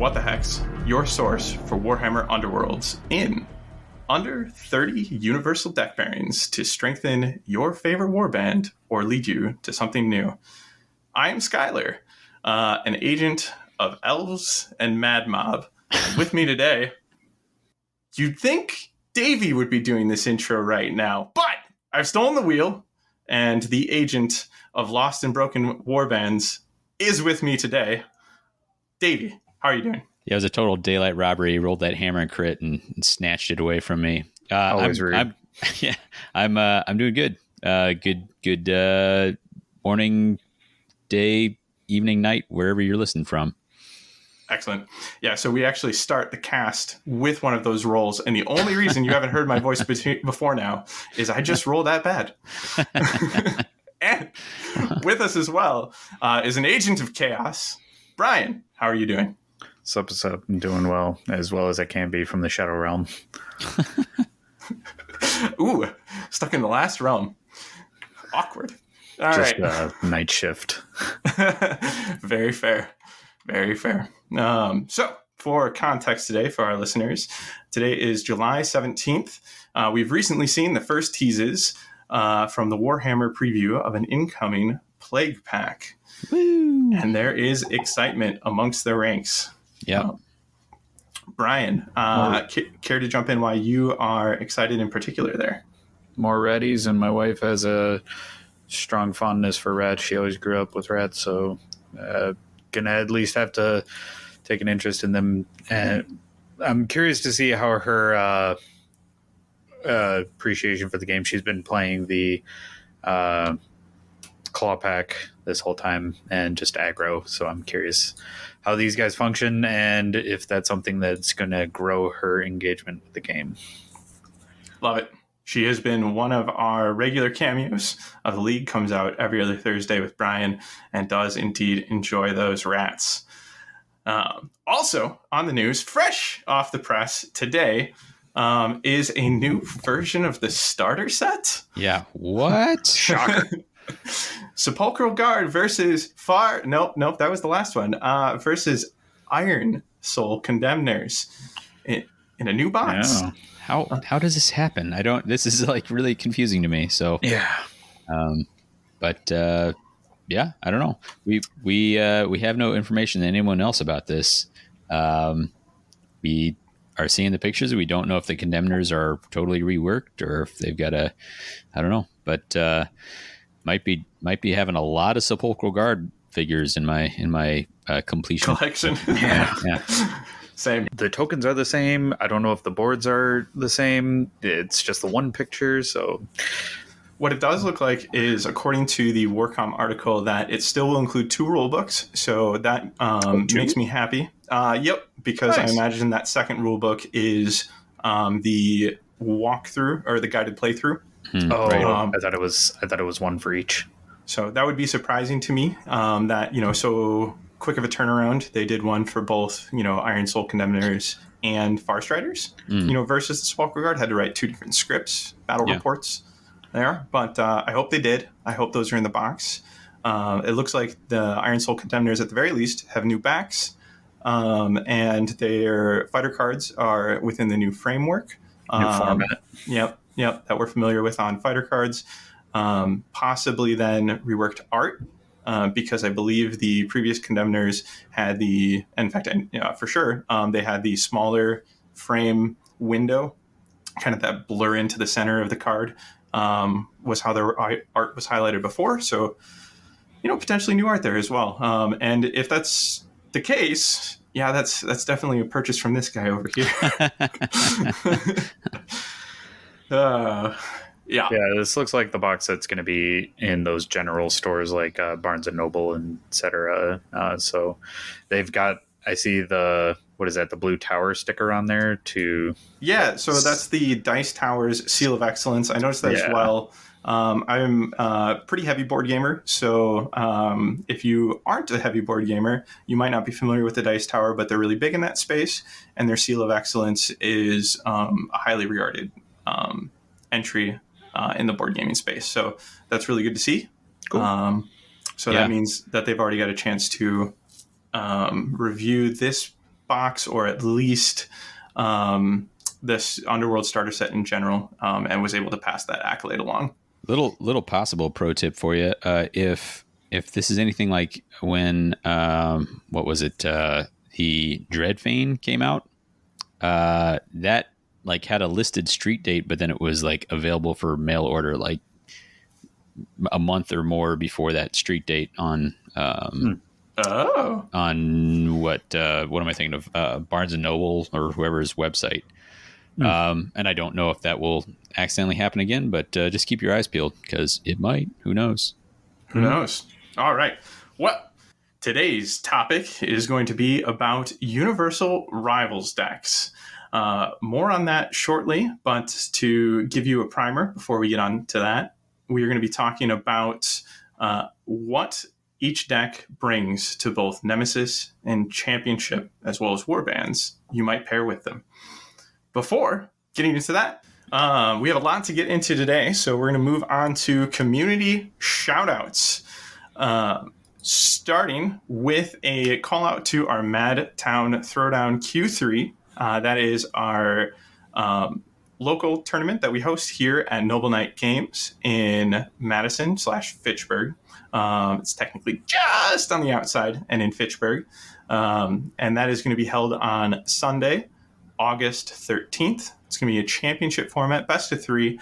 What the Hex, your source for Warhammer Underworlds in under 30 universal deck pairings to strengthen your favorite warband or lead you to something new. I am Skyler, an agent of Elves and Mad Mob. With me today, you'd think Davy would be doing this intro right now, but I've stolen the wheel, and the agent of Lost and Broken Warbands is with me today. Davy, how are you doing? Yeah, it was a total daylight robbery. He rolled that hammer and crit and snatched it away from me. Always rude. I'm doing good. Good morning, day, evening, night, wherever you're listening from. Excellent. Yeah, so we actually start the cast with one of those rolls, and the only reason you haven't heard my voice before now is I just rolled that bad. And with us as well is an agent of chaos, Brian. How are you doing? What's up? I'm doing well as I can be from the Shadow Realm. Ooh, stuck in the last realm. Awkward. All just right. Night shift. Very fair. Very fair. So, for context today, for our listeners, today is July 17th. We've recently seen the first teases from the Warhammer preview of an incoming Plague Pack. Woo! And there is excitement amongst the ranks. Yeah. Brian, care to jump in why you are excited in particular there? More ratties, and my wife has a strong fondness for rats. She always grew up with rats, so gonna at least have to take an interest in them. And I'm curious to see how her appreciation for the game. She's been playing the claw pack this whole time and just aggro, so I'm curious how these guys function and if that's something that's going to grow her engagement with the game. Love it. She has been one of our regular cameos of the league, comes out every other Thursday with Brian, and does indeed enjoy those rats. Also on the news, fresh off the press today, is a new version of the starter set. Yeah. What? Shocker. Sepulchral Guard versus Nope, that was the last one. Versus Iron Soul Condemners in a new box. Yeah. How does this happen? This is like really confusing to me. So Yeah. Yeah, I don't know. We have no information than anyone else about this. We are seeing the pictures. We don't know if the Condemners are totally reworked or if they've got I don't know, but might be having a lot of Sepulchral Guard figures in my completion collection. Yeah. Same. The tokens are the same. I don't know if the boards are the same. It's just the one picture, so what it does look like is, according to the Warcom article, that it still will include 2 rule books. So that makes me happy. Yep, because nice. I imagine that second rule book is the walkthrough or the guided playthrough. Right. I thought it was one for each. So that would be surprising to me. That so quick of a turnaround. They did one for both Iron Soul Condemners and Farstriders. Versus the Sepulchral Guard had to write 2 different scripts, battle reports there. But I hope they did. I hope those are in the box. It looks like the Iron Soul Condemners, at the very least, have new backs, and their fighter cards are within the new framework. New format. Yep, that we're familiar with on fighter cards. Possibly then reworked art, because I believe the previous Condemners had for sure, they had the smaller frame window, kind of that blur into the center of the card, was how their art was highlighted before. So, potentially new art there as well. And if that's the case, yeah, that's definitely a purchase from this guy over here. Yeah, this looks like the box set's going to be in those general stores like Barnes & Noble and et cetera. So they've got, I see the Blue Tower sticker on there too. Yeah, so that's the Dice Towers Seal of Excellence. I noticed that as well. I'm a pretty heavy board gamer, so if you aren't a heavy board gamer, you might not be familiar with the Dice Tower, but they're really big in that space, and their Seal of Excellence is a highly regarded entry in the board gaming space. So that's really good to see. Cool. That means that they've already got a chance to review this box or at least this Underworld starter set in general, and was able to pass that accolade along. Little possible pro tip for you. If this is anything like when what was it? The Dreadfane came out. That like had a listed street date, but then it was like available for mail order like a month or more before that street date on on what am I thinking of? Barnes and Noble or whoever's website. And I don't know if that will accidentally happen again, but just keep your eyes peeled because it might. Who knows? Who knows? All right. Well, today's topic is going to be about Universal Rivals decks. More on that shortly, but to give you a primer before we get on to that, we are going to be talking about what each deck brings to both Nemesis and Championship, as well as warbands you might pair with them. Before getting into that, we have a lot to get into today, so we're going to move on to community shoutouts. Starting with a call out to our Mad Town Throwdown Q3. That is our local tournament that we host here at Noble Knight Games in Madison/Fitchburg. It's technically just on the outside and in Fitchburg. And that is going to be held on Sunday, August 13th. It's going to be a championship format, best of 3.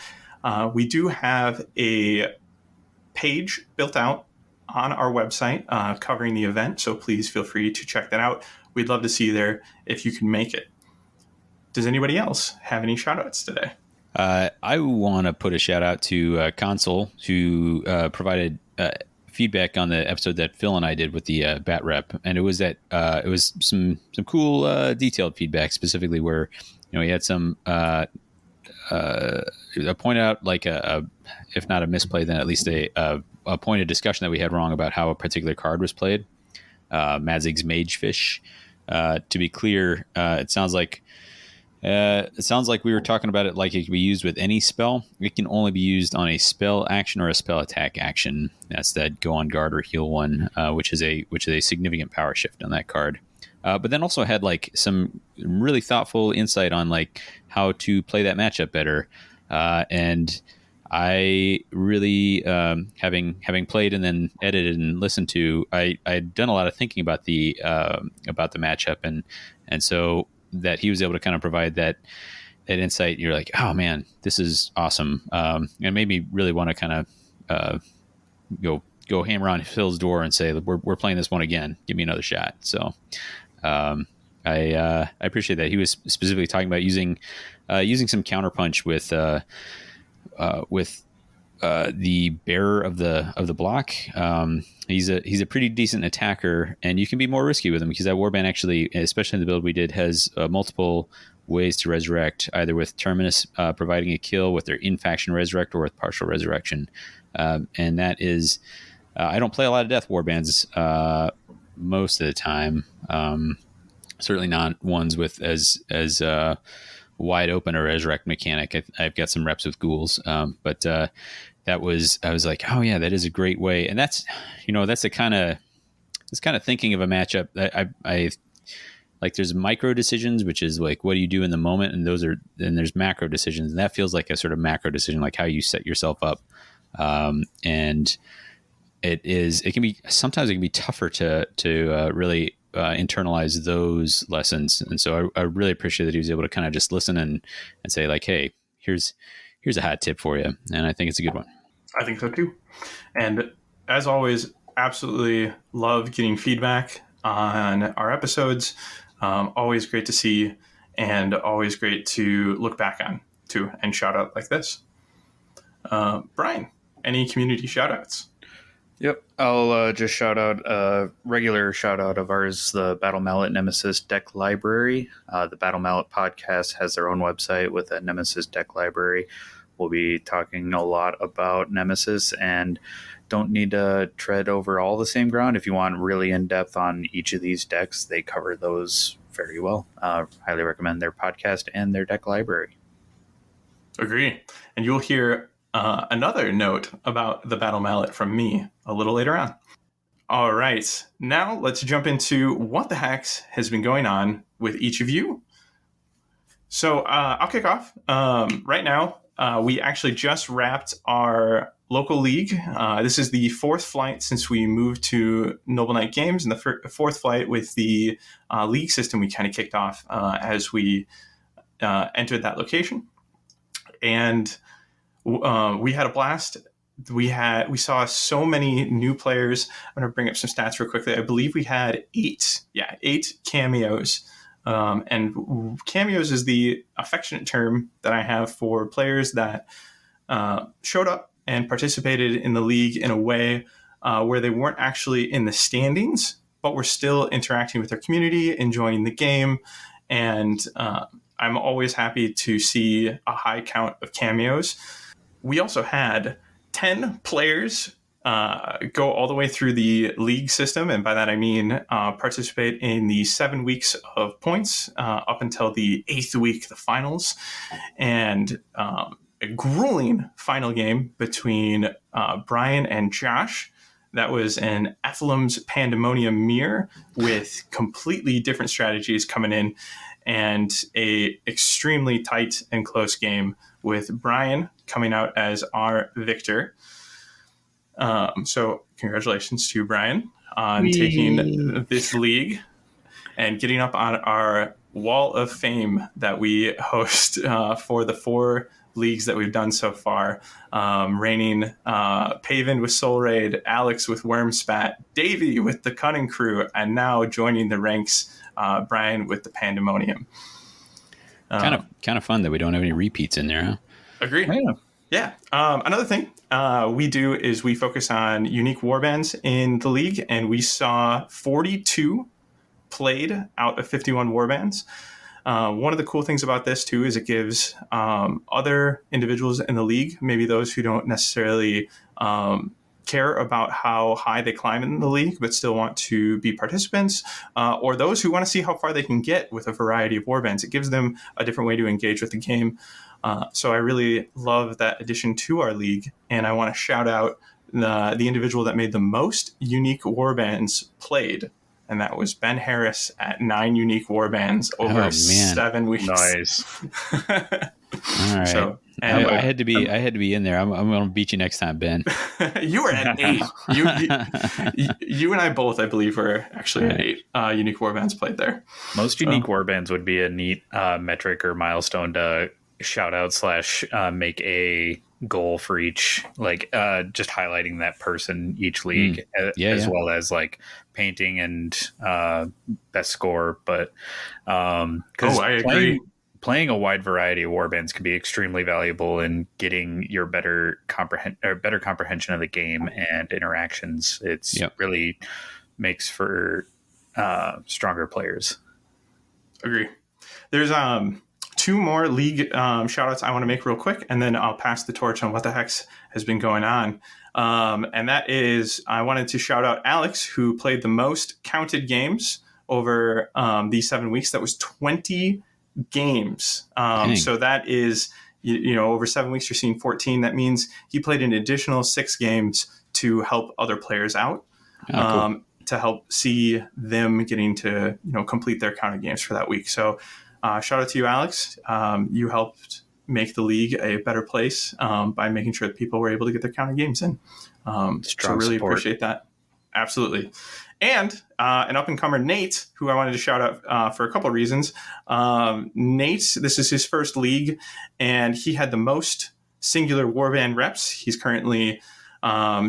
We do have a page built out on our website covering the event, so please feel free to check that out. We'd love to see you there if you can make it. Does anybody else have any shout-outs today? I want to put a shout-out to Console, who provided feedback on the episode that Phil and I did with the Bat Rep, and it was that it was some cool detailed feedback, specifically where he had some point out like a if not a misplay, then at least a point of discussion that we had wrong about how a particular card was played. Madzig's Magefish. To be clear, it sounds like we were talking about it like it can be used with any spell. It can only be used on a spell action or a spell attack action. That's that go on guard or heal one, which is a significant power shift on that card. But then also had like some really thoughtful insight on like how to play that matchup better. And I really, having played and then edited and listened to, I'd done a lot of thinking about the matchup, and so that he was able to kind of provide that insight. You're like, oh man, this is awesome, and made me really want to kind of go hammer on Phil's door and say, we're playing this one again. Give me another shot. So I appreciate that. He was specifically talking about using some counterpunch with the bearer of the block. He's a pretty decent attacker, and you can be more risky with him because that warband actually, especially in the build we did, has multiple ways to resurrect, either with Terminus providing a kill with their in-faction resurrect or with partial resurrection. And that is, I don't play a lot of death warbands most of the time. Certainly not ones with as wide open a resurrect mechanic. I've got some reps with ghouls, but I was like, oh yeah, that is a great way. And that's the kind of thinking of a matchup that I like. There's micro decisions, which is like, what do you do in the moment? And then there's macro decisions. And that feels like a sort of macro decision, like how you set yourself up. And sometimes it can be tougher to really internalize those lessons. And so I really appreciate that he was able to kind of just listen and say like, hey, here's a hot tip for you. And I think it's a good one. I think so too. And as always, absolutely love getting feedback on our episodes. Always great to see, and always great to look back on too and shout out like this. Brian, any community shout outs? Yep, I'll just shout out a regular shout out of ours, the Battle Mallet Nemesis deck library. The Battle Mallet podcast has their own website with a Nemesis deck library. We'll be talking a lot about Nemesis and don't need to tread over all the same ground. If you want really in depth on each of these decks, they cover those very well. Highly recommend their podcast and their deck library. Agree. And you'll hear another note about the Battle Mallet from me a little later on. All right, now let's jump into what the heck has been going on with each of you. So I'll kick off. Right now, we actually just wrapped our local league. This is the fourth flight since we moved to Noble Knight Games, and the fourth flight with the league system we kind of kicked off as we entered that location. And we had a blast. We saw so many new players. I'm going to bring up some stats real quickly. I believe we had eight cameos. And cameos is the affectionate term that I have for players that showed up and participated in the league in a way where they weren't actually in the standings, but were still interacting with their community, enjoying the game. And I'm always happy to see a high count of cameos. We also had 10 players go all the way through the league system, and by that I mean participate in the 7 weeks of points up until the 8th week, the finals, and a grueling final game between Brian and Josh. That was an Ethelum's Pandemonium mirror with completely different strategies coming in, and a extremely tight and close game with Brian coming out as our victor. So congratulations to Brian on taking this league and getting up on our wall of fame that we host for the 4 leagues that we've done so far. Reigning Paven with Soul Raid, Alex with Wormspat, Davy with the Cunning Crew, and now joining the ranks, Brian with the Pandemonium. Kind of fun that we don't have any repeats in there, huh? Agree. Yeah. Another thing we do is we focus on unique warbands in the league, and we saw 42 played out of 51 warbands. One of the cool things about this, too, is it gives other individuals in the league, maybe those who don't necessarily care about how high they climb in the league, but still want to be participants, or those who want to see how far they can get with a variety of warbands. It gives them a different way to engage with the game. So I really love that addition to our league, and I want to shout out the individual that made the most unique warbands played, and that was Ben Harris at 9 unique warbands over 7 weeks. Nice. All right. So, I had to be in there. I'm going to beat you next time, Ben. You were at 8. You and I both, I believe, were actually at 8 unique warbands played there. Most unique warbands would be a neat metric or milestone to shout out / make a goal for each, like just highlighting that person each league, as well as like painting and best score. But because I agree. Playing a wide variety of warbands can be extremely valuable in getting your better comprehension of the game and interactions. It's really makes for stronger players. Agree. There's 2 more league shout outs I want to make real quick, and then I'll pass the torch on what the heck has been going on. And that is, I wanted to shout out Alex, who played the most counted games over these 7 weeks. That was 20 games. So that is, over 7 weeks, you're seeing 14. That means he played an additional 6 games to help other players out, cool. To help see them getting to, complete their counted games for that week. So shout out to you, Alex. You helped make the league a better place by making sure that people were able to get their counted games in. So really appreciate that. Absolutely. And an up-and-comer, Nate, who I wanted to shout out for a couple of reasons. Nate, this is his first league, and he had the most singular warband reps. He's currently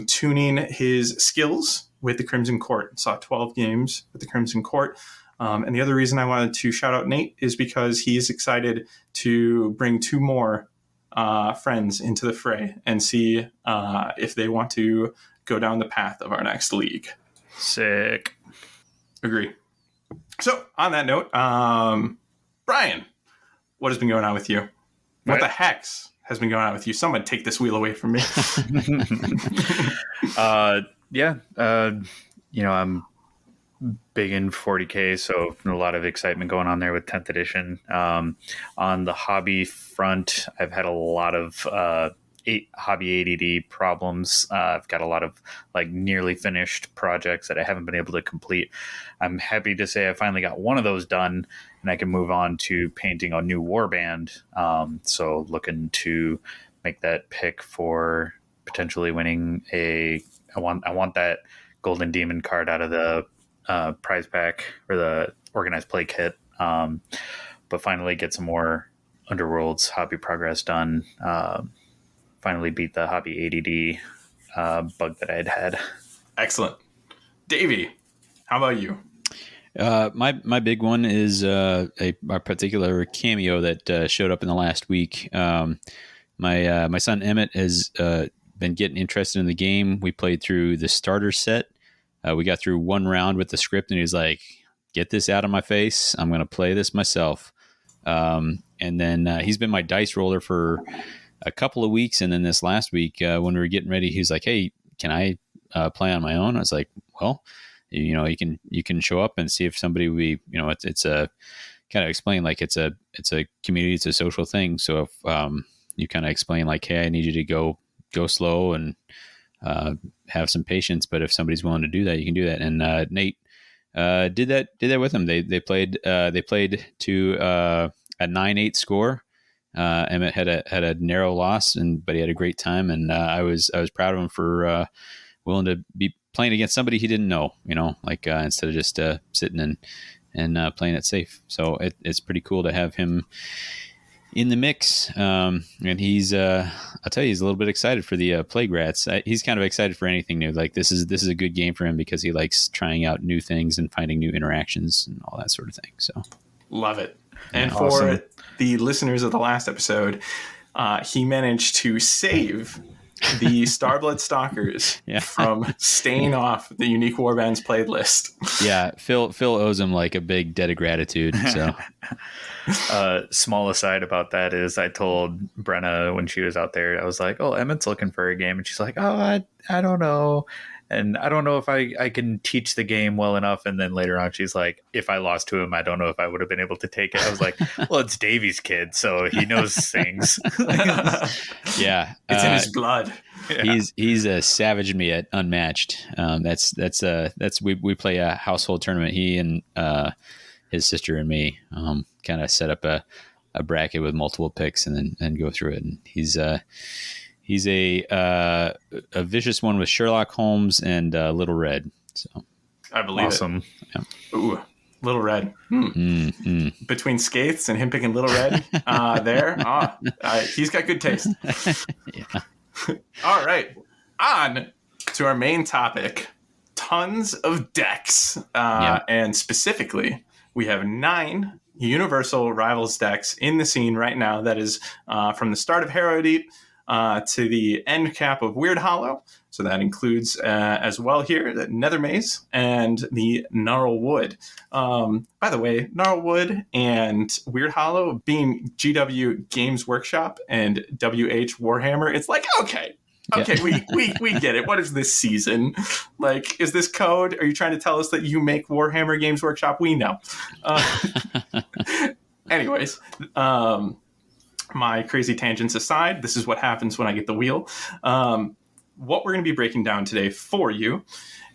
tuning his skills with the Crimson Court. Saw 12 games with the Crimson Court. And the other reason I wanted to shout out Nate is because he is excited to bring 2 more friends into the fray and see if they want to go down the path of our next league. Sick. Agree. So on that note, Brian, what has been going on with you? What the heck has been going on with you? Someone take this wheel away from me. I'm big in 40K, so a lot of excitement going on there with 10th edition. On the hobby front, I've had a lot of hobby ADD problems. I've got a lot of like nearly finished projects that I haven't been able to complete. I'm happy to say I finally got one of those done, and I can move on to painting a new warband. So looking to make that pick for potentially winning I want that Golden Demon card out of the prize pack or the organized play kit. But finally get some more Underworlds hobby progress done. Finally beat the hobby ADD bug that I'd had. Excellent. Davy, how about you? My big one is a particular cameo that showed up in the last week. My son Emmett has been getting interested in the game. We played through the starter set. We got through one round with the script, and he was like, "Get this out of my face! I'm going to play this myself." And then he's been my dice roller for a couple of weeks, and then this last week when we were getting ready, he was like, "Hey, can I play on my own?" I was like, "Well, you can show up and see if somebody will be, it's a kind of explain like it's a community, it's a social thing. So if you kind of explain like, hey, I need you to go slow and have some patience, but if somebody's willing to do that, you can do that." And Nate did that with him. They played to a 9-8 score. Emmett had a narrow loss, but he had a great time, and I was proud of him for willing to be playing against somebody he didn't know, instead of just sitting and playing it safe. So it's pretty cool to have him in the mix. And he's, I'll tell you, he's a little bit excited for the Plague Rats. He's kind of excited for anything new. Like this is a good game for him because he likes trying out new things and finding new interactions and all that sort of thing. So love it. And awesome. For the listeners of the last episode, he managed to save the Starblood Stalkers from staying off the Unique Warbands played list. Yeah, Phil owes him like a big debt of gratitude. So, small aside about that is I told Brenna when she was out there, I was like, "Oh, Emmett's looking for a game," and she's like, "Oh, I don't know." And I don't know if I can teach the game well enough. And then later on, she's like, if I lost to him, I don't know if I would have been able to take it. I was like, well, it's Davy's kid, so he knows things. Yeah. It's in his blood. Yeah. He's a savage me at Unmatched. We play a household tournament. He and his sister and me kind of set up a bracket with multiple picks and then go through it. And he's a vicious one with Sherlock Holmes and Little Red. So I believe awesome. It. Yeah. Ooh, Little Red. Between Skates and him picking Little Red, he's got good taste. Yeah. All right, on to our main topic. Tons of decks, and specifically, we have 9 Universal Rivals decks in the scene right now. That is from the start of Harrow Deep to the end cap of Weird Hollow. So that includes as well here the Nether Maze and the Gnarl Wood. By the way, Gnarl Wood and Weird Hollow being GW Games Workshop and WH Warhammer, it's like, okay, we get it. What is this season? Like, is this code? Are you trying to tell us that you make Warhammer Games Workshop? We know. Anyways, my crazy tangents aside, this is what happens when I get the wheel. What we're going to be breaking down today for you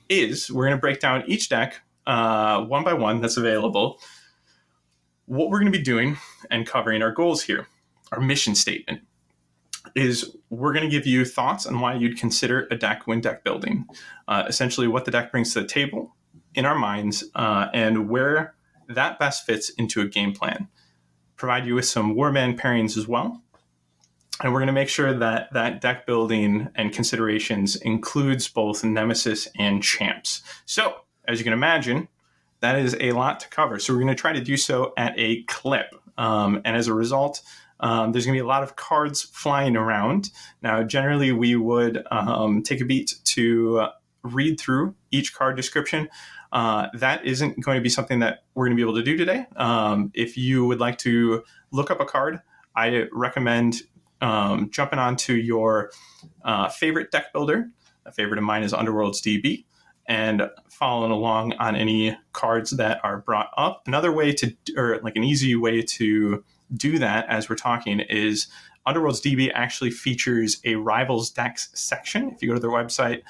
is we're going to break down each deck one by one that's available. What we're going to be doing and covering our goals here, our mission statement, is we're going to give you thoughts on why you'd consider a deck when deck building. Essentially what the deck brings to the table in our minds and where that best fits into a game plan. Provide you with some warband pairings as well. And we're going to make sure that that deck building and considerations includes both Nemesis and Champs. So, as you can imagine, that is a lot to cover. So we're going to try to do so at a clip. And as a result, there's going to be a lot of cards flying around. Now, generally, we would take a beat to read through each card description. That isn't going to be something that we're going to be able to do today. If you would like to look up a card, I recommend jumping onto your favorite deck builder. A favorite of mine is Underworld's DB, and following along on any cards that are brought up. Another way to, or like an easy way to do that as we're talking, is Underworld's DB actually features a Rivals decks section. If you go to their website,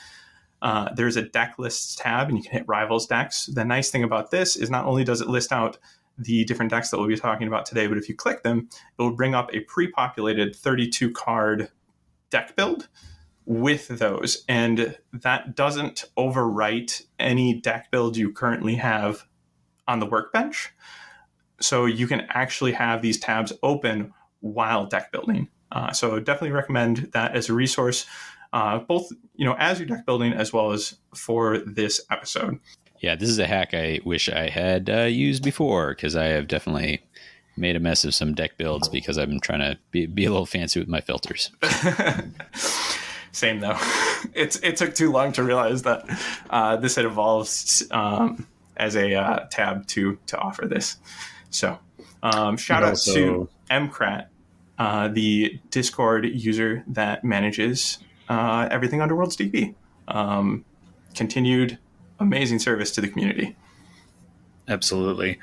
there's a deck lists tab, and you can hit Rivals decks. The nice thing about this is not only does it list out the different decks that we'll be talking about today, but if you click them, it will bring up a pre-populated 32 card deck build with those, and that doesn't overwrite any deck build you currently have on the workbench. So you can actually have these tabs open while deck building. So definitely recommend that as a resource, both as you're deck building as well as for this episode. Yeah, this is a hack I wish I had used before, because I have definitely made a mess of some deck builds because I'm trying to be a little fancy with my filters. Same though. It took too long to realize that this had evolved as a tab to offer this. So shout out to Mkrat, the Discord user that manages everything Underworld's DB. Continued amazing service to the community. Absolutely.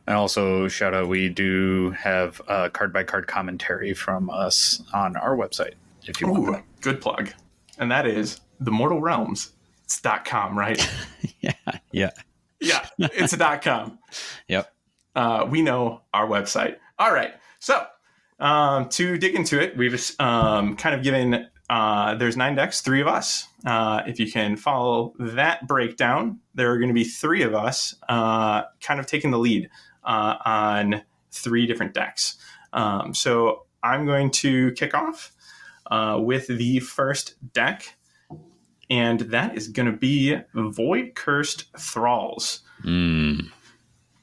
And also shout out, we do have card by card commentary from us on our website if you want. Good plug. And that is the Mortal Realms. It's .com, right? Yeah, it's .com. Yep. We know our website. All right. So to dig into it, we've kind of given, there's 9 decks, 3 of us. If you can follow that breakdown, there are going to be 3 of us kind of taking the lead on 3 different decks. So I'm going to kick off with the first deck, and that is going to be Void Cursed Thralls.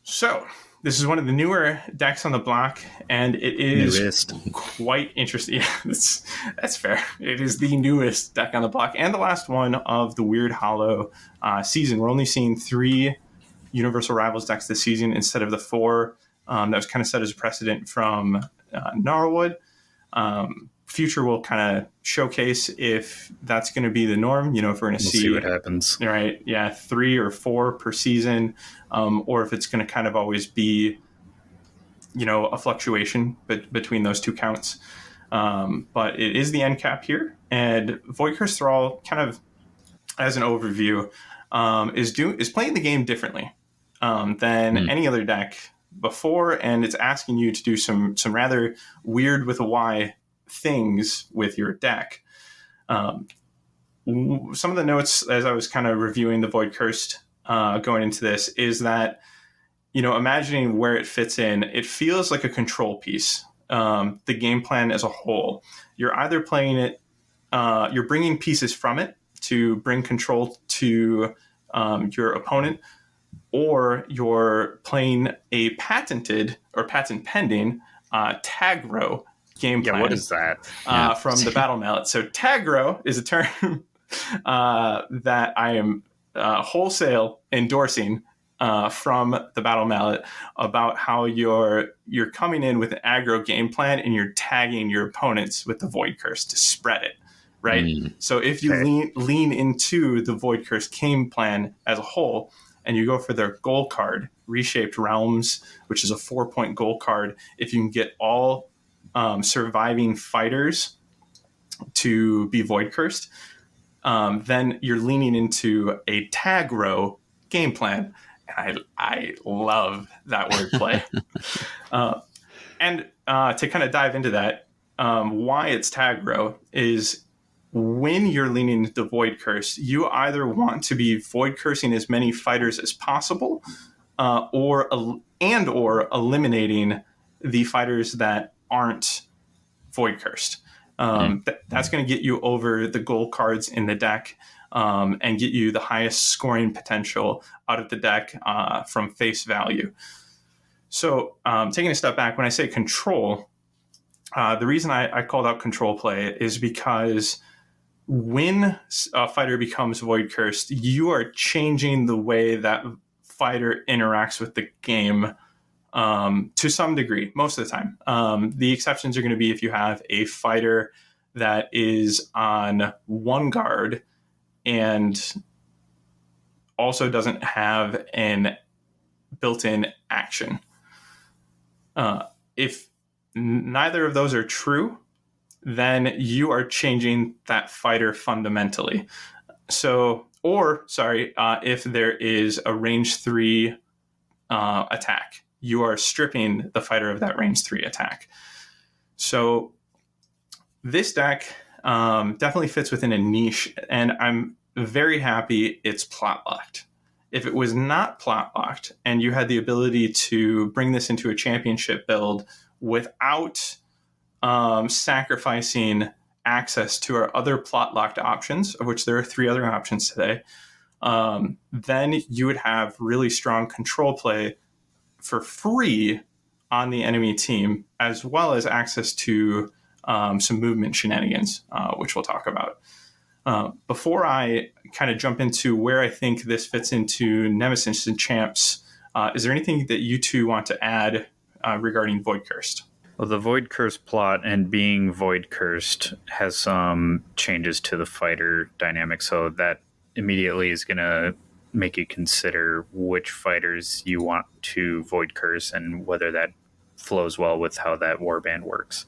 So this is one of the newer decks on the block, and it is quite interesting. Yeah, that's fair. It is the newest deck on the block and the last one of the Weird Hollow season. We're only seeing 3 Universal Rivals decks this season instead of the 4 that was kind of set as a precedent from Gnarlwood. Future will kind of showcase if that's going to be the norm. If we're going to see what happens. Right. Yeah. 3 or 4 per season, or if it's going to kind of always be, a fluctuation between those 2 counts. But it is the end cap here, and Void Cursed Thrall, kind of as an overview, is playing the game differently than any other deck before, and it's asking you to do some rather weird with a Y things with your deck. Some of the notes as I was kind of reviewing the Void Cursed going into this is that, imagining where it fits in, it feels like a control piece. The game plan as a whole, you're either playing it, you're bringing pieces from it to bring control to your opponent, or you're playing a patented or patent pending tag row game plan. Yeah, what is that? From the Battle Mallet. So tag row is a term that I am wholesale endorsing from the Battle Mallet, about how you're coming in with an aggro game plan and you're tagging your opponents with the Void Curse to spread it, right? So if you lean into the Void Curse game plan as a whole, and you go for their goal card, Reshaped Realms, which is a 4-point goal card, if you can get all surviving fighters to be Void Cursed, then you're leaning into a tag row game plan. I love that wordplay. And to kind of dive into that, why it's tag row is when you're leaning into Void Curse, you either want to be Void Cursing as many fighters as possible, or eliminating the fighters that aren't Void Cursed. That's going to get you over the goal cards in the deck, and get you the highest scoring potential out of the deck from face value. So taking a step back, when I say control, the reason I called out control play is because when a fighter becomes Void Cursed, you are changing the way that fighter interacts with the game to some degree, most of the time. The exceptions are going to be if you have a fighter that is on 1 guard and also doesn't have an built-in action. If neither of those are true, then you are changing that fighter fundamentally. So, if there is a range 3 attack, you are stripping the fighter of that range 3 attack. So this deck definitely fits within a niche, and I'm very happy it's plot locked. If it was not plot locked and you had the ability to bring this into a championship build without sacrificing access to our other plot locked options, of which there are 3 other options today, then you would have really strong control play for free on the enemy team, as well as access to some movement shenanigans, which we'll talk about. Before I kind of jump into where I think this fits into Nemesis and Champs, is there anything that you two want to add regarding Void Cursed? Well, the Void Cursed plot and being Void Cursed has some changes to the fighter dynamic, so that immediately is going to make you consider which fighters you want to Void Curse and whether that flows well with how that warband works.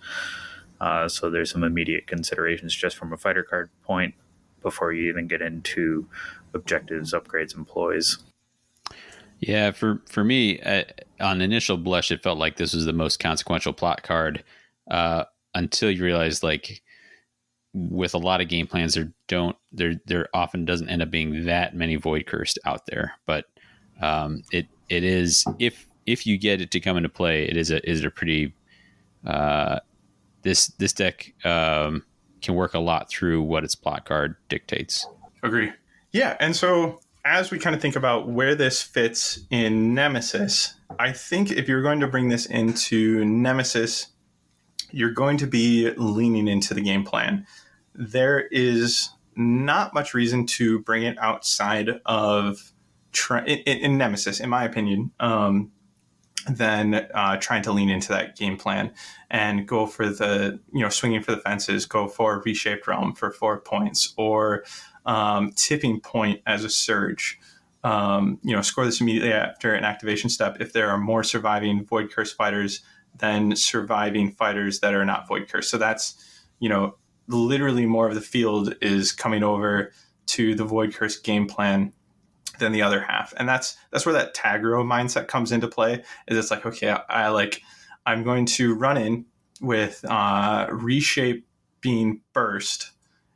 So there's some immediate considerations just from a fighter card point before you even get into objectives, upgrades, employs. Yeah, for me, on initial blush, it felt like this was the most consequential plot card until you realize, like, with a lot of game plans, there often doesn't end up being that many Void Cursed out there. But it is, if you get it to come into play, it is a pretty this deck can work a lot through what its plot card dictates. Agree. Yeah, and so as we kind of think about where this fits in Nemesis, I think if you're going to bring this into Nemesis, you're going to be leaning into the game plan. There is not much reason to bring it outside of in Nemesis, in my opinion, than trying to lean into that game plan and go for the, swinging for the fences, go for Reshaped Realm for 4 points, or Tipping Point as a surge. Score this immediately after an activation step if there are more surviving Void Curse fighters than surviving fighters that are not Void Curse. So that's, literally more of the field is coming over to the Void Curse game plan than the other half. And that's where that Tagro mindset comes into play. Is it's like, okay, I'm going to run in with Reshape being burst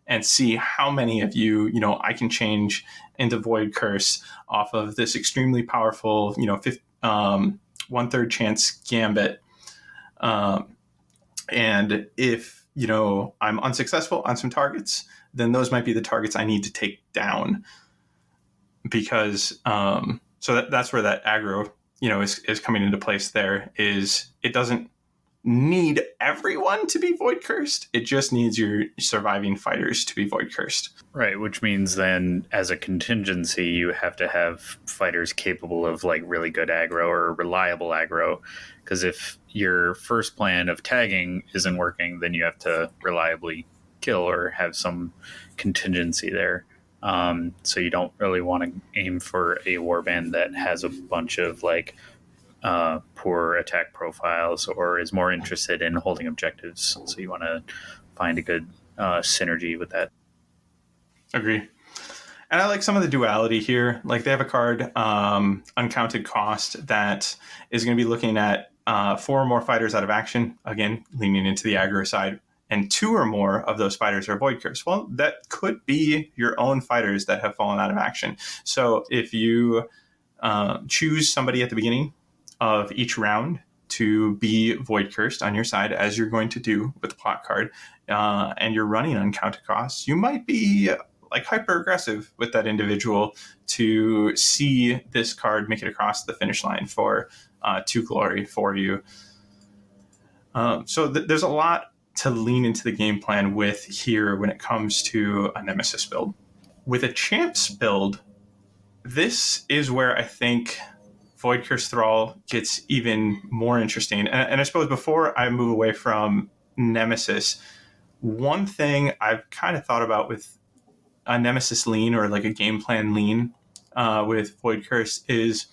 and see how many of you, I can change into Void Curse off of this extremely powerful, 1/3 chance Gambit. And if, I'm unsuccessful on some targets, then those might be the targets I need to take down. Because that's where that aggro, is coming into place. There is, it doesn't need everyone to be Void Cursed. It just needs your surviving fighters to be Void Cursed. Right, which means then as a contingency, you have to have fighters capable of like really good aggro or reliable aggro. Because if your first plan of tagging isn't working, then you have to reliably kill or have some contingency there. So you don't really want to aim for a warband that has a bunch of like poor attack profiles or is more interested in holding objectives. So you want to find a good synergy with that. Agree. And I like some of the duality here. Like they have a card, Uncounted Cost, that is going to be looking at 4 or more fighters out of action. Again, leaning into the aggro side. And 2 or more of those fighters are Void Curse. Well, that could be your own fighters that have fallen out of action. So if you choose somebody at the beginning of each round to be Void Cursed on your side, as you're going to do with the plot card, and you're running Uncounted Costs, you might be like hyper aggressive with that individual to see this card make it across the finish line for 2 glory for you. So there's a lot to lean into the game plan with here when it comes to a Nemesis build. With a Champs build, this is where I think Void Curse Thrall gets even more interesting. And I suppose before I move away from Nemesis, one thing I've kind of thought about with a Nemesis lean or like a game plan lean with Void Curse is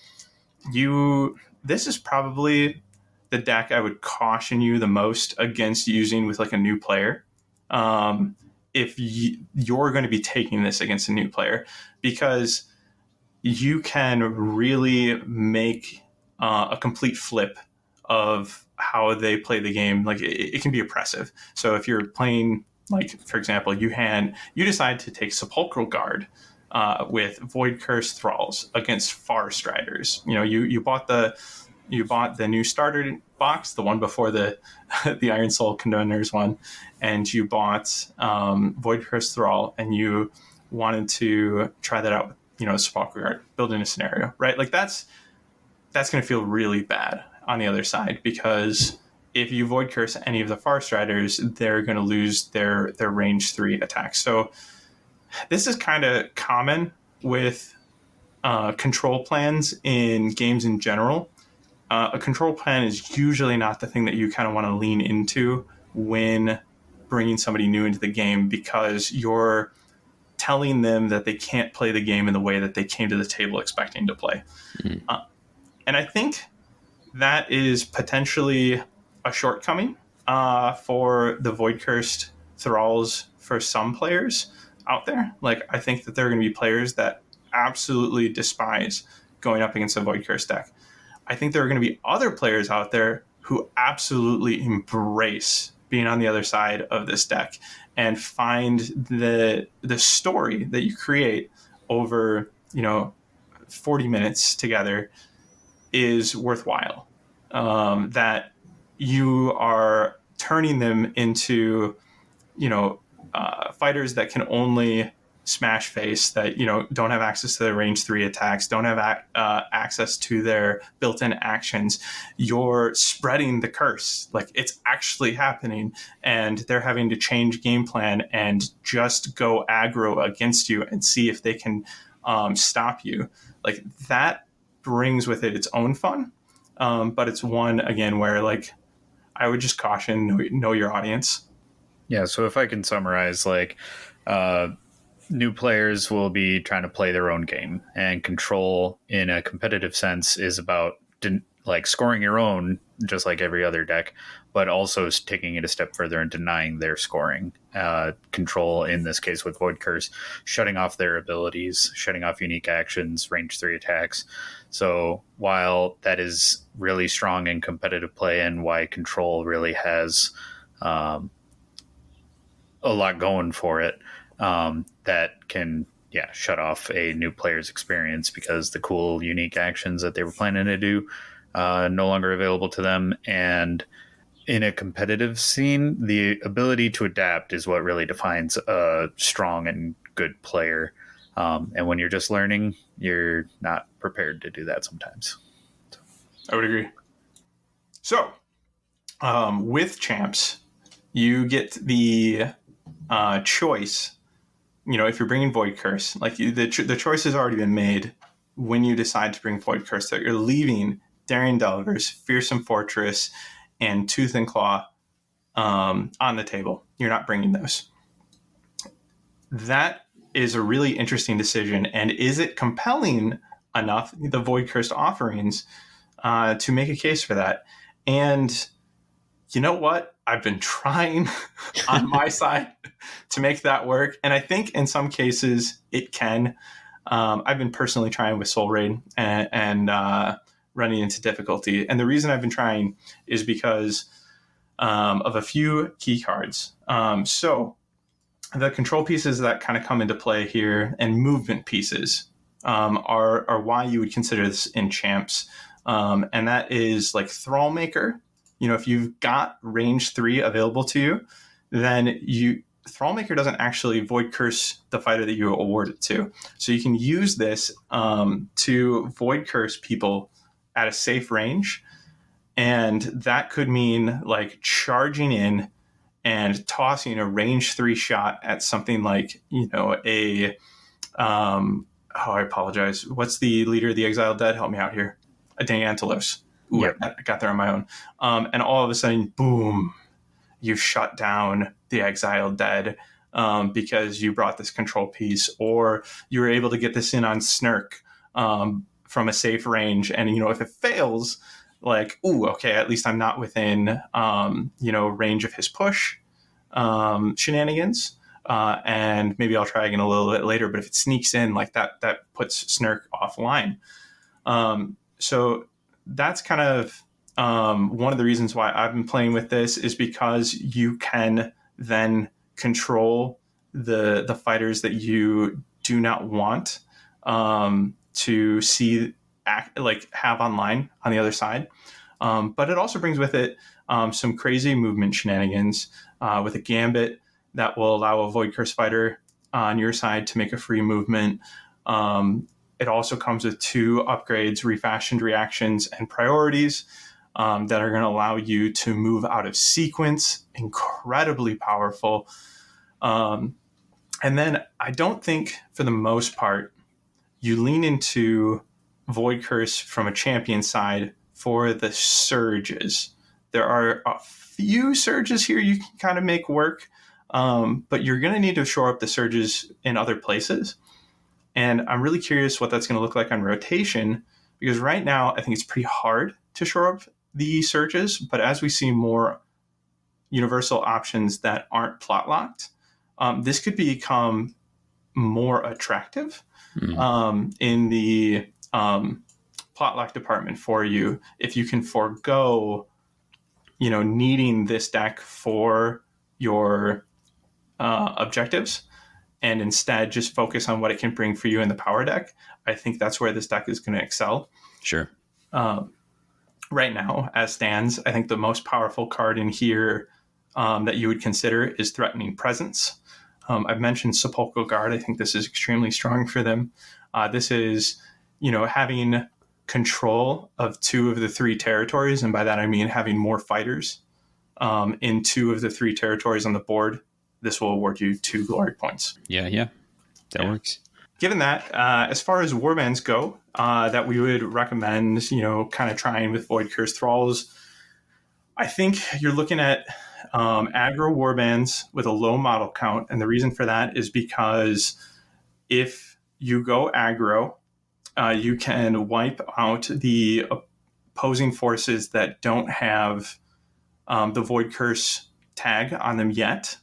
this is probably the deck I would caution you the most against using with like a new player. if you're going to be taking this against a new player, because you can really make a complete flip of how they play the game. Like it can be oppressive. So if you're playing, like for example, you decide to take Sepulchral Guard with Void Curse Thralls against Forest Riders. You bought the new starter box, the one before the the Iron Soul Condoners one, and you bought Void Curse Thrall, and you wanted to try that out with Sepulchral Guard, building a scenario, right? Like that's going to feel really bad on the other side, because if you Void Curse any of the Forest Riders, they're going to lose their range 3 attacks. So this is kind of common with control plans in games in general. A control plan is usually not the thing that you kind of want to lean into when bringing somebody new into the game, because you're telling them that they can't play the game in the way that they came to the table expecting to play. And I think that is potentially a shortcoming for the Void Cursed Thralls for some players out there. Like, I think that there are going to be players that absolutely despise going up against a Void Cursed deck. I think there are going to be other players out there who absolutely embrace being on the other side of this deck and find the story that you create over 40 minutes together is worthwhile. That you are turning them into fighters that can only smash face, that don't have access to their range 3 attacks, don't have access to their built-in actions. You're spreading the curse, like it's actually happening, and they're having to change game plan and just go aggro against you and see if they can stop you. Like that brings with it its own fun, but it's one again where like I would just caution, know your audience. Yeah, so if I can summarize, like new players will be trying to play their own game, and control in a competitive sense is about scoring your own, just like every other deck, but also taking it a step further and denying their scoring. Control, in this case with Void Curse, shutting off their abilities, shutting off unique actions, range 3 attacks. So while that is really strong in competitive play, and why control really has a lot going for it, that can shut off a new player's experience, because the cool unique actions that they were planning to do no longer available to them. And in a competitive scene, the ability to adapt is what really defines a strong and good player. And when you're just learning, you're not prepared to do that sometimes. I would agree. So with champs, you get the choice. If you're bringing Void Curse, like the choice has already been made when you decide to bring Void Curse, that you're leaving Daring Delvers, Fearsome Fortress, and Tooth and Claw on the table. You're not bringing those. That is a really interesting decision. And is it compelling enough, the Void Cursed offerings, to make a case for that? And you know what? I've been trying on my side to make that work. And I think in some cases it can. I've been personally trying with Soul Raid and running into difficulty. And the reason I've been trying is because of a few key cards. So the control pieces that kind of come into play here, and movement pieces, are why you would consider this in champs. And that is like Thrallmaker. If you've got range 3 available to you, then Thrallmaker doesn't actually Void Curse the fighter that you award it to. So you can use this to Void Curse people at a safe range. And that could mean like charging in and tossing a range 3 shot at something like, I apologize. What's the leader of the Exiled Dead? Help me out here. A Diantelos. Ooh, yep. I got there on my own. And all of a sudden, boom, you shut down the Exiled Dead because you brought this control piece, or you were able to get this in on Snark from a safe range. And, if it fails, like, ooh, okay, at least I'm not within, range of his push. shenanigans. And maybe I'll try again a little bit later, but if it sneaks in like that, that puts Snurk offline. So that's kind of one of the reasons why I've been playing with this, is because you can then control the fighters that you do not want to see have online on the other side. But it also brings with it some crazy movement shenanigans with a gambit that will allow a Void Curse fighter on your side to make a free movement. It also comes with 2 upgrades, refashioned reactions, and priorities that are going to allow you to move out of sequence. Incredibly powerful. And then I don't think, for the most part, you lean into Void Curse from a champion side for the surges. There are a few surges here you can kind of make work, but you're going to need to shore up the surges in other places. And I'm really curious what that's going to look like on rotation, because right now I think it's pretty hard to shore up the surges. But as we see more universal options that aren't plot locked, this could become more attractive in the plot lock department for you, if you can forego, needing this deck for your objectives, and instead just focus on what it can bring for you in the power deck. I think that's where this deck is going to excel. Sure. Right now, as stands, I think the most powerful card in here that you would consider is Threatening Presence. I've mentioned Sepulchral Guard. I think this is extremely strong for them. This is, having control of 2 of the 3 territories, and by that I mean having more fighters in 2 of the 3 territories on the board. This will award you 2 glory points. Yeah. That works. Given that, as far as warbands go, that we would recommend, kind of trying with Void Curse Thralls, I think you're looking at aggro warbands with a low model count. And the reason for that is because if you go aggro, you can wipe out the opposing forces that don't have the Void Curse tag on them yet.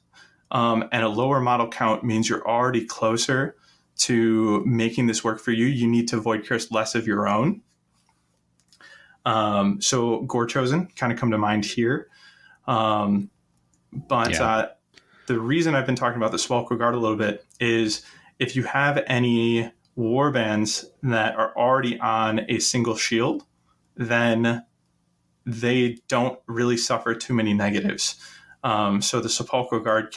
And a lower model count means you're already closer to making this work for you. You need to Void Curse less of your own. So Gore Chosen kind of come to mind here. The reason I've been talking about the Sepulchral Guard a little bit is if you have any warbands that are already on a single shield, then they don't really suffer too many negatives. So the Sepulchral Guard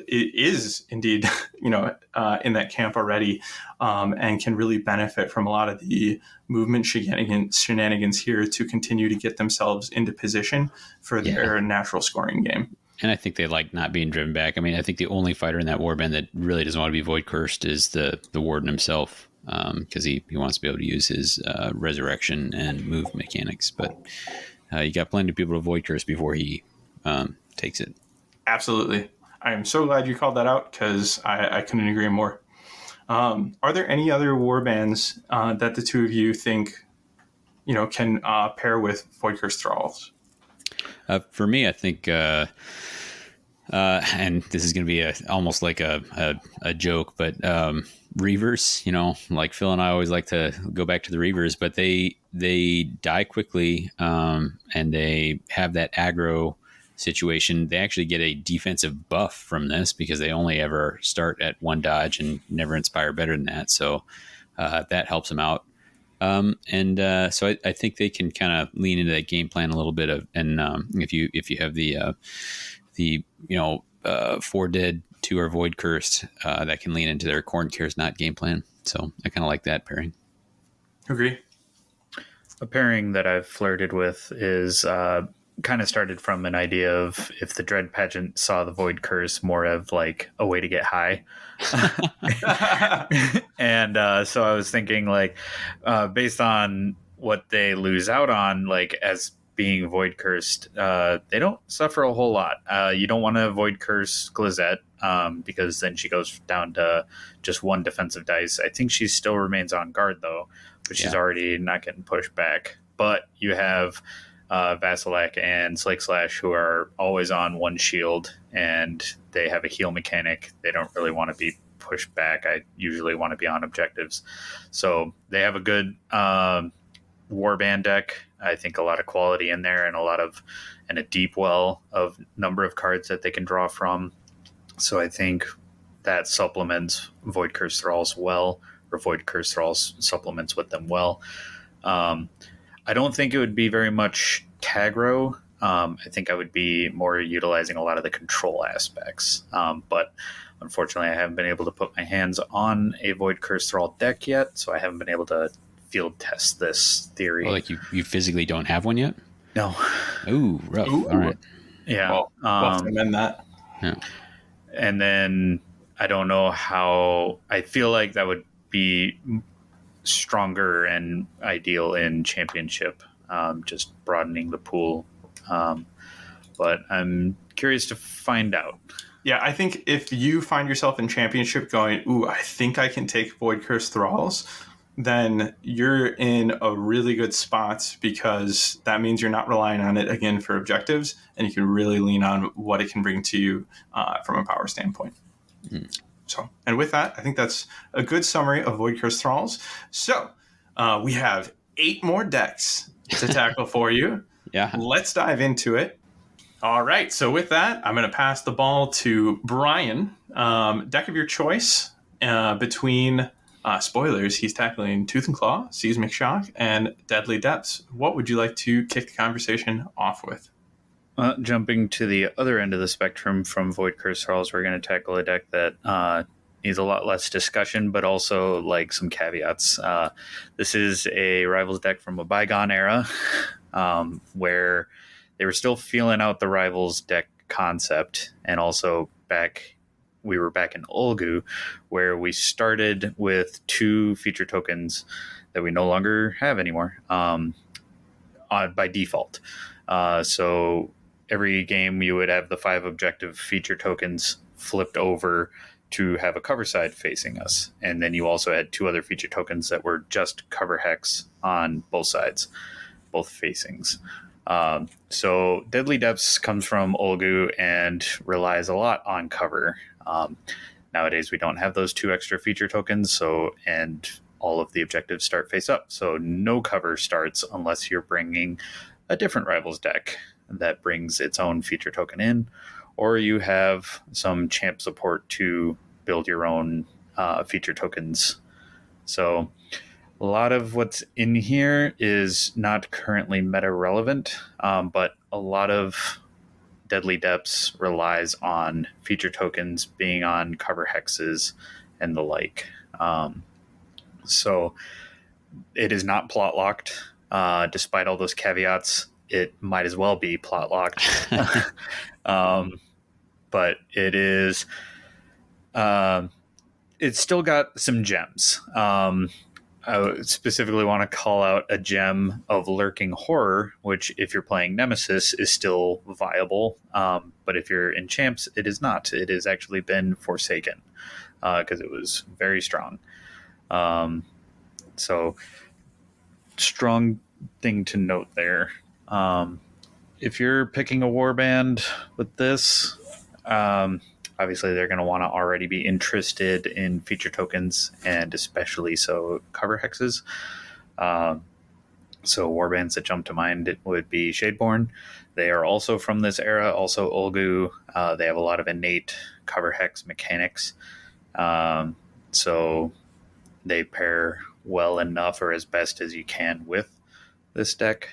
is indeed, in that camp already, and can really benefit from a lot of the movement shenanigans here to continue to get themselves into position for their natural scoring game. And I think they like not being driven back. I mean, I think the only fighter in that warband that really doesn't want to be Void Cursed is the Warden himself, because he wants to be able to use his resurrection and move mechanics. But you got plenty of people to Void Curse before he takes it. Absolutely. I am so glad you called that out, because I couldn't agree more. Are there any other warbands that the 2 of you think, can pair with Void Curse Thralls? For me, I think, and this is going to be almost like a joke, but Reavers, like Phil and I always like to go back to the Reavers, but they die quickly, and they have that aggro situation. They actually get a defensive buff from this because they only ever start at 1 dodge and never inspire better than that. So that helps them out. So I think they can kind of lean into that game plan a little bit if you have the 4 dead, 2 are Void Cursed, that can lean into their Corn Cares Not game plan. So I kind of like that pairing. Agree. A pairing that I've flirted with is kind of started from an idea of if the Dread Pageant saw the Void Curse more of like a way to get high. And so I was thinking based on what they lose out on, as being Void Cursed, they don't suffer a whole lot. You don't want to Void Curse Glazette because then she goes down to just 1 defensive dice. I think she still remains on guard though, but she's already not getting pushed back. But you have Vasilak and Slake Slash, who are always on one shield, and they have a heal mechanic. They don't really want to be pushed back. I usually want to be on objectives. So they have a good warband deck. I think a lot of quality in there and a deep well of number of cards that they can draw from. So I think that supplements Void Curse Thralls well, or Void Curse Thralls supplements with them well. I don't think it would be very much Tagro. I think I would be more utilizing a lot of the control aspects. But unfortunately, I haven't been able to put my hands on a Void Curse Thrall deck yet, so I haven't been able to field test this theory. Oh, like you physically don't have one yet? No. Ooh, rough. Ooh. All right. Yeah. Well, we'll have to amend that. Yeah. And then I don't know how. I feel like that would be stronger and ideal in Championship, just broadening the pool. But I'm curious to find out. Yeah, I think if you find yourself in Championship going, ooh, I think I can take Void Curse Thralls, then you're in a really good spot, because that means you're not relying on it again for objectives, and you can really lean on what it can bring to you from a power standpoint. So, and with that, I think that's a good summary of Void Curse Thralls. So we have 8 more decks to tackle for you. Yeah. Let's dive into it. All right. So with that, I'm going to pass the ball to Brian. Deck of your choice between... spoilers, he's tackling Tooth and Claw, Seismic Shock, and Deadly Depths. What would you like to kick the conversation off with? Jumping to the other end of the spectrum from Void Curse Thralls, we're going to tackle a deck that needs a lot less discussion, but also like some caveats. This is a Rivals deck from a bygone era, where they were still feeling out the Rivals deck concept, and also we were back in Olgu, where we started with 2 feature tokens that we no longer have anymore by default. So every game you would have the 5 objective feature tokens flipped over to have a cover side facing us. And then you also had 2 other feature tokens that were just cover hex on both sides, both facings. So Deadly Depths comes from Olgu and relies a lot on cover. Nowadays, we don't have those 2 extra feature tokens, and all of the objectives start face up. So no cover starts unless you're bringing a different Rivals deck that brings its own feature token in, or you have some champ support to build your own feature tokens. So a lot of what's in here is not currently meta relevant, but a lot of Deadly Depths relies on feature tokens being on cover hexes and the like. So it is not plot locked. Despite all those caveats, it might as well be plot locked. But it is. It's still got some gems. I specifically want to call out a gem of Lurking Horror, which, if you're playing Nemesis, is still viable. But if you're in Champs, it is not. It has actually been forsaken because it was very strong. So, strong thing to note there. If you're picking a warband with this, obviously they're going to want to already be interested in feature tokens, and especially so cover hexes. So warbands that jump to mind, it would be Shadeborn. They are also from this era, also Olgu. They have a lot of innate cover hex mechanics. So they pair well enough, or as best as you can, with this deck.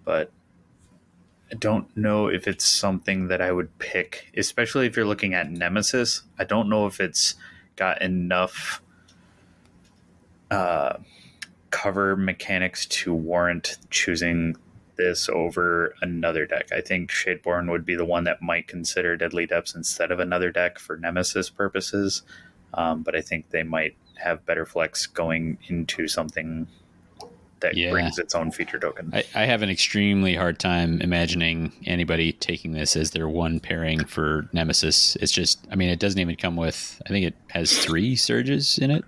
But I don't know if it's something that I would pick, especially if you're looking at Nemesis. I don't know if it's got enough cover mechanics to warrant choosing this over another deck. I think Shadeborn would be the one that might consider Deadly Depths instead of another deck for Nemesis purposes. But I think they might have better flex going into something that brings its own feature token. I have an extremely hard time imagining anybody taking this as their one pairing for Nemesis. It's just, I mean, it doesn't even come with, I think it has 3 surges in it.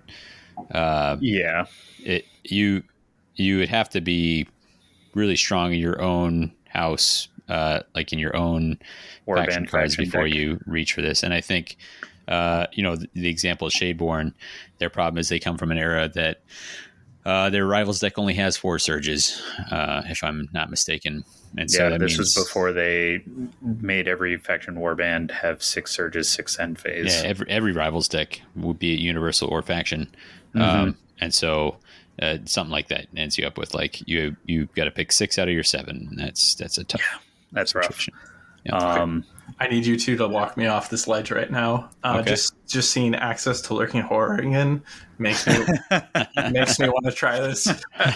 You would have to be really strong in your own house, like in your own faction cards before you reach for this. And I think, the example of Shadeborn, their problem is they come from an era that their rivals deck only has 4 surges, if I'm not mistaken. And so that this was before they made every faction warband have 6 surges, 6 end phase. Yeah, every rivals deck would be a universal or faction. And so something like that ends you up with like you got to pick 6 out of your 7. And that's a tough. Yeah, that's situation. Rough. Yeah. I need you two to walk me off this ledge right now. Okay. Just seeing access to Lurking Horror again makes me want to try this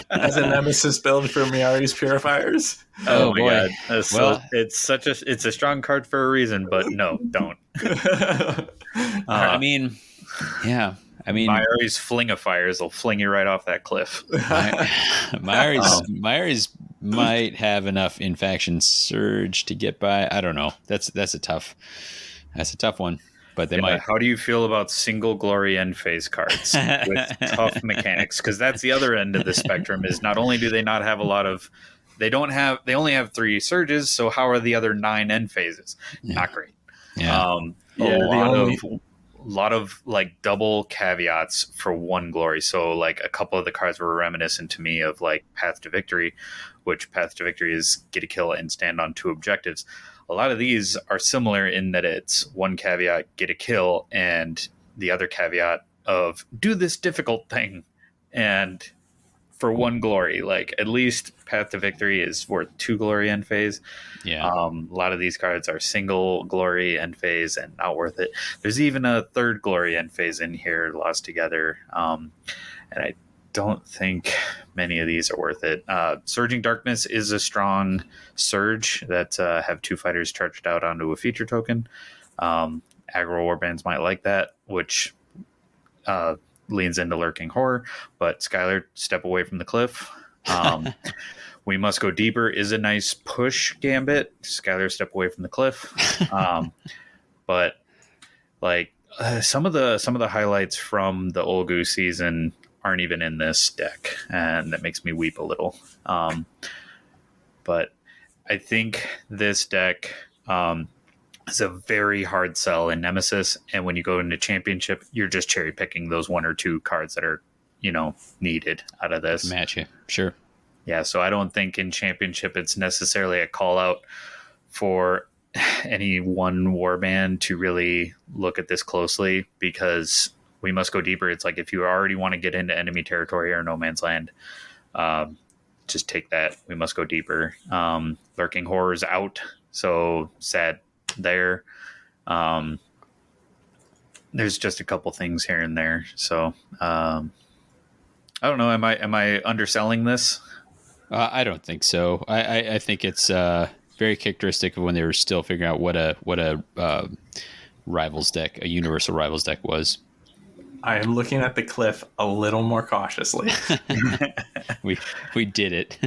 as a Nemesis build for Miari's Purifiers. Oh my god! It's a strong card for a reason, but no, don't. I mean, Miari's Fling of Fires will fling you right off that cliff. Miari's might have enough in faction surge to get by. I don't know. That's a tough one. But they might. How do you feel about single glory end phase cards with tough mechanics? Because that's the other end of the spectrum. Is not only do they not have a lot of, they only have 3 surges. So how are the other 9 end phases? Yeah. Not great. Yeah. A lot of like double caveats for 1 glory. So like a couple of the cards were reminiscent to me of like Path to Victory, which Path to Victory is get a kill and stand on 2 objectives. A lot of these are similar in that it's 1 caveat, get a kill, and the other caveat of do this difficult thing. And for 1 glory, like at least Path to Victory is worth 2 glory end phase. Yeah. A lot of these cards are single glory end phase and not worth it. There's even a 3rd glory end phase in here, Lost Together. And I don't think many of these are worth it. Surging Darkness is a strong surge that have 2 fighters charged out onto a feature token. Aggro warbands might like that, which leans into Lurking Horror. But Skyler, step away from the cliff. We Must Go Deeper is a nice push gambit. Skyler, step away from the cliff. But like some of the highlights from the Olgu season aren't even in this deck, and that makes me weep a little. But I think this deck is a very hard sell in Nemesis, and when you go into Championship, you're just cherry picking those 1 or 2 cards that are needed out of this. Match you, sure. Yeah, so I don't think in Championship it's necessarily a call out for any one warband to really look at this closely, because We Must Go Deeper. It's like if you already want to get into enemy territory or no man's land, just take that. We Must Go Deeper. Lurking Horror's out, so sad there. There's just a couple things here and there. So I don't know. Am I underselling this? I don't think so. I think it's very characteristic of when they were still figuring out what a rivals deck, a universal rivals deck was. I am looking at the cliff a little more cautiously. we did it.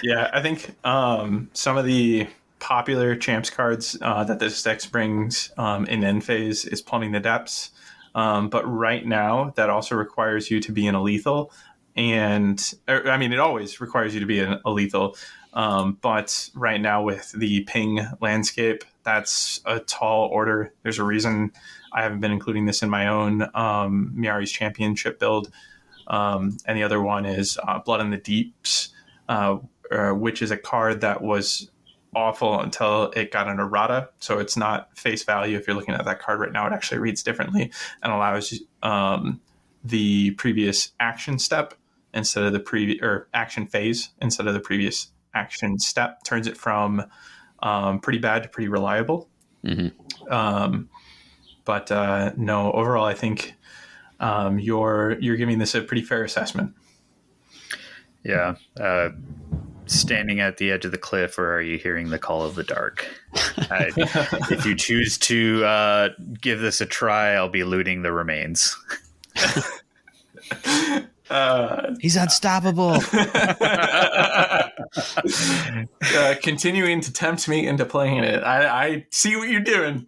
Yeah, I think some of the popular champs cards that this deck brings in end phase is Plumbing the Depths. But right now, that also requires you to be in a lethal. It always requires you to be in a lethal. But right now with the ping landscape, that's a tall order. There's a reason I haven't been including this in my own Miari's Championship build. And the other one is Blood in the Deeps, which is a card that was awful until it got an errata. So it's not face value. If you're looking at that card right now, it actually reads differently and allows the previous action step instead of the previous, or action phase instead of the previous action step. Turns it from pretty bad to pretty reliable. Mm-hmm. But no, overall, I think you're giving this a pretty fair assessment. Yeah. Standing at the edge of the cliff, or are you hearing the call of the dark? If you choose to give this a try, I'll be looting the remains. He's unstoppable. Continuing to tempt me into playing it. I see what you're doing.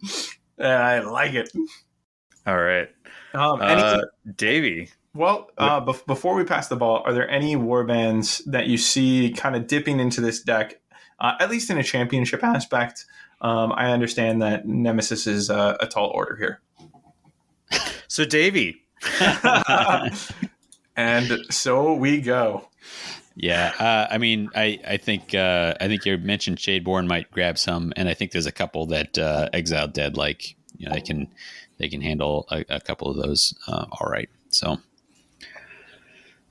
I like it. All right. Davy, Well, before we pass the ball, are there any warbands that you see kind of dipping into this deck, at least in a championship aspect? I understand that Nemesis is a tall order here. So Davy. And so we go. Yeah, I mean, I think you mentioned Shadeborn might grab some, and I think there's a couple that Exiled Dead, like, you know, they can handle a couple of those all right. So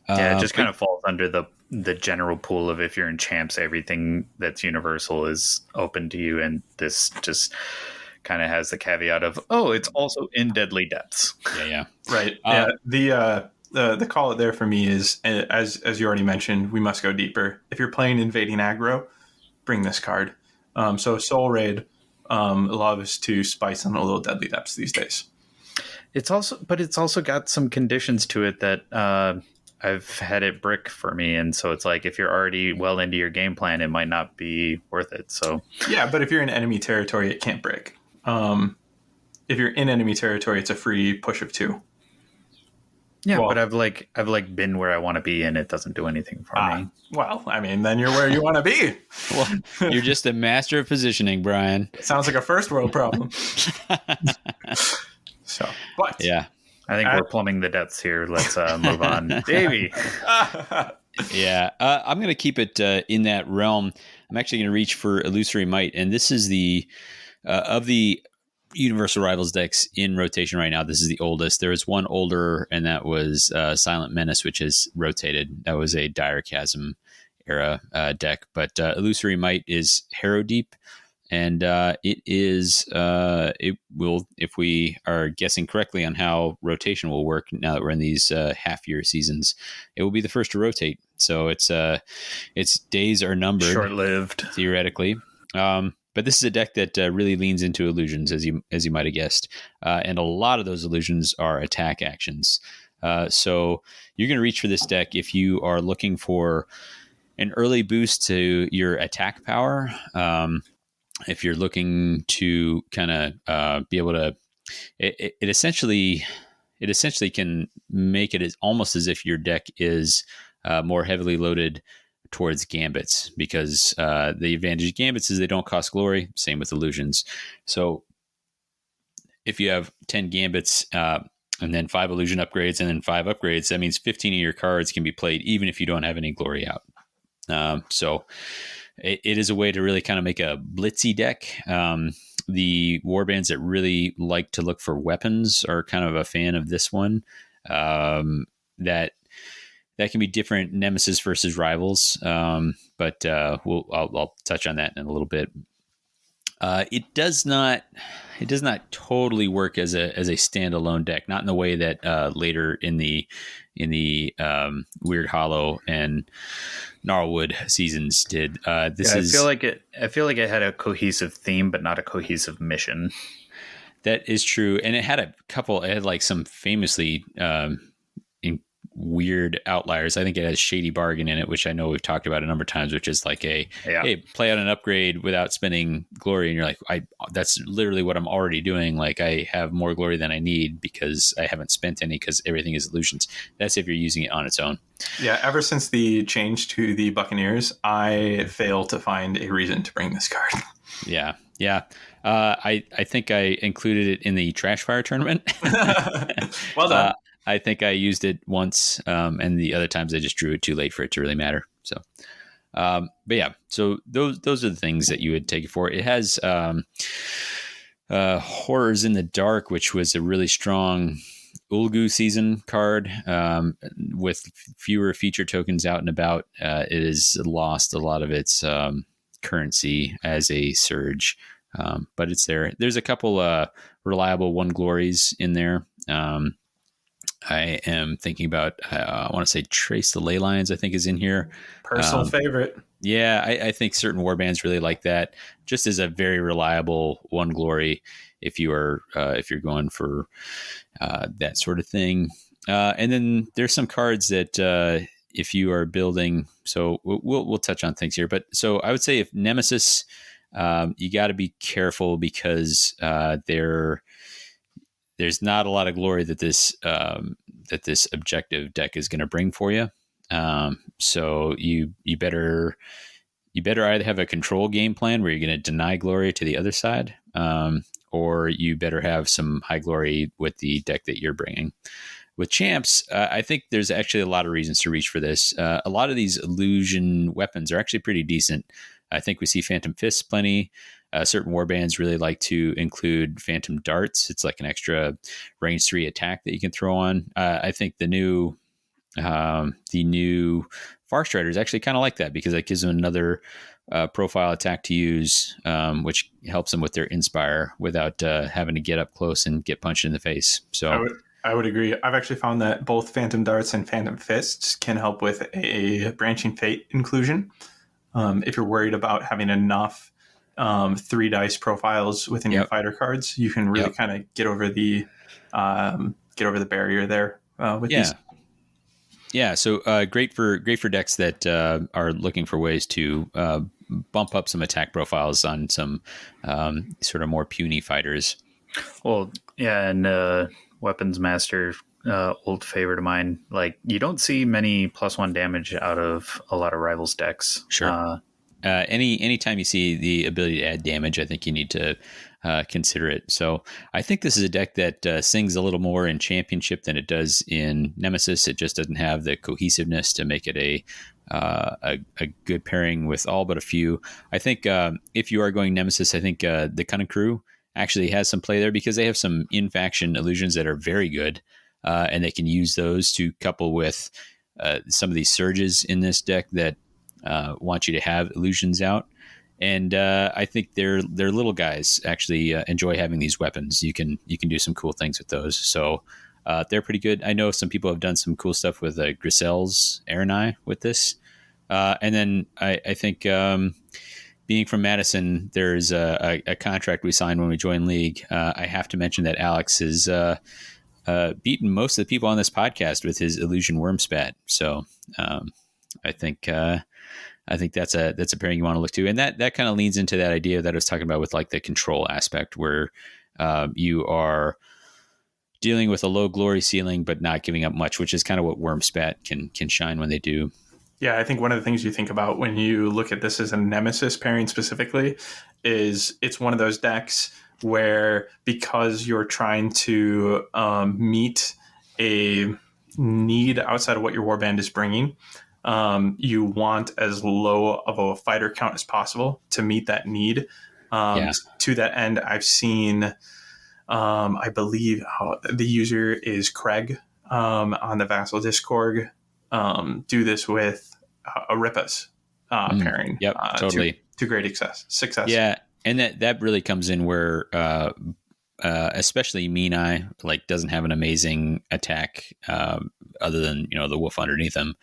yeah, it just kind of falls under the general pool of, if you're in champs, everything that's universal is open to you, and this just kind of has the caveat of, oh, it's also in Deadly Depths. Yeah, right. The call it there for me is, as you already mentioned, we must go deeper. If you're playing invading aggro, bring this card. So Soul Raid loves to spice on a little Deadly Depths these days. It's also got some conditions to it that I've had it brick for me, and so it's like, if you're already well into your game plan, it might not be worth it. So yeah, but if you're in enemy territory, it can't brick. If you're in enemy territory, it's a free push of 2. Yeah, well, but I've been where I want to be, and it doesn't do anything for me. Well, I mean, then you're where you want to be. Well, you're just a master of positioning, Brian. Sounds like a first world problem. So, but yeah, I think we're plumbing the depths here. Let's move on, Davy. Yeah, I'm going to keep it in that realm. I'm actually going to reach for Illusory Might, and this is the of the Universal Rivals decks in rotation right now. This is the oldest. There was one older, and that was Silent Menace, which has rotated. That was a Dire Chasm era deck, but Illusory Might is Harrow Deep, and it will, if we are guessing correctly on how rotation will work now that we're in these half-year seasons, it will be the first to rotate. So its days are numbered, short-lived, theoretically. But this is a deck that really leans into illusions, as you might have guessed, and a lot of those illusions are attack actions. So you're going to reach for this deck if you are looking for an early boost to your attack power. If you're looking to kind of be able to, it essentially can make it almost as if your deck is more heavily loaded towards gambits, because the advantage of gambits is they don't cost glory. Same with illusions. So if you have 10 gambits and then 5 illusion upgrades and then 5 upgrades, that means 15 of your cards can be played even if you don't have any glory out. So it is a way to really kind of make a blitzy deck. The warbands that really like to look for weapons are kind of a fan of this one. That can be different Nemesis versus Rivals, but I'll touch on that in a little bit. It does not totally work as a standalone deck, not in the way that later in the Weird Hollow and Gnarlwood seasons did. I feel like it had a cohesive theme, but not a cohesive mission. That is true, and it had like some famously weird outliers. I think it has Shady Bargain in it, which I know we've talked about a number of times, which is like hey, play out an upgrade without spending glory, and you're like, that's literally what I'm already doing. Like, I have more glory than I need because I haven't spent any, because everything is illusions. That's if you're using it on its own. Yeah, ever since the change to the Buccaneers, I fail to find a reason to bring this card. Yeah. I think I included it in the Trash Fire tournament. Well done. I think I used it once, and the other times I just drew it too late for it to really matter. So, but yeah, so those are the things that you would take it for. It has Horrors in the Dark, which was a really strong Ulgu season card with fewer feature tokens out and about. It has lost a lot of its currency as a surge, but it's there. There's a couple reliable one glories in there. I am thinking about, I want to say Trace the Ley Lines, I think, is in here. Personal favorite. Yeah, I think certain warbands really like that, just as a very reliable one glory if you're going for that sort of thing. And then there's some cards that if you are building, so we'll touch on things here. But so I would say if Nemesis, you got to be careful because there's not a lot of glory that this objective deck is going to bring for you. So you better either have a control game plan where you're going to deny glory to the other side, or you better have some high glory with the deck that you're bringing. With champs, I think there's actually a lot of reasons to reach for this. A lot of these illusion weapons are actually pretty decent. I think we see Phantom Fists plenty. Certain warbands really like to include Phantom Darts. It's like an extra range 3 attack that you can throw on. I think the new Far Striders actually kind of like that because it gives them another profile attack to use, which helps them with their Inspire without having to get up close and get punched in the face. So I would agree. I've actually found that both Phantom Darts and Phantom Fists can help with a Branching Fate inclusion. If you're worried about having enough 3 dice profiles within your fighter cards, you can really kind of get over the barrier there with these. Yeah, so great for decks that are looking for ways to bump up some attack profiles on some sort of more puny fighters. Well, yeah, and Weapons Master, old favorite of mine. Like, you don't see many +1 damage out of a lot of Rivals decks. Sure. Anytime you see the ability to add damage, I think you need to consider it. So I think this is a deck that sings a little more in Championship than it does in Nemesis. It just doesn't have the cohesiveness to make it a good pairing with all but a few. I think if you are going Nemesis, I think the Cunning Crew actually has some play there because they have some in-faction illusions that are very good, and they can use those to couple with some of these surges in this deck that want you to have illusions out. And I think their little guys actually enjoy having these weapons. You can do some cool things with those. So they're pretty good. I know some people have done some cool stuff with Grisel's Aranai with this. And then I think being from Madison, there's a contract we signed when we joined League. I have to mention that Alex has beaten most of the people on this podcast with his Illusion Wormspat. So I think that's a pairing you want to look to, and that kind of leans into that idea that I was talking about with like the control aspect, where you are dealing with a low glory ceiling but not giving up much, which is kind of what Wormspat can shine when they do. Yeah, I think one of the things you think about when you look at this as a Nemesis pairing specifically is it's one of those decks where, because you're trying to meet a need outside of what your warband is bringing, you want as low of a fighter count as possible to meet that need. To that end, I've seen, I believe the user is Craig on the Vassal Discord, do this with Aripa's pairing. Yep, totally. To great success. Yeah, and that really comes in where especially Mean Eye doesn't have an amazing attack other than the wolf underneath him.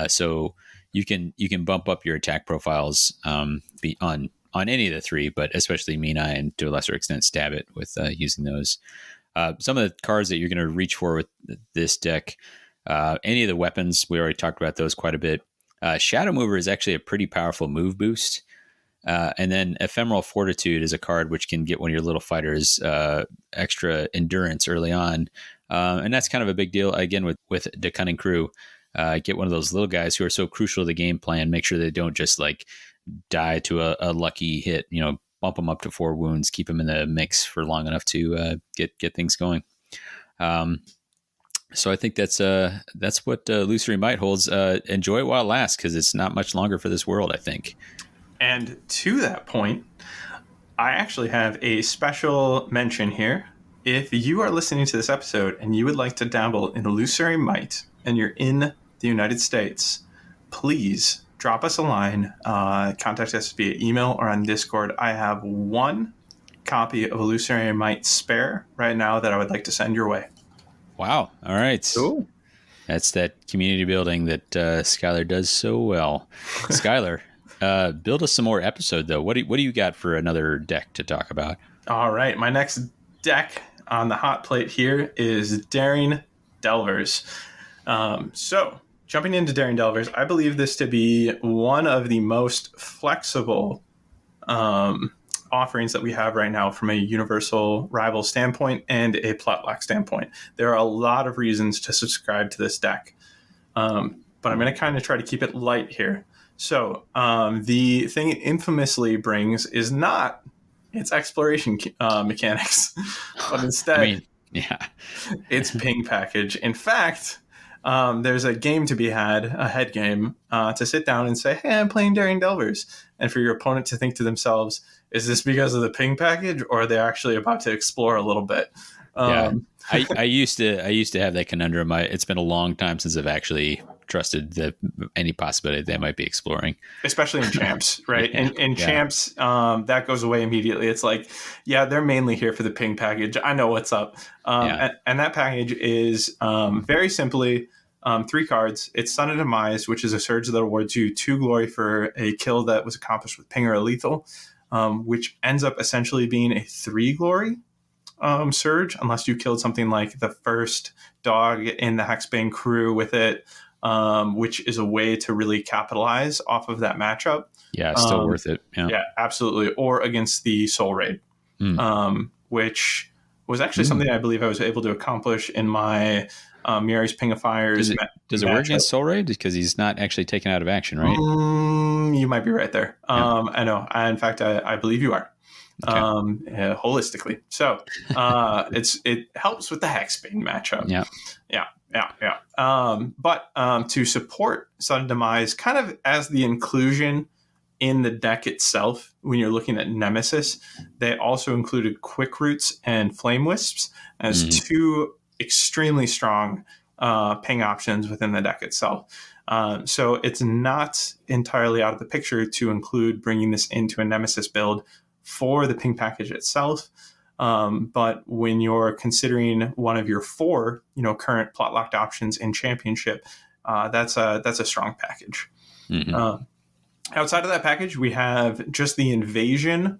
So you can bump up your attack profiles on any of the 3, but especially Mean Eye and to a lesser extent Stab It with using those. Some of the cards that you're going to reach for with this deck, any of the weapons, we already talked about those quite a bit. Shadow Mover is actually a pretty powerful move boost. And then Ephemeral Fortitude is a card which can get one of your little fighters extra endurance early on. And that's kind of a big deal, again, with the Cunning Crew. Get one of those little guys who are so crucial to the game plan. Make sure they don't just die to a lucky hit. Bump them up to 4 wounds. Keep them in the mix for long enough to get things going. So I think that's what Illusory Might holds. Enjoy it while it lasts, because it's not much longer for this world, I think. And to that point, I actually have a special mention here. If you are listening to this episode and you would like to dabble in Illusory Might and you're in the United States, please drop us a line, contact us via email or on Discord. I have 1 copy of Illusory Might spare right now that I would like to send your way. Wow. All right. Cool. That's that community building that Skyler does so well. Skyler, build us some more episode, though. What do you got for another deck to talk about? All right. My next deck on the hot plate here is Daring Delvers. So jumping into Daring Delvers, I believe this to be one of the most flexible offerings that we have right now from a universal rival standpoint and a plot lock standpoint. There are a lot of reasons to subscribe to this deck, but I'm going to kind of try to keep it light here. So the thing it infamously brings is not its exploration mechanics, but instead, its ping package. In fact, there's a game to be had, a head game, to sit down and say, hey, I'm playing Daring Delvers. And for your opponent to think to themselves, is this because of the ping package, or are they actually about to explore a little bit? I used to have that conundrum. It's been a long time since I've actually trusted any possibility they might be exploring, especially in champs, right? In champs, that goes away immediately. It's like, yeah, they're mainly here for the ping package. I know what's up. And that package is very simply 3 cards. It's Son of Demise, which is a surge that awards you 2 glory for a kill that was accomplished with ping or a lethal, which ends up essentially being a 3 glory surge, unless you killed something like the first dog in the Hexbane crew with it, which is a way to really capitalize off of that matchup. Yeah, still worth it. Yeah, absolutely. Or against the Soul Raid, which was actually something I believe I was able to accomplish in my Miri's Pingifiers. Does it work against Soul Raid? Because he's not actually taken out of action, right? You might be right there. I know. In fact, I believe you are. Okay. Holistically. So it helps with the Hexbane matchup. Yeah. But to support Sudden Demise, kind of as the inclusion in the deck itself, when you're looking at Nemesis, they also included Quick Roots and Flame Wisps as 2 extremely strong ping options within the deck itself. So it's not entirely out of the picture to include bringing this into a Nemesis build for the ping package itself. But when you're considering one of your 4, current plot locked options in Championship, that's a strong package. Outside of that package, we have just the invasion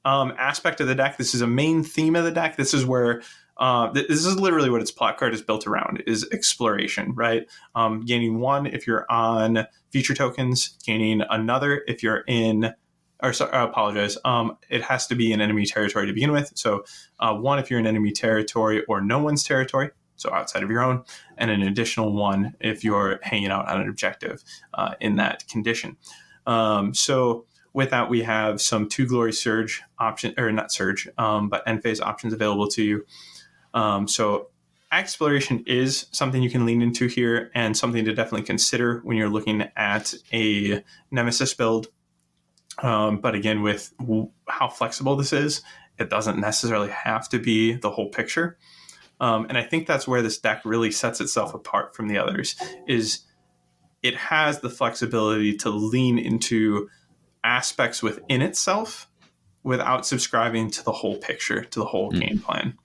aspect of the deck. This is a main theme of the deck. This is where this is literally what its plot card is built around, is exploration, right? Gaining 1 if you're on feature tokens, gaining another if you're in, or sorry, I apologize. It has to be in enemy territory to begin with. So 1 if you're in enemy territory or no one's territory, so outside of your own, and an additional 1 if you're hanging out on an objective in that condition. So with that, we have some 2 glory surge option, or not surge, but end phase options available to you. So exploration is something you can lean into here, and something to definitely consider when you're looking at a Nemesis build. But again, with how flexible this is, it doesn't necessarily have to be the whole picture. And I think that's where this deck really sets itself apart from the others, is it has the flexibility to lean into aspects within itself without subscribing to the whole picture, to the whole game plan.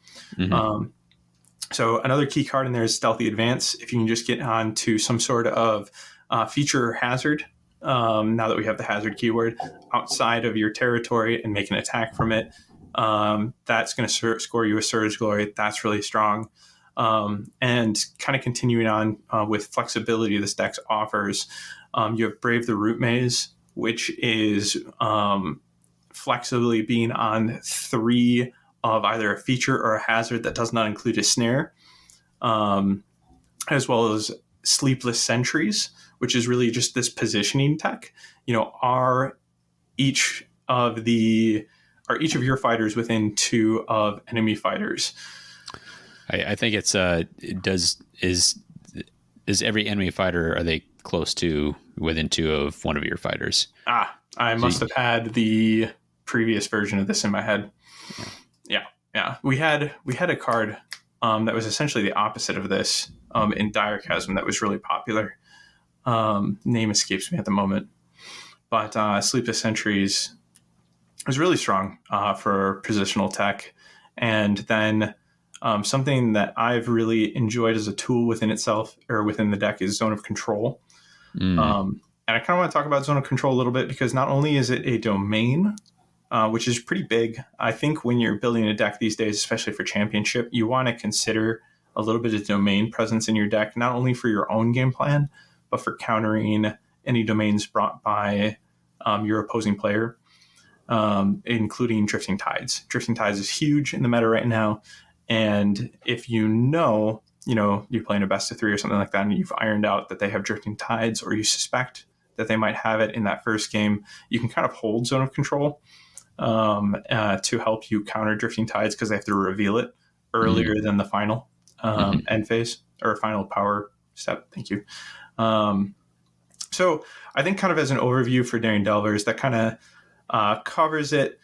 So another key card in there is Stealthy Advance. If you can just get on to some sort of feature or hazard, now that we have the hazard keyword, outside of your territory and make an attack from it, that's going to score you a Surge Glory. That's really strong. And kind of continuing on with flexibility this deck offers, you have Brave the Root Maze, which is flexibly being on 3 of either a feature or a hazard that does not include a snare, as well as Sleepless Sentries, which is really just this positioning tech. Are each of your fighters within 2 of enemy fighters? I think it's is every enemy fighter, are they close to within 2 of one of your fighters? I must have had the previous version of this in my head. Yeah. We had a card that was essentially the opposite of this in Dire Chasm that was really popular. Name escapes me at the moment, but Sleepless Sentries was really strong for positional tech. And then something that I've really enjoyed as a tool within itself, or within the deck, is Zone of Control. And I kind of want to talk about Zone of Control a little bit, because not only is it a domain, which is pretty big. I think when you're building a deck these days, especially for Championship, you want to consider a little bit of domain presence in your deck, not only for your own game plan, but for countering any domains brought by your opposing player. including Drifting Tides. Drifting Tides is huge in the meta right now. And if you're playing a best of 3 or something like that, and you've ironed out that they have Drifting Tides, or you suspect that they might have it in that first game, you can kind of hold Zone of Control to help you counter Drifting Tides, because they have to reveal it earlier than the final end phase, or final power step. Thank you. So I think kind of as an overview for Daring Delvers, that kind of covers it.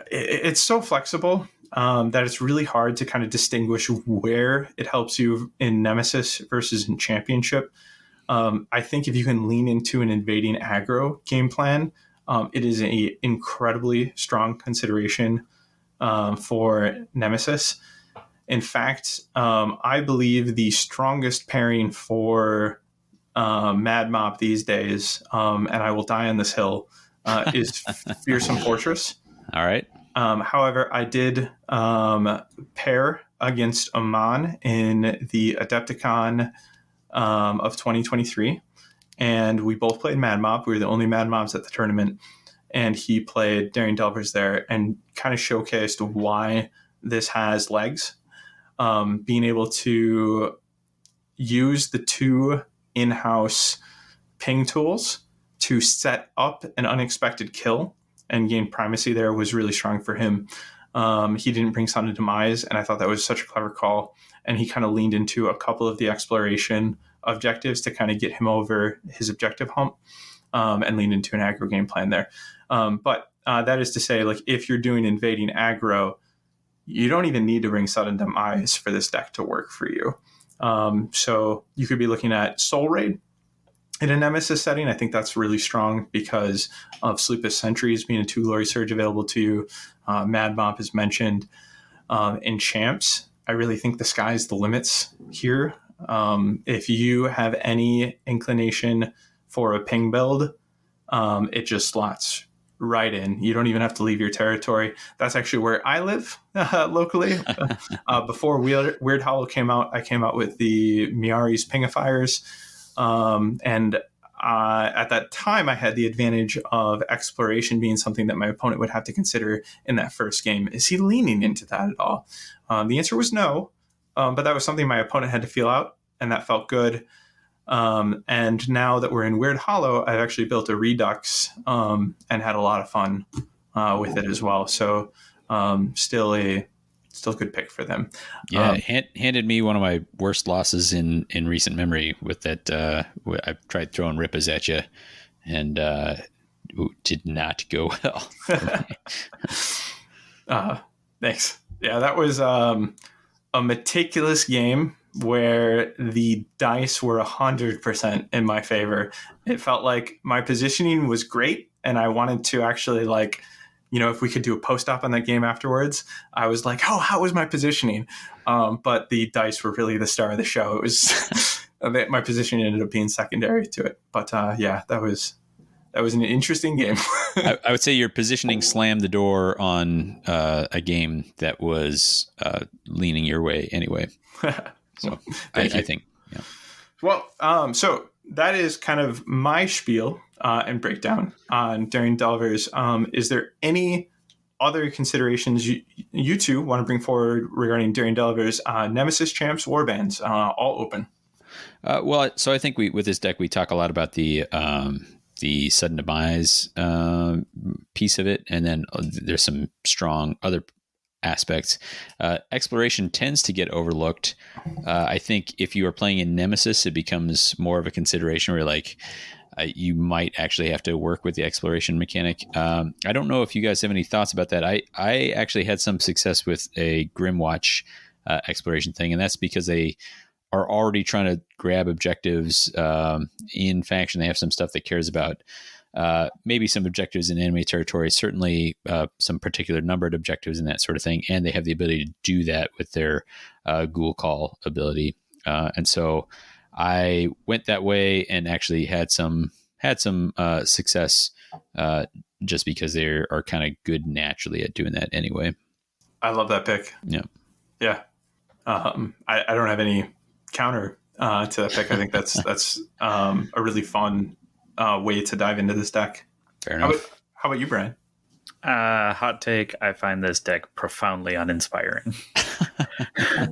It's so flexible that it's really hard to kind of distinguish where it helps you in Nemesis versus in Championship. I think if you can lean into an invading aggro game plan, it is an incredibly strong consideration for Nemesis. In fact, I believe the strongest pairing for Mad Mop these days, and I will die on this hill, is Fearsome Fortress. All right. However, I did pair against Aman in the Adepticon of 2023, and we both played Mad Mob. We were the only Mad Mobs at the tournament, and he played Daring Delvers there, and kind of showcased why this has legs. Being able to use the 2 in-house ping tools to set up an unexpected kill and gain primacy there was really strong for him. He didn't bring Son of Demise, and I thought that was such a clever call. And he kind of leaned into a couple of the exploration objectives to kind of get him over his objective hump, and lean into an aggro game plan there. But that is to say, like, if you're doing invading aggro, you don't even need to bring Sudden Demise for this deck to work for you. So you could be looking at Soul Raid in a Nemesis setting. I think that's really strong because of Sleepless Sentries being a 2 Glory Surge available to you. Mad Mop is mentioned. In Champs, I really think the sky's the limits here. If you have any inclination for a ping build, it just slots right in. You don't even have to leave your territory. That's actually where I live locally. Before Weird Hollow came out, I came out with the Miari's Pingifiers. And at that time, I had the advantage of exploration being something that my opponent would have to consider in that first game. Is he leaning into that at all? The answer was no, but that was something my opponent had to feel out, and that felt good. And now that we're in Weird Hollow, I've actually built a Redux and had a lot of fun with it as well. So still a good pick for them. Yeah, handed me one of my worst losses in recent memory with that. I tried throwing Rippas at you, and did not go well. Thanks. Yeah, that was a meticulous game where the dice were 100% in my favor. It felt like my positioning was great, and I wanted to actually, like, if we could do a post-op on that game afterwards, I was like, oh, how was my positioning? But the dice were really the star of the show. It was my positioning ended up being secondary to it. But yeah, that was an interesting game. I would say your positioning slammed the door on a game that was leaning your way anyway. So I think, yeah. Well, so that is kind of my spiel and breakdown on Daring Delvers. Is there any other considerations you two want to bring forward regarding Daring Delvers? Nemesis, Champs, Warbands, all open. Well, so I think with this deck, we talk a lot about the Sudden Demise piece of it, and then there's some strong other aspects. Exploration tends to get overlooked. I think if you are playing in Nemesis, it becomes more of a consideration where, like, you might actually have to work with the exploration mechanic. I don't know if you guys have any thoughts about that. I actually had some success with a Grimwatch exploration thing, and that's because they are already trying to grab objectives in faction. They have some stuff that cares about maybe some objectives in enemy territory, certainly some particular numbered objectives and that sort of thing. And they have the ability to do that with their Ghoul Call ability. And so I went that way and actually had some success just because they are kind of good naturally at doing that anyway. I love that pick. Yeah. Yeah. I don't have any counter to that pick. I think that's a really fun way to dive into this deck. Fair enough. How about you, Brian? Hot take, I find this deck profoundly uninspiring.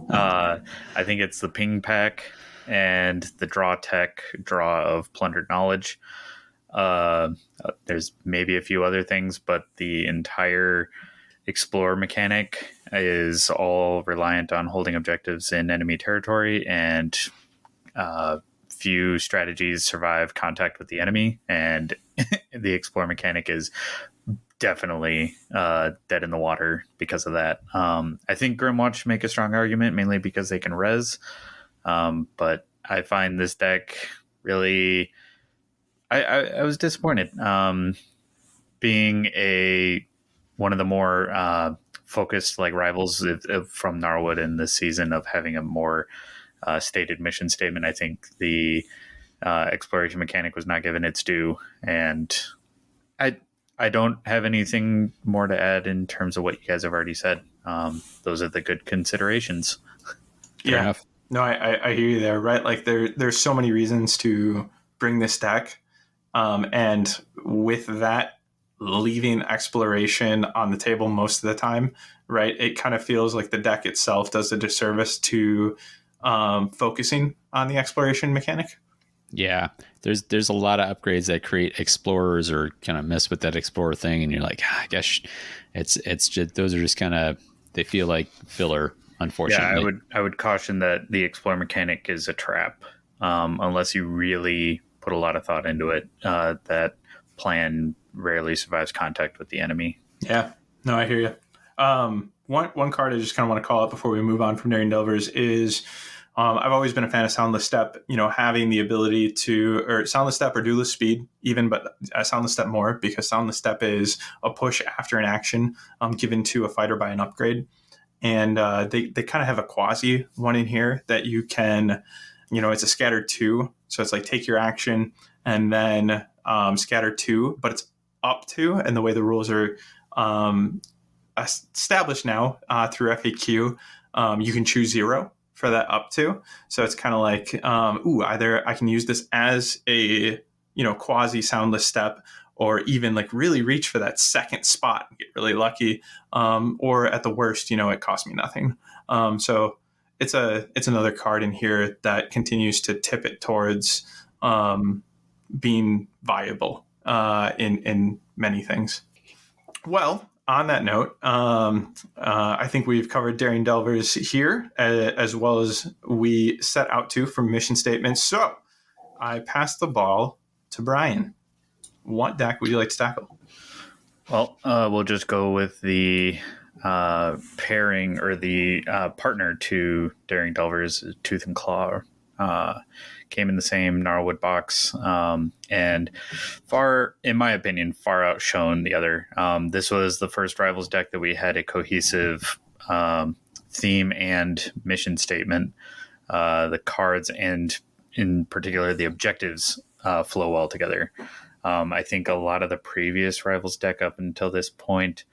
I think it's the ping pack and the draw of plundered knowledge. There's maybe a few other things, but the entire explore mechanic is all reliant on holding objectives in enemy territory, and few strategies survive contact with the enemy, and the explore mechanic is definitely dead in the water because of that. I think Grimwatch make a strong argument, mainly because they can res, but I find this deck really... I was disappointed. Being one of the more focused like rivals from Gnarlwood in this season of having a more stated mission statement, I think the exploration mechanic was not given its due, and I don't have anything more to add in terms of what you guys have already said. Those are the good considerations. Fair enough. No, I hear you there, right? Like there's so many reasons to bring this deck. And with that, leaving exploration on the table most of the time, right? It kind of feels like the deck itself does a disservice to focusing on the exploration mechanic. Yeah, there's a lot of upgrades that create explorers or kind of mess with that explorer thing, and you're like, I guess it's just, those are just kind of, they feel like filler, unfortunately. Yeah, I would caution that the explorer mechanic is a trap, unless you really put a lot of thought into it. That plan rarely survives contact with the enemy. Yeah, no, I hear you. One card I just kind of want to call out before we move on from Daring Delvers is I've always been a fan of Soundless Step, having the ability to, or Soundless Step or Duelist Speed even, but Soundless Step more, because Soundless Step is a push after an action given to a fighter by an upgrade. And they kind of have a quasi one in here that you can, it's a scatter 2. So it's like take your action and then scatter 2, but it's up to, and the way the rules are established now through FAQ, you can choose 0 for that up to. So it's kind of like, either I can use this as a, quasi Soundless Step, or even like really reach for that second spot and get really lucky. Or at the worst, it costs me nothing. So it's another card in here that continues to tip it towards being viable in many things. Well, on that note, I think we've covered Daring Delvers here, as well as we set out to from mission statements. So I pass the ball to Brian. What deck would you like to tackle? Well, we'll just go with the pairing, or the partner to Daring Delvers, Tooth and Claw. Came in the same Gnarlwood box, and in my opinion, far outshone the other. This was the first Rivals deck that we had a cohesive theme and mission statement. The cards and in particular the objectives flow well together. I think a lot of the previous Rivals deck up until this point,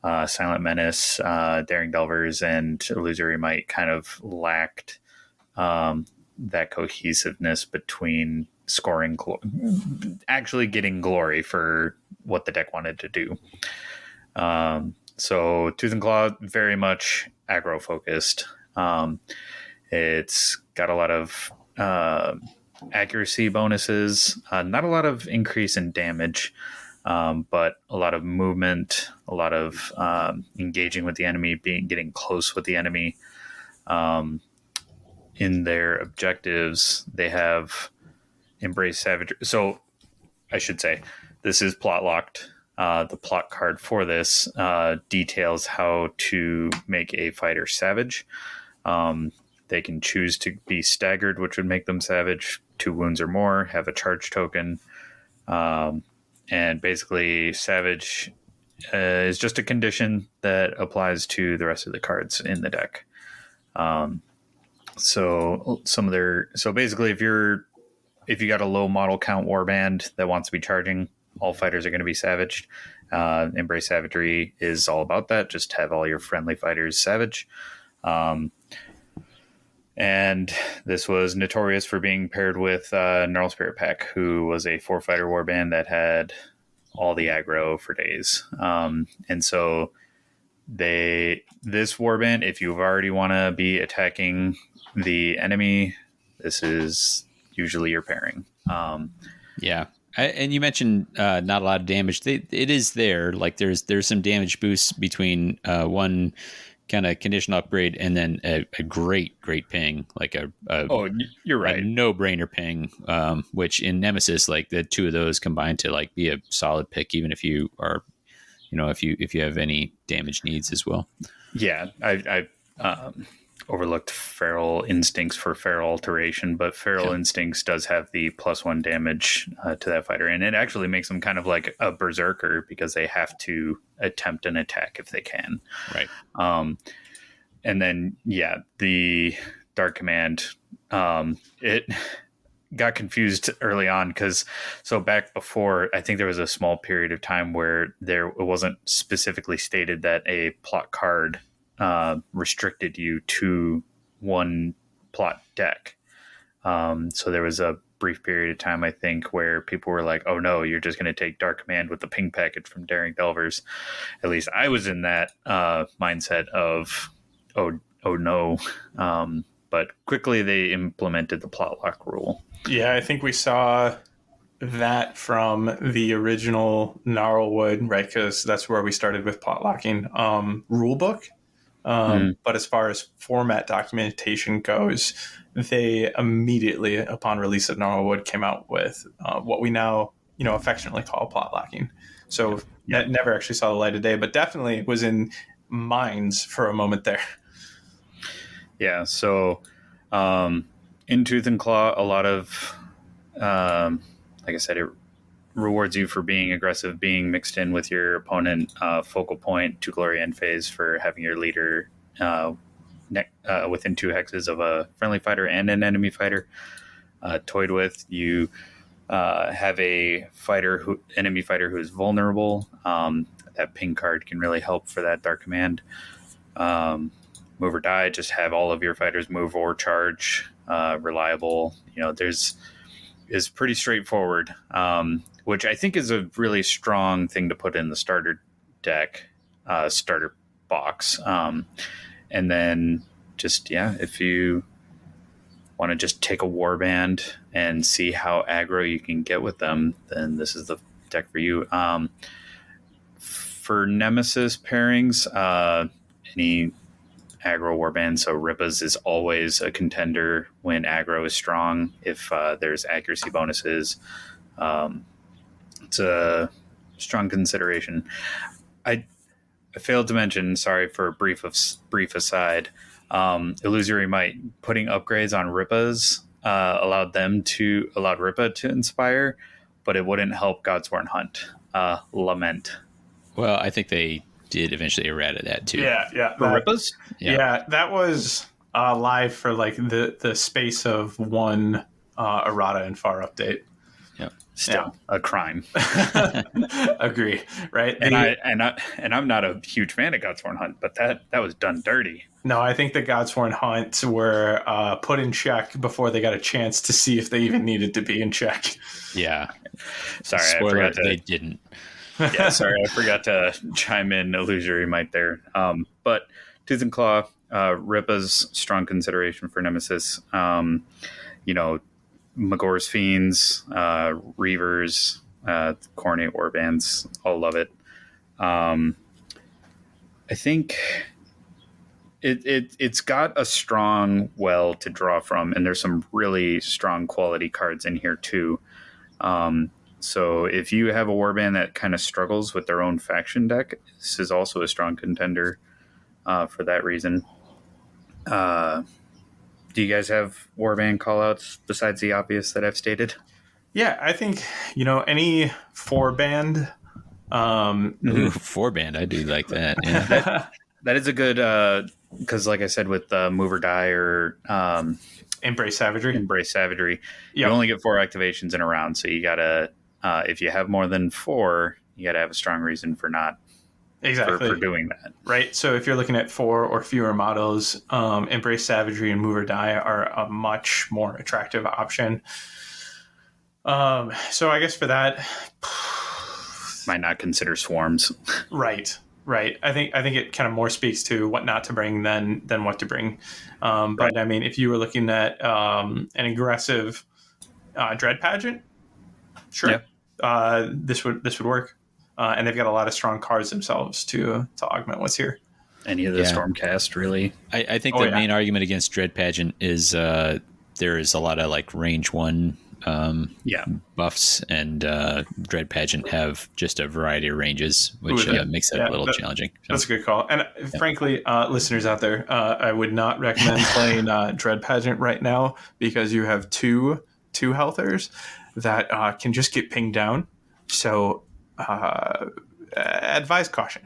Silent Menace, Daring Delvers, and Illusory Might kind of lacked that cohesiveness between scoring, actually getting glory for what the deck wanted to do. So Tooth and Claw, very much aggro focused. It's got a lot of accuracy bonuses, not a lot of increase in damage, but a lot of movement, a lot of engaging with the enemy, getting close with the enemy. In their objectives, they have Embrace Savagery. So I should say, this is plot locked. The plot card for this details how to make a fighter savage. They can choose to be staggered, which would make them savage, 2 wounds or more, have a charge token. And basically, savage is just a condition that applies to the rest of the cards in the deck. So basically, if you got a low model count warband that wants to be charging, all fighters are going to be savaged. Embrace Savagery is all about that. Just have all your friendly fighters savage. And this was notorious for being paired with Gnarl Spirit Pack, who was a 4-fighter warband that had all the aggro for days. And so this warband, if you already want to be attacking the enemy, this is usually your pairing. Yeah. And you mentioned not a lot of damage. It is there. Like there's some damage boosts between one kind of condition upgrade and then a great ping, like You're right. a no-brainer ping, which in Nemesis, like the two of those combined to like be a solid pick, even if you are, if you have any damage needs as well. Yeah, I overlooked Feral Instincts for Feral Alteration, but Feral Instincts does have the +1 damage to that fighter, and it actually makes them kind of like a berserker because they have to attempt an attack if they can. Right. And then, the Dark Command, it got confused early on because back before, I think there was a small period of time where it wasn't specifically stated that a plot card restricted you to one plot deck. So there was a brief period of time, I think, where people were like, oh no, you're just going to take Dark Command with the ping package from Daring Delvers. At least I was in that mindset of, oh no. But quickly they implemented the plot lock rule. Yeah, I think we saw that from the original Gnarlwood, right? Because that's where we started with plot locking rulebook. But as far as format documentation goes, they immediately, upon release of Gnarlwood, came out with what we now, affectionately call plot locking. So that never actually saw the light of day, but definitely was in minds for a moment there. Yeah, so in Tooth and Claw, a lot of, like I said, it rewards you for being aggressive, being mixed in with your opponent, focal point, to glory end phase for having your leader within 2 hexes of a friendly fighter and an enemy fighter. Toyed with, you have a enemy fighter who is vulnerable. That ping card can really help for that Dark Command. Move or die, just have all of your fighters move or charge. Reliable, is pretty straightforward, which I think is a really strong thing to put in the starter deck, starter box. And then just, if you want to just take a warband and see how aggro you can get with them, then this is the deck for you. For Nemesis pairings, any aggro warband, so Rippa's is always a contender when aggro is strong. If there's accuracy bonuses, it's a strong consideration. I failed to mention, sorry for a brief aside, Illusory Might putting upgrades on Rippa's allowed Rippa to inspire, but it wouldn't help Godsworn Hunt. Lament. Well, I think they did eventually errata that too. Yeah. For Rippa's? Yeah, that was live for like the space of one errata and far update. Yep. Still a crime. Agree, right? And I'm not a huge fan of Godsworn Hunt, but that was done dirty. No, I think the Godsworn Hunts were put in check before they got a chance to see if they even needed to be in check. Yeah. Sorry, Spoiler, I forgot they didn't. Yeah, sorry, I forgot to chime in Illusory Might there. But Tooth and Claw, Rippa's strong consideration for Nemesis. Magor's Fiends, Reavers, Coronate Warbands, all love it. I think it's got a strong well to draw from, and there's some really strong quality cards in here too. So if you have a warband that kind of struggles with their own faction deck, this is also a strong contender for that reason. Do you guys have warband callouts besides the obvious that I've stated? Yeah, I think, any 4-band. 4-band, I do like that. Yeah. That is a good, because like I said, with Move or Die or Embrace Savagery. You only get 4 activations in a round, so you gotta, if you have more than 4, you gotta have a strong reason for not for doing that. Right. So if you're looking at 4 or fewer models, Embrace Savagery and Move or Die are a much more attractive option. So I guess for that, might not consider swarms. Right. I think it kind of more speaks to what not to bring than what to bring. But Right. I mean, if you were looking at an aggressive dread pageant, sure, this would work. And they've got a lot of strong cards themselves to augment what's here. Any of the Stormcast, really. I think the main argument against Dread Pageant is there is a lot of like range 1 buffs, and Dread Pageant have just a variety of ranges, which makes it a little challenging. So. That's a good call. And frankly, listeners out there, I would not recommend playing Dread Pageant right now, because you have two healthers that can just get pinged down. So advise caution.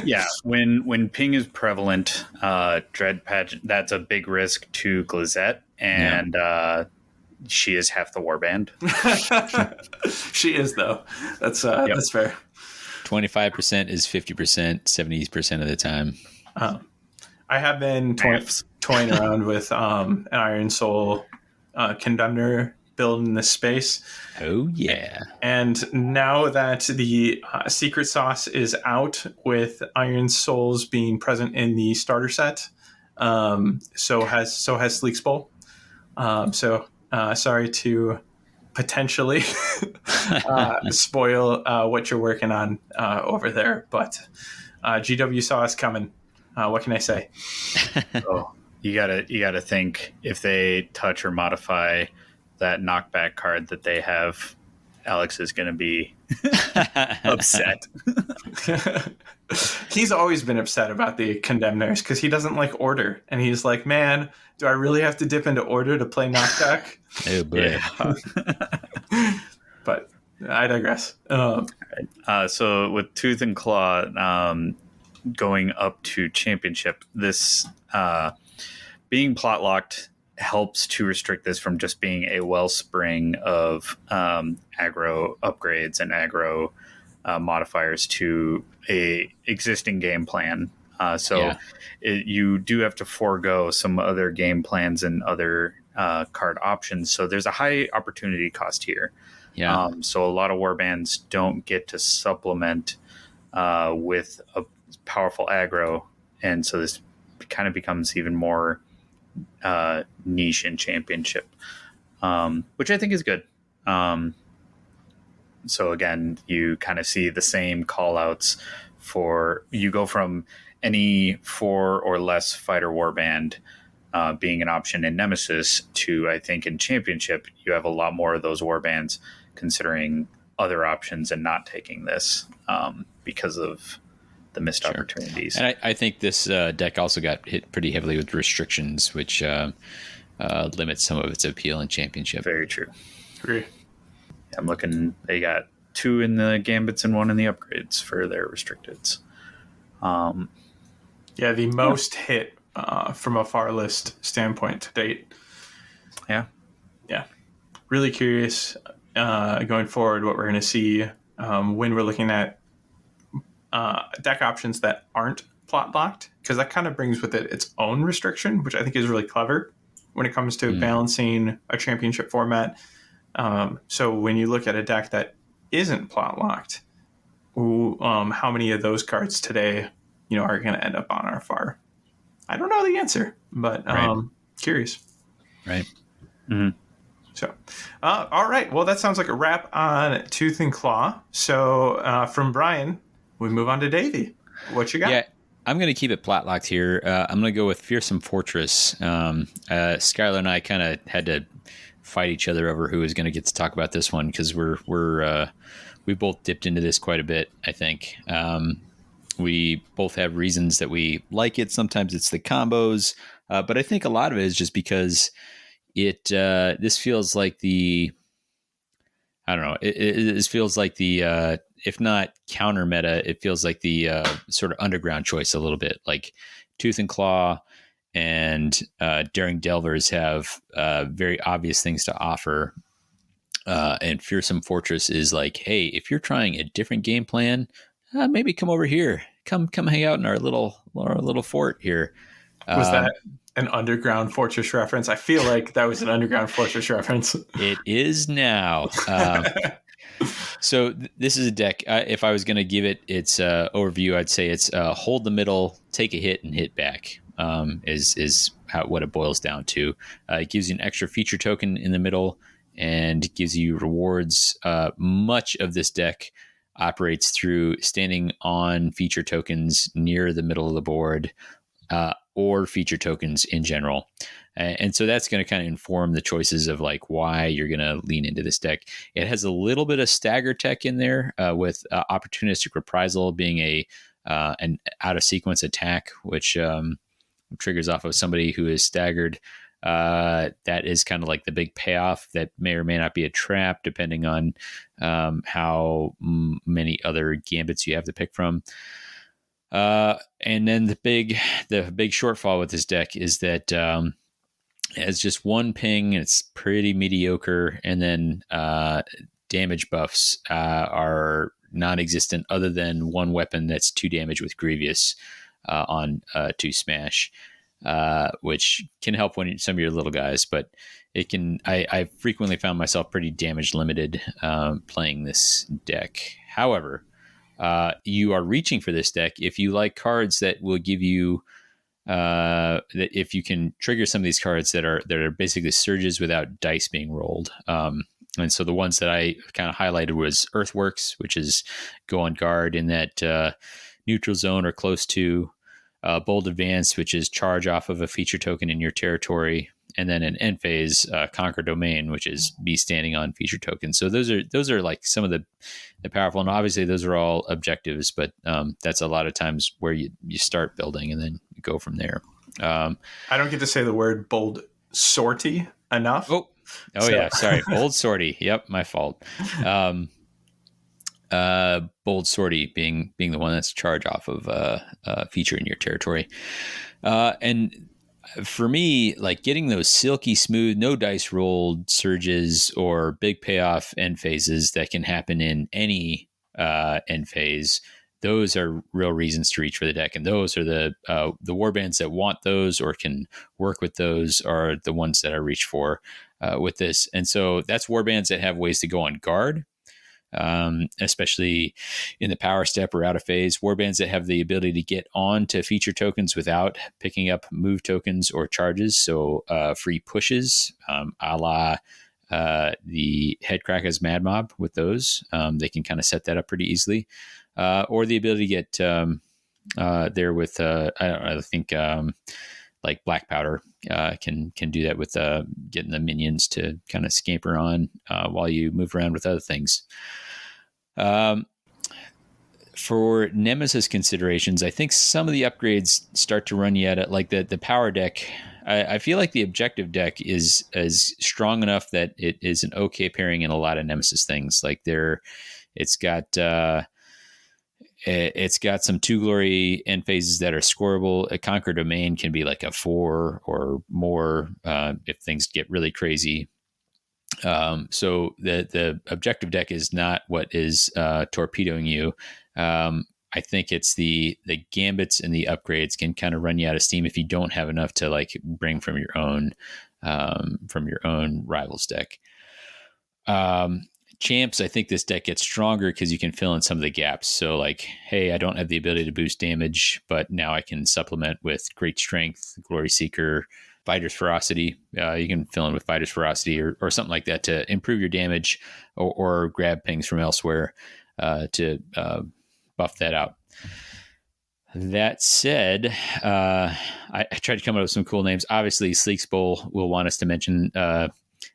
Yeah, when ping is prevalent, Dread Pageant, that's a big risk to Glazette, and she is half the warband. She is, though. That's fair. 25% is 50%, 70% of the time. I have been toying around with an Iron Soul Condemner build in this space. Oh, yeah. And now that the secret sauce is out with Iron Souls being present in the starter set, so has Sleek's Bowl. Sorry to potentially spoil what you're working on over there, but GW saw us coming. What can I say? You gotta think, if they touch or modify that knockback card that they have, Alex is going to be upset. He's always been upset about the Condemners because he doesn't like Order. And he's like, man, do I really have to dip into Order to play knockback? Oh, boy. Yeah. But I digress. So with Tooth and Claw going up to Championship, this being plot locked helps to restrict this from just being a wellspring of aggro upgrades and aggro modifiers to a existing game plan. You do have to forego some other game plans and other card options. So there's a high opportunity cost here. Yeah. So a lot of warbands don't get to supplement with a powerful aggro, and so this kind of becomes even more niche in Championship, which I think is good. So again, you kind of see the same call outs for, you go from any 4 or less fighter warband being an option in Nemesis to, I think in Championship, you have a lot more of those warbands considering other options and not taking this because of the missed opportunities. And I think this deck also got hit pretty heavily with restrictions, which limits some of its appeal in Championship. Very true. Agree. I'm looking, they got 2 in the Gambits and 1 in the upgrades for their restricteds. The most hit from a far list standpoint to date. Yeah. Really curious going forward what we're going to see when we're looking at deck options that aren't plot locked, because that kind of brings with it its own restriction, which I think is really clever when it comes to balancing a Championship format. So when you look at a deck that isn't plot locked, how many of those cards today, are going to end up on our far? I don't know the answer, but curious. Right. Mm-hmm. So, all right. Well, that sounds like a wrap on Tooth and Claw. So from Brian, we move on to Davy. What you got? Yeah, I'm going to keep it plot locked here. I'm going to go with Fearsome Fortress. Skyler and I kind of had to fight each other over who was going to get to talk about this one, because we both dipped into this quite a bit, I think. We both have reasons that we like it. Sometimes it's the combos, but I think a lot of it is just because this feels like the, I don't know, it feels like the, if not counter meta, it feels like the sort of underground choice a little bit. Like Tooth and Claw and Daring Delvers have very obvious things to offer. And Fearsome Fortress is like, hey, if you're trying a different game plan, maybe come over here. Come hang out in our little fort here. Was that an Underground Fortress reference? I feel like that was an Underground Fortress reference. It is now. So this is a deck. If I was going to give it its overview, I'd say it's hold the middle, take a hit, and hit back. Is what it boils down to. It gives you an extra feature token in the middle and gives you rewards. Much of this deck operates through standing on feature tokens near the middle of the board, or feature tokens in general. And so that's going to kind of inform the choices of like why you're going to lean into this deck. It has a little bit of stagger tech in there, with opportunistic reprisal being an out of sequence attack, which triggers off of somebody who is staggered. That is kind of like the big payoff that may or may not be a trap, depending on how many other gambits you have to pick from. And then the big shortfall with this deck is that it has just one ping. It's pretty mediocre, and then damage buffs are non-existent, other than one weapon that's 2 damage with Grievous on 2 smash, which can help when some of your little guys, but it can. I frequently found myself pretty damage limited playing this deck. However, you are reaching for this deck if you like cards that will give you that if you can trigger some of these cards that are basically surges without dice being rolled. And so the ones that I kind of highlighted was Earthworks, which is go on guard in that neutral zone or close to. Bold Advance, which is charge off of a feature token in your territory, and then an end phase, Conquer Domain, which is be standing on feature tokens. So those are like some of the powerful, and obviously those are all objectives, but that's a lot of times where you start building and then you go from there. I don't get to say the word bold sortie enough. Oh yeah, sorry, bold sortie. Yep, my fault. Bold sortie being the one that's charge off of a feature in your territory. And for me, like getting those silky smooth, no dice rolled surges or big payoff end phases that can happen in any end phase, those are real reasons to reach for the deck. And those are the warbands that want those or can work with those are the ones that I reach for with this. And so that's warbands that have ways to go on guard. Especially in the power step or out of phase, warbands that have the ability to get on to feature tokens without picking up move tokens or charges. So free pushes, a la the Headcrackers Mad Mob with those. They can kind of set that up pretty easily. Or the ability to get there with, I think like Black Powder can do that with getting the minions to kind of scamper on while you move around with other things. For Nemesis considerations, I think some of the upgrades start to run you at it, like the power deck. I feel like the objective deck is strong enough that it is an okay pairing in a lot of Nemesis things. Like it's got some 2 glory end phases that are scoreable. A Conquer Domain can be like a 4 or more if things get really crazy. So the objective deck is not what is torpedoing you. I think it's the gambits and the upgrades can kind of run you out of steam if you don't have enough to like bring from your own rivals deck. Champs, I think this deck gets stronger because you can fill in some of the gaps. So like, hey, I don't have the ability to boost damage, but now I can supplement with Great Strength, Glory Seeker, Fighter's Ferocity. You can fill in with Fighter's Ferocity or something like that to improve your damage or grab pings from elsewhere to buff that out. That said, I tried to come up with some cool names. Obviously, Sleek's Bowl will want us to mention.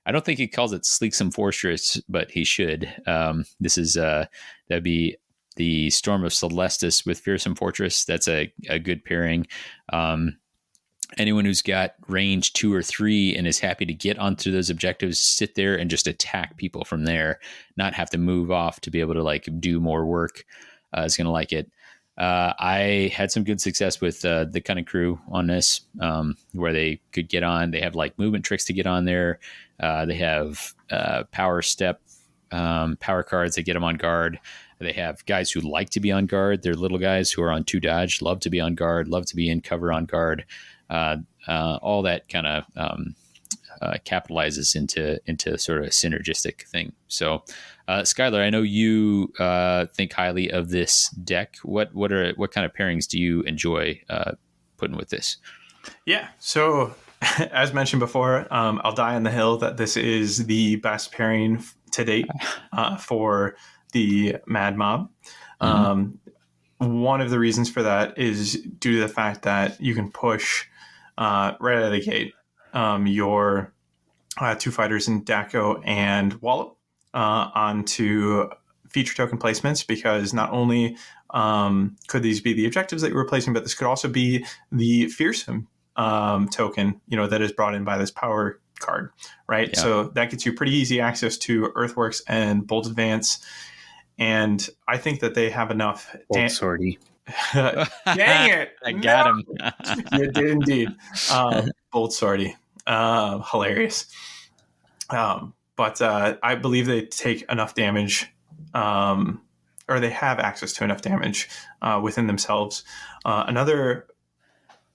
I don't think he calls it Sleeksome Fortress, but he should. This is that'd be the Storm of Celestis with Fearsome Fortress. That's a good pairing. Anyone who's got range 2 or 3 and is happy to get onto those objectives, sit there and just attack people from there, not have to move off to be able to like do more work, is going to like it. I had some good success with the Cunning Crew on this, where they could get on. They have like movement tricks to get on there. They have power step, power cards that get them on guard. They have guys who like to be on guard. They're little guys who are on 2 dodge, love to be on guard, love to be in cover on guard. All that kind of capitalizes into sort of a synergistic thing. So, Skyler, I know you think highly of this deck. What kind of pairings do you enjoy putting with this? Yeah. So, as mentioned before, I'll die on the hill that this is the best pairing to date for the Mad Mob. One of the reasons for that is due to the fact that you can push right out of the gate your two fighters in Daco and Wallop onto feature token placements, because not only could these be the objectives that you're replacing, but this could also be the fearsome token, that is brought in by this power card, right? Yeah. So that gets you pretty easy access to Earthworks and Bolt Advance. And I think that they have enough. Bolt Sortie. Dang it! I got him. You did indeed. Bolt Sortie. Hilarious. But I believe they take enough damage, or they have access to enough damage within themselves. Another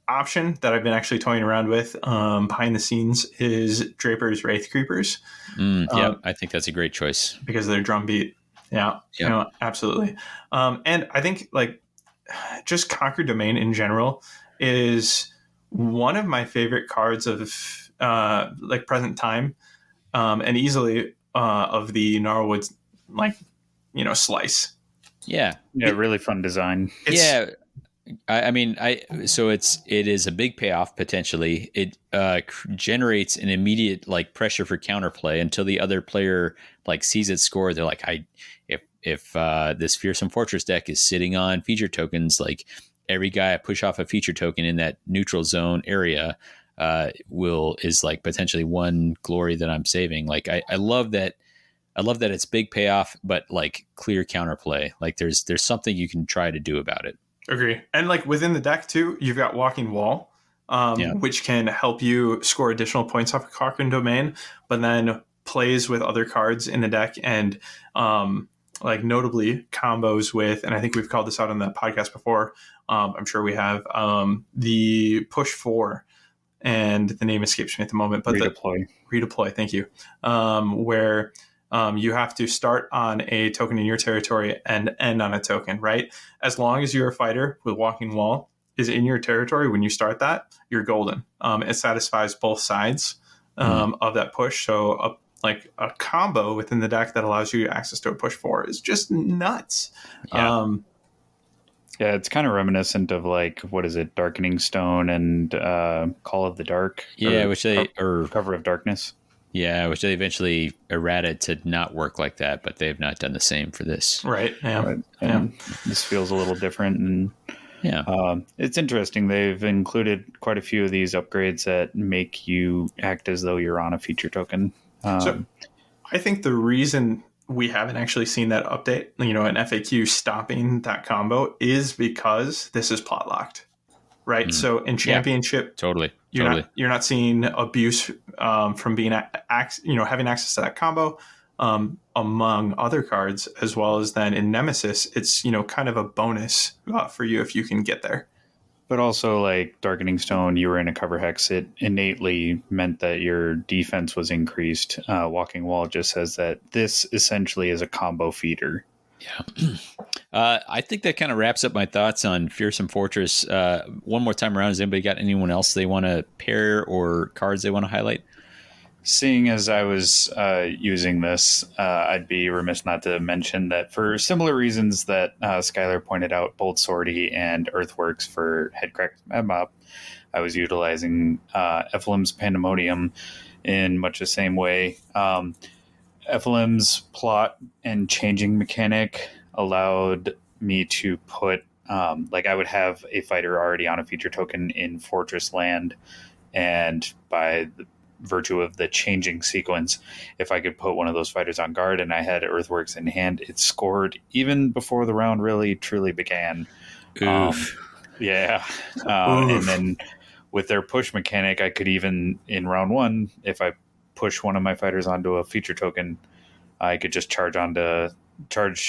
option that I've been actually toying around with behind the scenes is Draper's Wraith Creepers. Yeah, I think that's a great choice. Because of their drum beat. Yeah, absolutely. And I think just Conquer Domain in general is one of my favorite cards of present time, and easily of the Gnarlwood slice. Yeah, really fun design. So it is a big payoff potentially. It generates an immediate pressure for counterplay until the other player sees it score. They're like, if this Fearsome Fortress deck is sitting on feature tokens, every guy I push off a feature token in that neutral zone area is potentially one glory that I'm saving. I love that. I love that it's big payoff, but clear counterplay. There's something you can try to do about it. Agree. And within the deck too, you've got Walking Wall, which can help you score additional points off of Conquer Domain, but then plays with other cards in the deck, and notably combos with, and I think we've called this out on the podcast before. I'm sure we have the Push 4, and the name escapes me at the moment, but redeploy. Thank you. Where you have to start on a token in your territory and end on a token, right? As long as you're a fighter with Walking Wall is in your territory when you start that, you're golden. It satisfies both sides of that push. So a combo within the deck that allows you access to a Push 4 is just nuts. Yeah. It's kind of reminiscent of what is it, Darkening Stone and Call of the Dark? Yeah, Cover of Darkness. Yeah, which they eventually errated to not work like that, but they've not done the same for this. Right. Yeah. Right. And this feels a little different. And it's interesting. They've included quite a few of these upgrades that make you act as though you're on a feature token. So I think the reason we haven't actually seen that update, an FAQ stopping that combo, is because this is plot locked. Right. So in Championship, totally. You're not seeing abuse from being having access to that combo among other cards, as well as then in Nemesis, it's kind of a bonus for you if you can get there. But also Darkening Stone, you were in a cover hex. It innately meant that your defense was increased. Walking Wall just says that this essentially is a combo feeder. Yeah. I think that kind of wraps up my thoughts on Fearsome Fortress. One more time around, has anybody got anyone else they want to pair or cards they want to highlight? Seeing as I was using this, I'd be remiss not to mention that for similar reasons that Skyler pointed out, Bolt Sortie and Earthworks for Headcrack's Mad Mob, I was utilizing Ephelim's Pandemonium in much the same way. Ephelim's plot and changing mechanic allowed me to put I would have a fighter already on a feature token in Fortress Land, and by the virtue of the changing sequence, if I could put one of those fighters on guard and I had Earthworks in hand, it scored even before the round really truly began. Oof. And then with their push mechanic, I could even in round one, if I push one of my fighters onto a feature token, I could just charge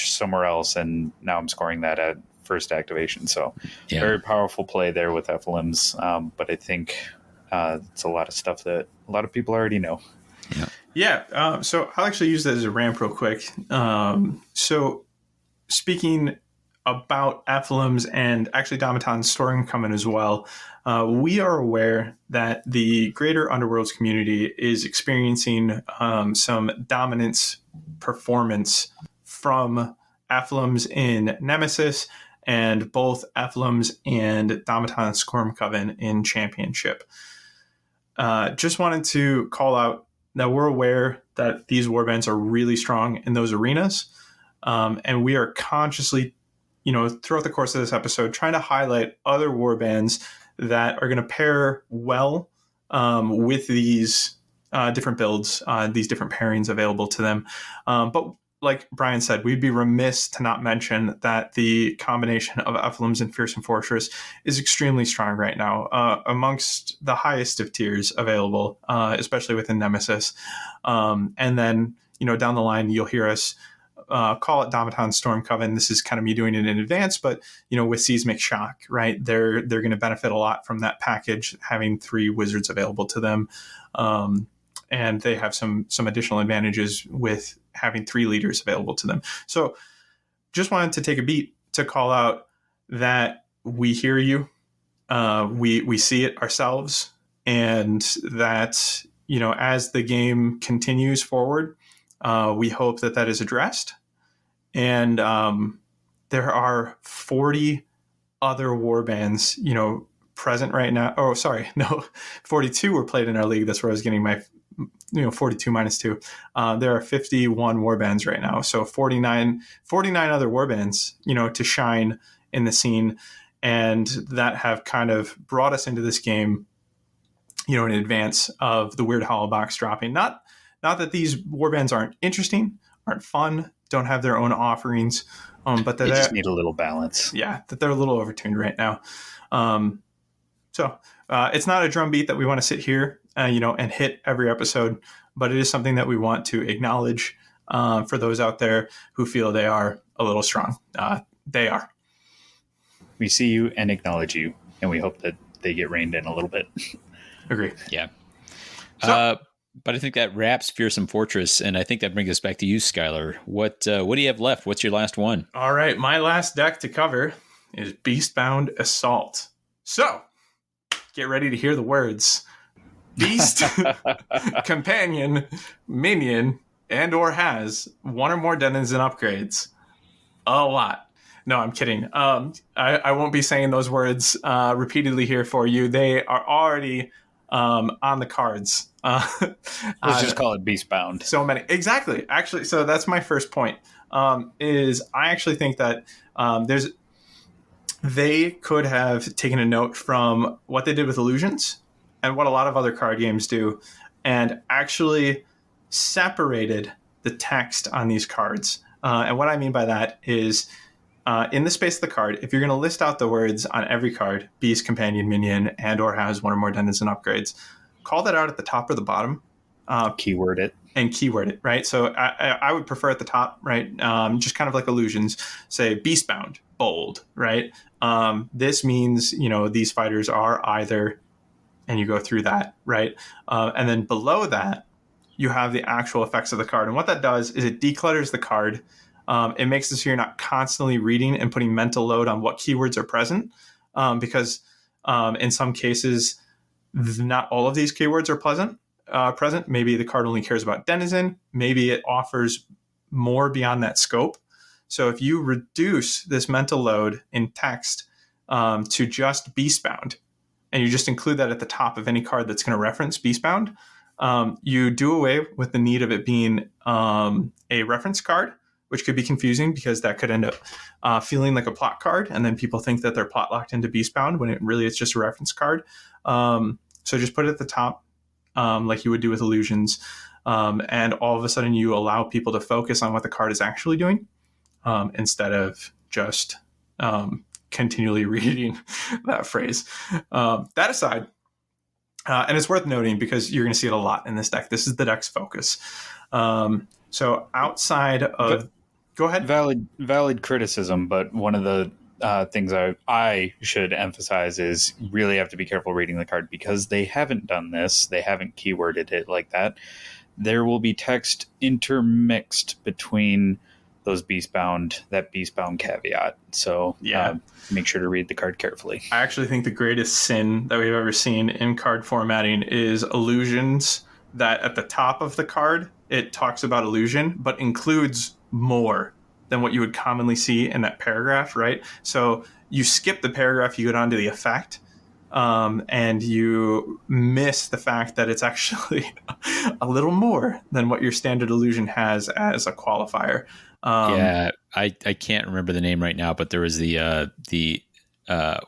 somewhere else, and now I'm scoring that at first activation. So very powerful play there with Ephelim's. But I think It's a lot of stuff that a lot of people already know. Yeah. So I'll actually use that as a ramp real quick. So speaking about Ephilums and actually Domiton's Stormcoven as well, we are aware that the greater Underworlds community is experiencing some dominance performance from Ephilums in Nemesis and both Ephilums and Domiton's Stormcoven in Championship. Just wanted to call out that we're aware that these warbands are really strong in those arenas. And we are consciously, throughout the course of this episode, trying to highlight other warbands that are going to pair well with these different builds, these different pairings available to them. But like Brian said, we'd be remiss to not mention that the combination of Ephilums and Fearsome Fortress is extremely strong right now, amongst the highest of tiers available, especially within Nemesis. And then, down the line, you'll hear us call it Domiton Stormcoven. This is kind of me doing it in advance, but with Seismic Shock, right? They're going to benefit a lot from that package, having 3 wizards available to them. And they have some additional advantages with having 3 leaders available to them. So just wanted to take a beat to call out that we hear you. We see it ourselves, and that, as the game continues forward, we hope that is addressed. And there are 40 other warbands, present right now. Oh, sorry. No, 42 were played in our league. That's where I was getting my 42 minus 2. There are 51 warbands right now. So 49 other warbands, to shine in the scene, and that have kind of brought us into this game, in advance of the Weird Hollow Box dropping. Not that these warbands aren't interesting, aren't fun, don't have their own offerings, but they just need a little balance. Yeah, that they're a little overtuned right now. So it's not a drumbeat that we want to sit here, and hit every episode, but it is something that we want to acknowledge for those out there who feel they are a little strong. They are. We see you and acknowledge you, and we hope that they get reined in a little bit. Agree. Yeah. So, but I think that wraps Fearsome Fortress, and I think that brings us back to you, Skyler. What do you have left? What's your last one? All right, my last deck to cover is Beastbound Assault. So, get ready to hear the words. Beast, companion, minion, and or has 1 or more denizen upgrades. A lot. No, I'm kidding. I won't be saying those words repeatedly here for you. They are already on the cards. Let's just call it Beastbound. So many. Exactly. Actually, so that's my first point, is I actually think that they could have taken a note from what they did with Illusions and what a lot of other card games do, and actually separated the text on these cards. And what I mean by that is, in the space of the card, if you're going to list out the words on every card, Beast, Companion, Minion, and or has 1 or more denizen upgrades, call that out at the top or the bottom. Keyword it. And keyword it, right? So I would prefer at the top, right? Just kind of like Illusions, say Beastbound, bold, right? This means, these fighters are either, and you go through that, right? And then below that, you have the actual effects of the card. And what that does is it declutters the card. It makes it so you're not constantly reading and putting mental load on what keywords are present, because in some cases, not all of these keywords are present. Maybe the card only cares about denizen. Maybe it offers more beyond that scope. So if you reduce this mental load in text to just Beastbound, and you just include that at the top of any card that's going to reference Beastbound, you do away with the need of it being a reference card, which could be confusing because that could end up feeling like a plot card, and then people think that they're plot locked into Beastbound when it really is just a reference card. So just put it at the top, like you would do with Illusions, and all of a sudden you allow people to focus on what the card is actually doing, instead of just continually reading that phrase. That aside, and it's worth noting because you're going to see it a lot in this deck. This is the deck's focus. So outside of... Go ahead. Valid criticism, but one of the things I should emphasize is really have to be careful reading the card, because they haven't done this. They haven't keyworded it like that. There will be text intermixed between those that beastbound caveat. So make sure to read the card carefully. I actually think the greatest sin that we've ever seen in card formatting is illusions, that at the top of the card, it talks about illusion, but includes more than what you would commonly see in that paragraph, right? So you skip the paragraph, you go down to the effect, and you miss the fact that it's actually a little more than what your standard illusion has as a qualifier. I can't remember the name right now, but there was the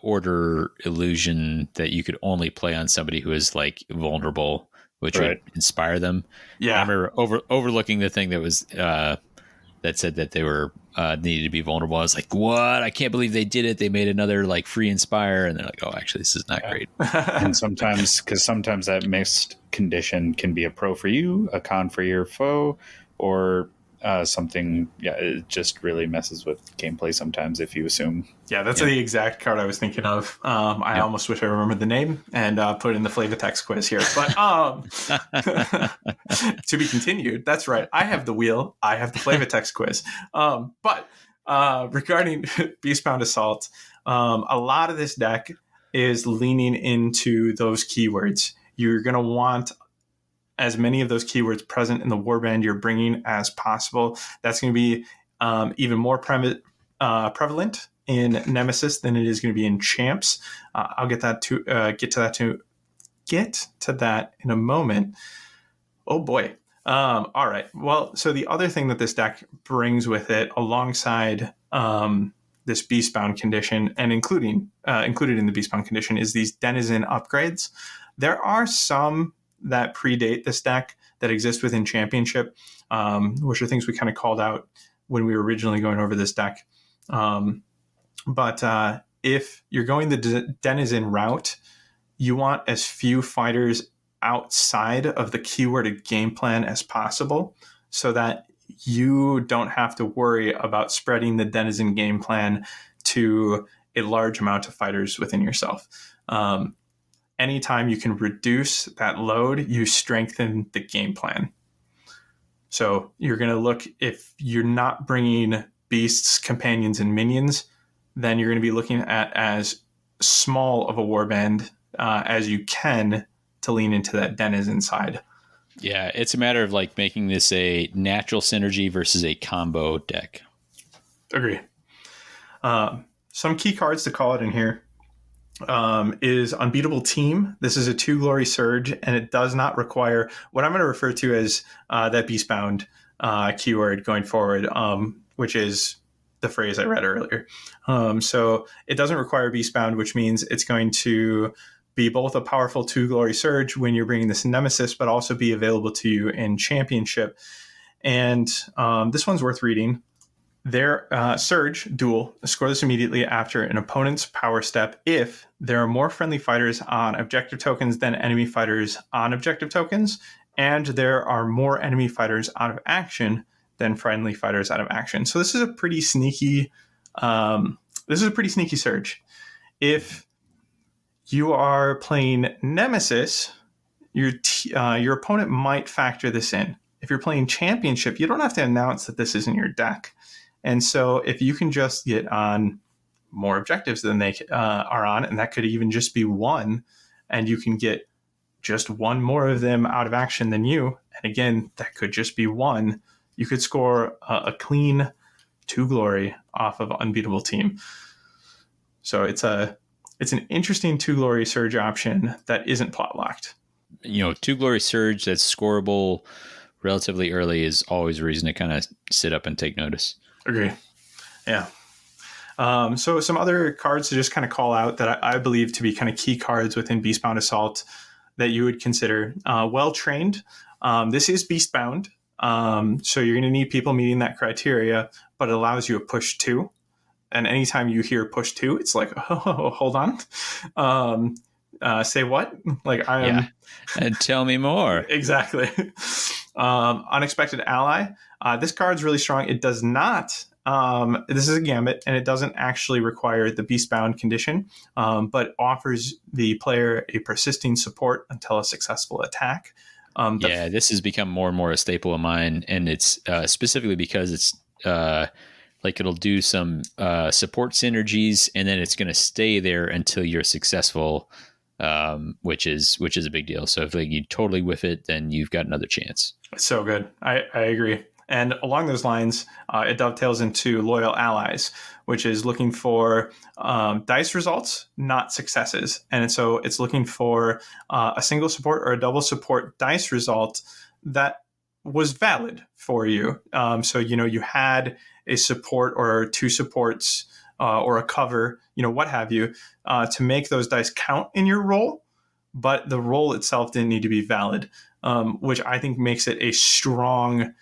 order illusion that you could only play on somebody who is like vulnerable, which would inspire them. Yeah, I remember overlooking the thing that was that said that they were needed to be vulnerable. I was like, what? I can't believe they did it. They made another like free inspire, and they're like, oh, actually, this is not great. And sometimes that mixed condition can be a pro for you, a con for your foe, or something. Yeah, it just really messes with gameplay sometimes if you assume. Yeah, that's the exact card I was thinking of. I almost wish I remembered the name and put it in the flavor text quiz here. But to be continued. That's right. I have the wheel. I have the flavor text quiz. But regarding Beastbound Assault, a lot of this deck is leaning into those keywords. You're going to want as many of those keywords present in the warband you're bringing as possible. That's going to be even more prevalent in Nemesis than it is going to be in Champs. I'll get to that in a moment. Oh boy. All right. Well, so the other thing that this deck brings with it, alongside this Beastbound condition, and included in the Beastbound condition, is these Denizen upgrades. There are some that predate this deck that exist within Championship, which are things we kind of called out when we were originally going over this deck. But if you're going the Denizen route, you want as few fighters outside of the keyworded game plan as possible, so that you don't have to worry about spreading the Denizen game plan to a large amount of fighters within yourself. Anytime you can reduce that load, you strengthen the game plan. So you're going to look, if you're not bringing beasts, companions, and minions, then you're going to be looking at as small of a warband as you can to lean into that Denizen side. Yeah, it's a matter of like making this a natural synergy versus a combo deck. Agree. Some key cards to call it in here. Is Unbeatable Team. This is a 2 Glory Surge, and it does not require what I'm going to refer to as that Beastbound keyword going forward, which is the phrase I read earlier. So it doesn't require Beastbound, which means it's going to be both a powerful 2 Glory Surge when you're bringing this in Nemesis, but also be available to you in Championship. And this one's worth reading. Their Surge duel, score this immediately after an opponent's power step if there are more friendly fighters on objective tokens than enemy fighters on objective tokens, and there are more enemy fighters out of action than friendly fighters out of action. So this is a pretty sneaky Surge. If you are playing Nemesis, your opponent might factor this in. If you're playing Championship, you don't have to announce that this is in your deck. And so if you can just get on more objectives than they are on, and that could even just be one, and you can get just one more of them out of action than you, and again, that could just be one, you could score a clean 2 Glory off of Unbeatable Team. So it's an interesting 2 Glory Surge option that isn't plot locked. 2 Glory Surge that's scoreable relatively early is always a reason to kind of sit up and take notice. Agree. Yeah. So some other cards to just kind of call out that I believe to be kind of key cards within Beastbound Assault that you would consider. Well Trained. This is Beastbound. So you're going to need people meeting that criteria, but it allows you a push 2. And anytime you hear push 2, it's like, oh, hold on. Say what? Like I am. Yeah. And tell me more. Exactly. Unexpected Ally. This card's really strong. It does not This is a gambit, and it doesn't actually require the Beastbound condition, but offers the player a persisting support until a successful attack. This has become more and more a staple of mine, and it's specifically because it's like it'll do some support synergies, and then it's going to stay there until you're successful, which is a big deal. So if like you totally whiff it, then you've got another chance. So good. I agree. And along those lines, it dovetails into Loyal Allies, which is looking for dice results, not successes. And so it's looking for a single support or a double support dice result that was valid for you. So, you had a support or two supports or a cover, what have you, to make those dice count in your roll. But the roll itself didn't need to be valid, which I think makes it a strong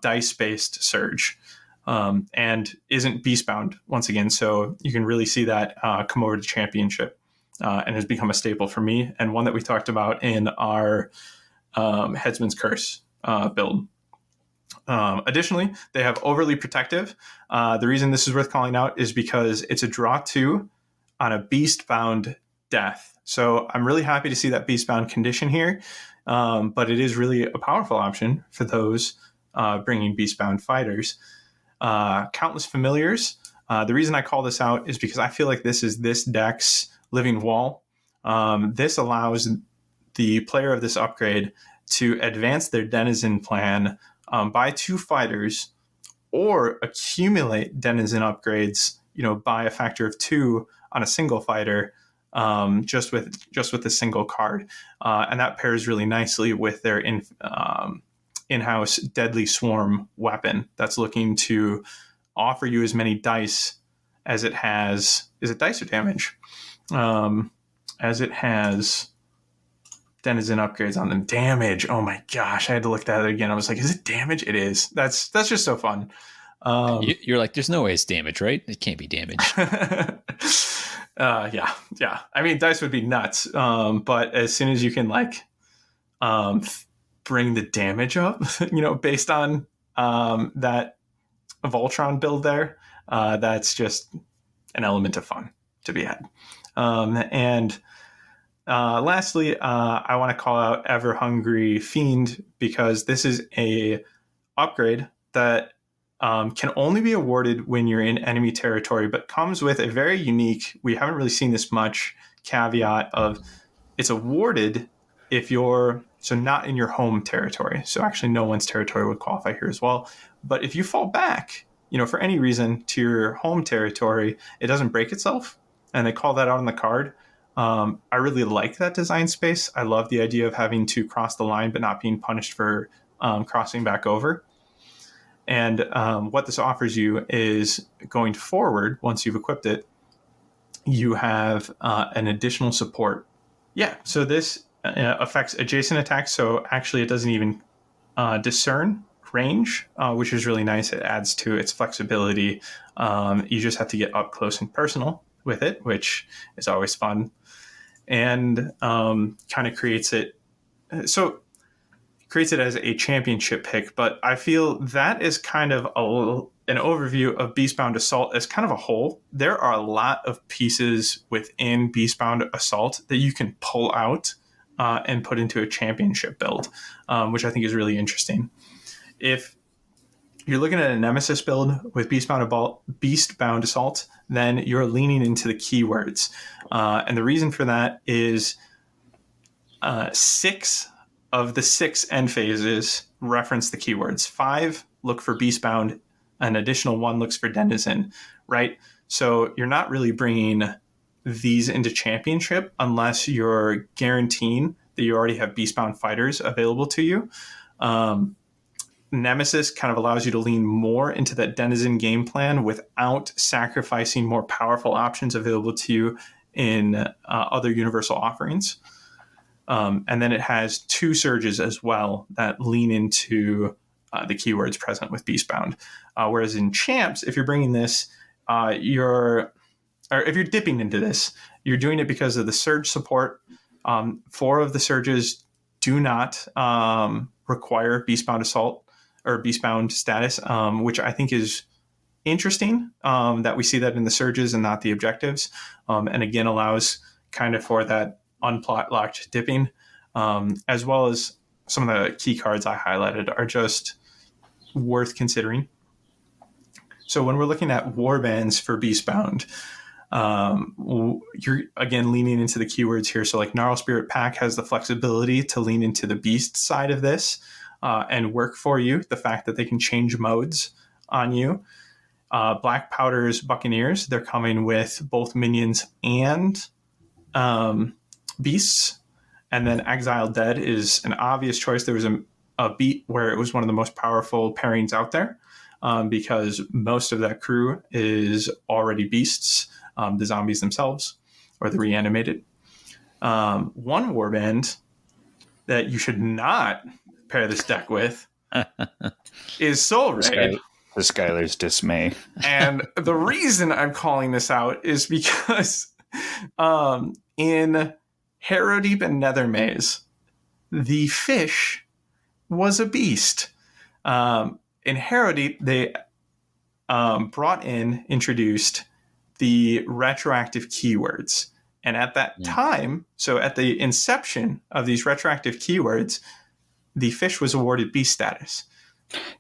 dice-based surge, and isn't beastbound once again. So you can really see that come over to Championship, and has become a staple for me, and one that we talked about in our Headsman's Curse build. Additionally, they have Overly Protective. The reason this is worth calling out is because it's a draw 2 on a beastbound death. So I'm really happy to see that beastbound condition here, but it is really a powerful option for those bringing beastbound fighters. Countless Familiars. The reason I call this out is because I feel like this is this deck's living wall. This allows the player of this upgrade to advance their Denizen plan by 2 fighters, or accumulate Denizen upgrades, by a factor of 2 on a single fighter, just with a single card, and that pairs really nicely with their in-house Deadly Swarm weapon that's looking to offer you as many dice as it has. Is it dice or damage? As it has Denizen upgrades on them. Damage. Oh my gosh, I had to look at it again. I was like, is it damage? It is. That's just so fun. You're like, there's no way it's damage, right? It can't be damage. Yeah. I mean, dice would be nuts. But as soon as you can bring the damage up, based on that Voltron build there, that's just an element of fun to be had. And lastly, I want to call out Ever Hungry Fiend, because this is a upgrade that can only be awarded when you're in enemy territory, but comes with a very unique, we haven't really seen this much, caveat of it's awarded if you're not in your home territory. So actually no one's territory would qualify here as well. But if you fall back, for any reason to your home territory, it doesn't break itself. And they call that out on the card. I really like that design space. I love the idea of having to cross the line, but not being punished for crossing back over. And what this offers you is, going forward, once you've equipped it, you have an additional support. Yeah, so this affects adjacent attacks. So actually it doesn't even discern range, which is really nice. It adds to its flexibility. You just have to get up close and personal with it, which is always fun. And kind of creates it. So creates it as a championship pick, but I feel that is kind of an overview of Beastbound Assault as kind of a whole. There are a lot of pieces within Beastbound Assault that you can pull out and put into a championship build, which I think is really interesting. If you're looking at a Nemesis build with Beastbound Assault, then you're leaning into the keywords. And the reason for that is 6 of the 6 end phases reference the keywords. 5 look for Beastbound, an additional 1 looks for Denizen, right? So you're not really bringing these into Championship unless you're guaranteeing that you already have Beastbound fighters available to you. Nemesis kind of allows you to lean more into that Denizen game plan without sacrificing more powerful options available to you in other universal offerings. And then it has 2 surges as well that lean into the keywords present with Beastbound. Whereas in Champs, if you're bringing this, if you're dipping into this, you're doing it because of the surge support. 4 of the surges do not require Beastbound Assault or Beastbound status, which I think is interesting that we see that in the surges and not the objectives, and again allows kind of for that unplot locked dipping, as well as some of the key cards I highlighted are just worth considering. So when we're looking at warbands for Beastbound, you're again leaning into the keywords here. So like Gnarl Spirit Pack has the flexibility to lean into the beast side of this and work for you. The fact that they can change modes on you. Black Powder's Buccaneers, they're coming with both minions and beasts. And then Exiled Dead is an obvious choice. There was a beat where it was one of the most powerful pairings out there because most of that crew is already beasts, the zombies themselves or the reanimated. One warband that you should not pair this deck with is Soul Raid. The Skyler's dismay. And the reason I'm calling this out is because in Harrow Deep and Nether Maze, the fish was a beast. In Harrow Deep, they introduced the retroactive keywords. And at that time, so at the inception of these retroactive keywords, the fish was awarded beast status.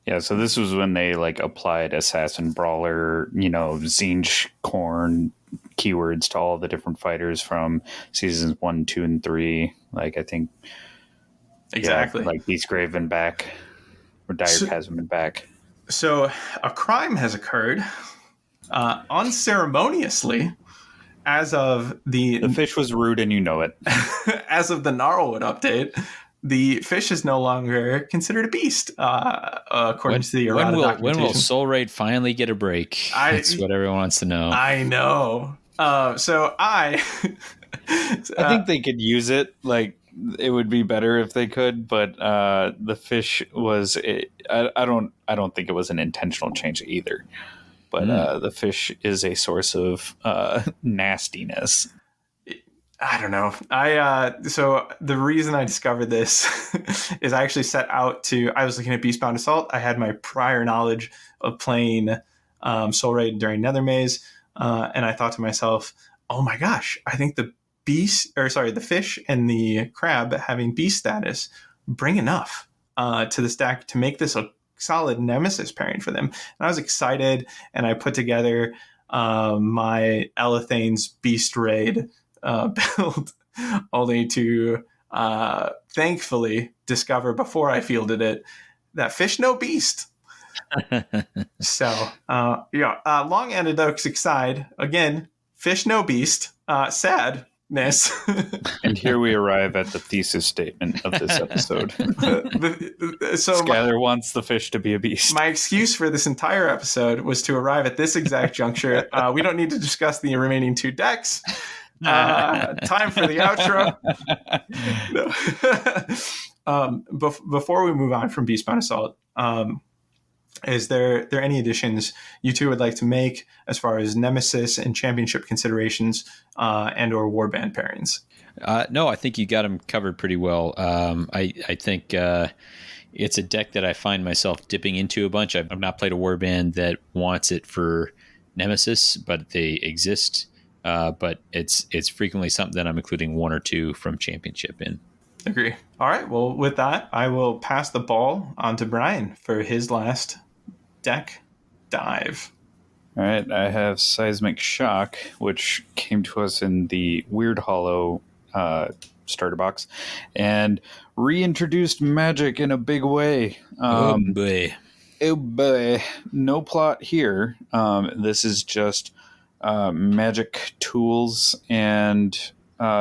Yeah, so this was when they like applied Assassin Brawler, Zinj Corn keywords to all the different fighters from seasons 1, 2, and 3. Like I think exactly like Beastgrave and back, or Dire Chasm and back. So a crime has occurred unceremoniously as of the fish was rude and you know it. As of the Gnarlwood update. The fish is no longer considered a beast, according to the errata documentation. When will Soul Raid finally get a break? That's what everyone wants to know. I know. I think they could use it. Like, it would be better if they could, but the fish was. I don't think it was an intentional change either. But the fish is a source of nastiness. I don't know. So the reason I discovered this is I actually I was looking at Beastbound Assault. I had my prior knowledge of playing Soul Raid during Nether Maze, and I thought to myself, oh my gosh, I think the fish and the crab having beast status bring enough to this deck to make this a solid Nemesis pairing for them. And I was excited, and I put together my Elathane's Beast Raid build, only to thankfully discover before I fielded it that fish no beast. So long anecdotes aside, again, fish no beast, sadness. And here we arrive at the thesis statement of this episode. Skyler wants the fish to be a beast. My excuse for this entire episode was to arrive at this exact juncture. We don't need to discuss the remaining 2 decks. Time for the outro. Before we move on from Beastbound Assault, is there any additions you two would like to make as far as Nemesis and Championship considerations and or warband pairings? No, I think you got them covered pretty well. I think it's a deck that I find myself dipping into a bunch. I've not played a warband that wants it for Nemesis, but they exist. But it's frequently something that I'm including 1 or 2 from Championship in. Agree. All right. Well, with that, I will pass the ball on to Brian for his last deck dive. All right. I have Seismic Shock, which came to us in the Weird Hollow starter box, and reintroduced magic in a big way. Oh boy. No plot here. This is just magic tools and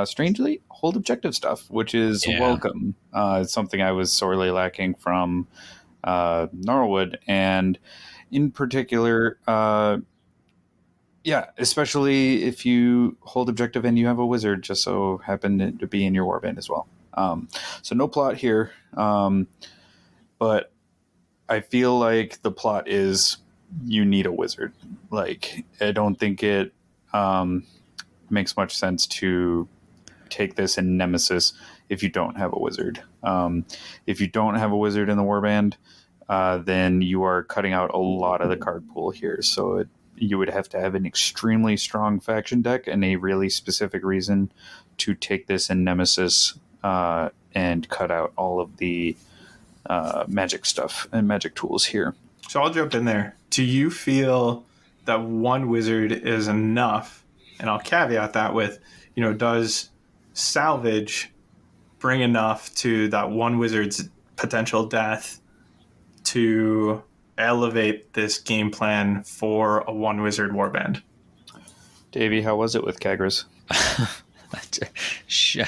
strangely hold objective stuff, which is welcome. It's something I was sorely lacking from Gnarlwood, and in particular, especially if you hold objective and you have a wizard, just so happen to be in your warband as well. So no plot here, but I feel like the plot is you need a wizard. Like, I don't think it makes much sense to take this in Nemesis if you don't have a wizard. If you don't have a wizard in the warband, then you are cutting out a lot of the card pool here. So you would have to have an extremely strong faction deck and a really specific reason to take this in Nemesis and cut out all of the magic stuff and magic tools here. So I'll jump in there. Do you feel that one wizard is enough? And I'll caveat that with, does salvage bring enough to that one wizard's potential death to elevate this game plan for a one wizard warband? Davy, how was it with Kagras?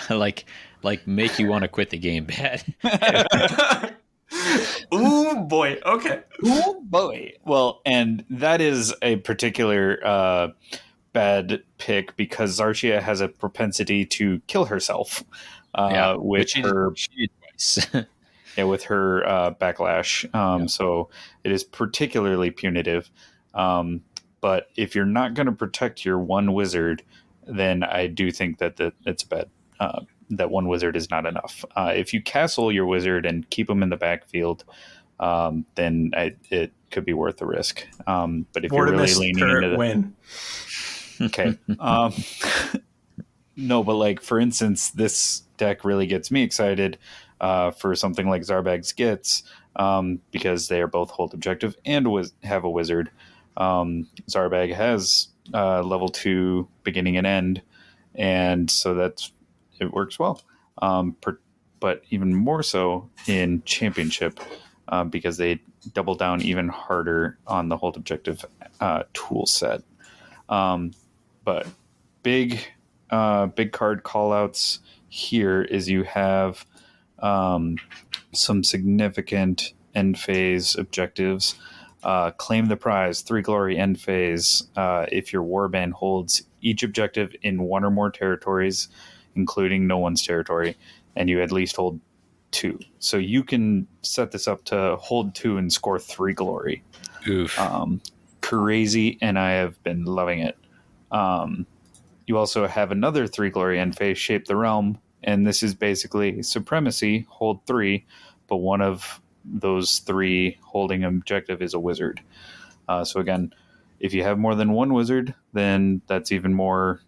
like make you want to quit the game bad. Ooh boy. Okay. Ooh boy. Well, and that is a particular bad pick because Zarchia has a propensity to kill herself with her with her backlash. So it is particularly punitive. But if you're not going to protect your one wizard, then I do think that it's bad. That one wizard is not enough. If you castle your wizard and keep him in the backfield, then it could be worth the risk. But if you're really leaning into the win. Okay. No, but like for instance, this deck really gets me excited for something like Zarbag Skits because they are both hold objective and have a wizard. Zarbag has level 2 beginning and end, and so it works well. But even more so in Championship because they double down even harder on the hold objective tool set. But big card callouts here is you have some significant end phase objectives. Claim the prize, 3 glory end phase. If your warband holds each objective in one or more territories, including no one's territory, and you at least hold 2. So you can set this up to hold 2 and score 3 glory. Oof. Crazy, and I have been loving it. You also have another 3 glory end phase, Shape the Realm, and this is basically Supremacy, hold 3, but one of those 3 holding objective is a wizard. So again, if you have more than one wizard, then that's even more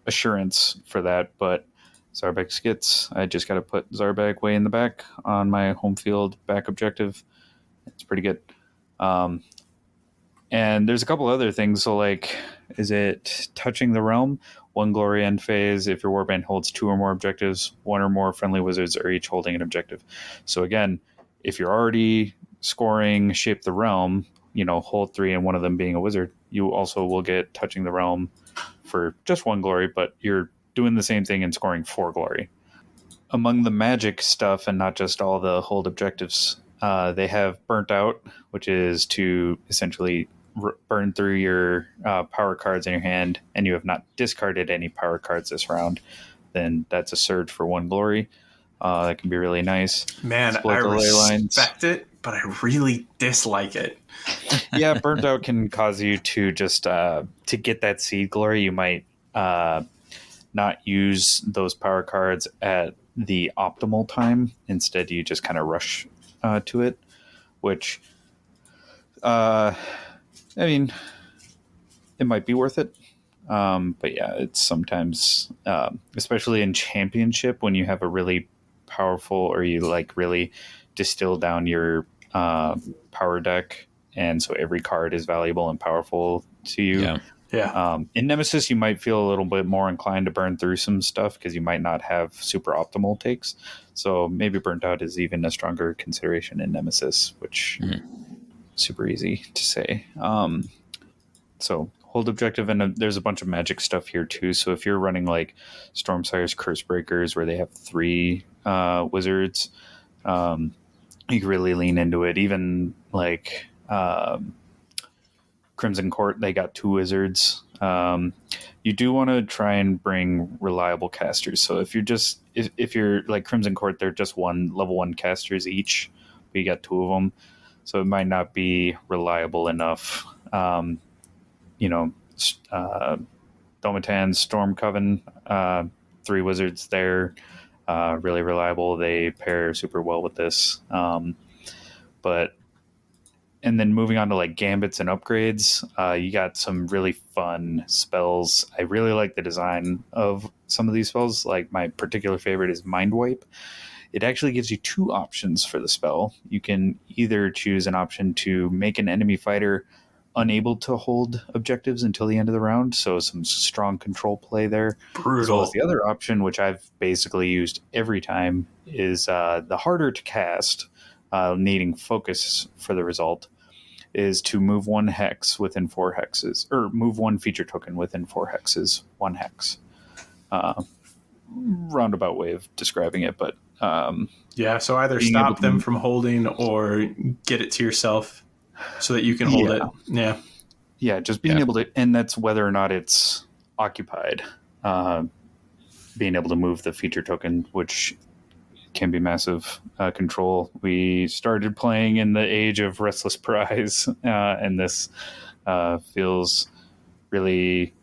assurance for that. But Zarbag Skits, I just got to put Zarbag way in the back on my home field back objective. It's pretty good. And there's a couple other things. So like, is it Touching the Realm? 1 glory end phase. If your warband holds 2 or more objectives, 1 or more friendly wizards are each holding an objective. So again, if you're already scoring Shape the Realm, hold 3 and one of them being a wizard, you also will get Touching the Realm for just 1 glory, but you're doing the same thing and scoring 4 glory. Among the magic stuff and not just all the hold objectives, they have Burnt Out, which is to essentially burn through your power cards in your hand, and you have not discarded any power cards this round, then that's a surge for 1 glory. That can be really nice. Man, I respect it, but I really dislike it. Yeah, Burnt Out can cause you to just to get that seed glory. You might not use those power cards at the optimal time. Instead, you just kind of rush to it, which I mean, it might be worth it. But yeah, it's sometimes, especially in Championship, when you have a really powerful, or you like really distill down your power deck, and so every card is valuable and powerful to you. Yeah. In Nemesis, you might feel a little bit more inclined to burn through some stuff because you might not have super optimal takes. So maybe Burnt Out is even a stronger consideration in Nemesis, which super easy to say. So hold objective, and there's a bunch of magic stuff here too. So if you're running like Stormsire's Curse Breakers, where they have 3 wizards, you can really lean into it. Even like Crimson Court, they got 2 wizards. You do want to try and bring reliable casters. So if you're like Crimson Court, they're just level 1 casters each, but you got 2 of them. So it might not be reliable enough. Domatan, Storm Coven, 3 wizards there. Really reliable. They pair super well with this. And then moving on to like gambits and upgrades, you got some really fun spells. I really like the design of some of these spells. Like my particular favorite is Mind Wipe. It actually gives you two options for the spell. You can either choose an option to make an enemy fighter unable to hold objectives until the end of the round, so some strong control play there. Brutal. As well as the other option, which I've basically used every time, is the harder to cast, needing focus for the result, is to move one hex within 4 hexes, or move one feature token within 4 hexes, 1 hex. Roundabout way of describing it, but yeah, so either stop them from holding or get it to yourself so that you can hold it. Yeah, just being able to, and that's whether or not it's occupied. Being able to move the feature token, which can be massive control. We started playing in the age of Restless Prize, and this feels really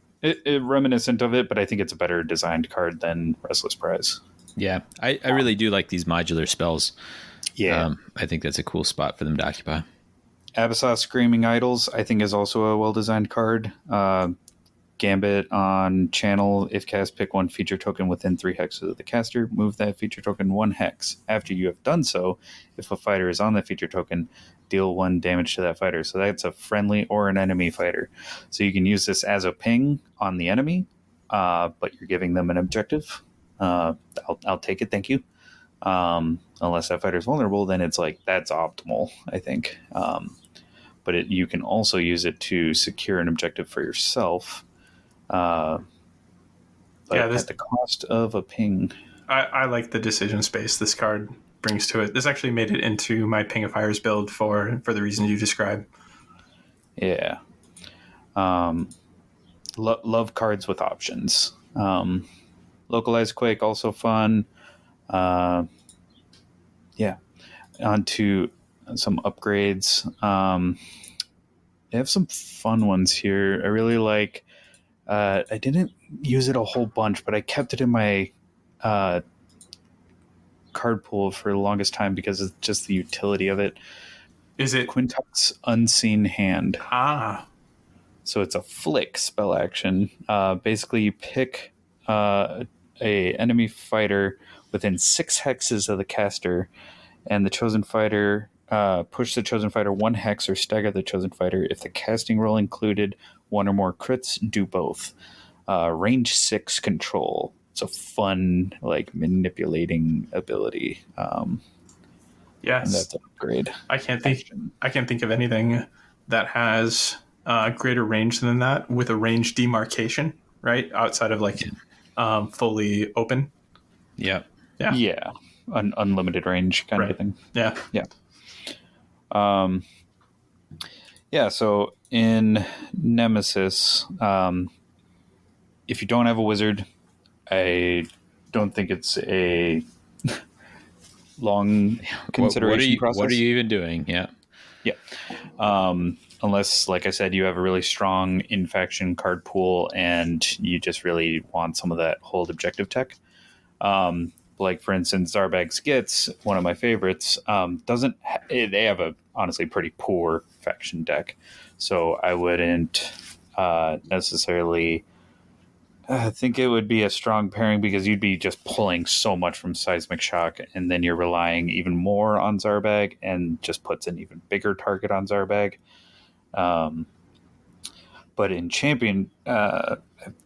reminiscent of it, but I think it's a better designed card than Restless Prize. Yeah, I really do like these modular spells. Yeah. I think that's a cool spot for them to occupy. Abyssos Screaming Idols, I think, is also a well-designed card. Gambit on channel. If cast, pick one feature token within 3 hexes of the caster. Move that feature token 1 hex. After you have done so, if a fighter is on the feature token, deal 1 damage to that fighter. So that's a friendly or an enemy fighter. So you can use this as a ping on the enemy, but you're giving them an objective. I'll take it, thank you. Unless that fighter is vulnerable, then it's like that's optimal, I think. But you can also use it to secure an objective for yourself. But at the cost of a ping. I like the decision space this card brings to it. This actually made it into my Ping of Fires build for the reasons you described. Yeah. Love cards with options. Localized Quake, also fun. On to some upgrades. They have some fun ones here. I really like... I didn't use it a whole bunch, but I kept it in my card pool for the longest time because of just the utility of it. Is it Quintuck's Unseen Hand? So it's a flick spell action. Basically, you pick a enemy fighter within 6 hexes of the caster, and the chosen fighter push the chosen fighter 1 hex or stagger the chosen fighter. If the casting roll included 1 or more crits, do both. Range 6 control. It's a fun, like, manipulating ability. Yes, and that's an upgrade. I can't think of anything that has greater range than that with a range demarcation, right? Outside of like fully open. Yeah. Unlimited range kind of thing. Yeah. So in Nemesis, if you don't have a wizard, I don't think it's a long consideration process. What are you even doing? Yeah. Unless, like I said, you have a really strong in-faction card pool and you just really want some of that hold objective tech. Like, for instance, Zarbag Skits, one of my favorites, they have a honestly pretty poor faction deck. So I wouldn't necessarily think it would be a strong pairing because you'd be just pulling so much from Seismic Shock, and then you're relying even more on Zarbag and just puts an even bigger target on Zarbag. But in Champion,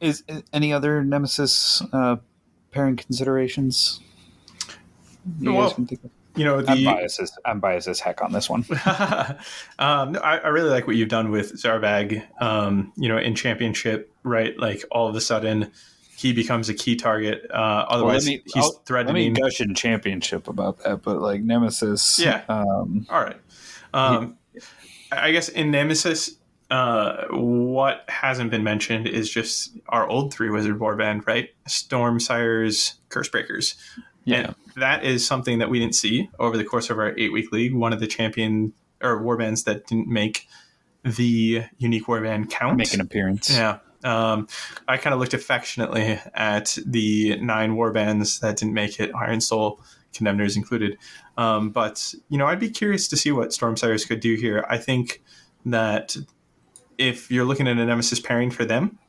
is any other Nemesis pairing considerations you guys can think of? I'm biased as heck on this one. I really like what you've done with Zarbag. In Championship, right? Like all of a sudden, he becomes a key target. Otherwise, he's threatening. Let me gush in Championship about that, but like Nemesis. Yeah. All right. I guess in Nemesis, what hasn't been mentioned is just our old 3-wizard warband, right? Stormsires, Cursebreakers. Yeah. And that is something that we didn't see over the course of our 8-week league. One of the champion or warbands that didn't make the unique warband count. Make an appearance. Yeah. I kind of looked affectionately at the 9 warbands that didn't make it, Iron Soul, Condemners included. But, I'd be curious to see what Stormsires could do here. I think that if you're looking at a Nemesis pairing for them,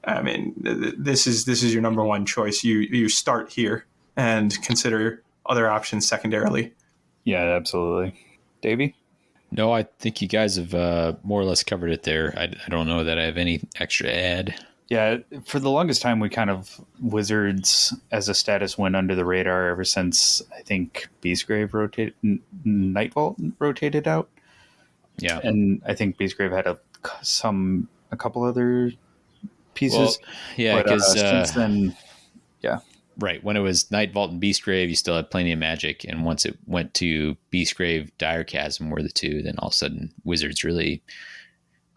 I mean, this is your number one choice. You start here and consider other options secondarily. Yeah, absolutely. Davey? No, I think you guys have more or less covered it there. I don't know that I have any extra to add. Yeah, for the longest time, we kind of Wizards as a status went under the radar ever since I think Beastgrave rotated, Nightvault rotated out. Yeah, and I think Beastgrave had a couple other pieces. Well, yeah, because since then, yeah. Right. When it was Nightvault and Beastgrave, you still had plenty of magic. And once it went to Beastgrave, Dire Chasm were the two, then all of a sudden Wizards really,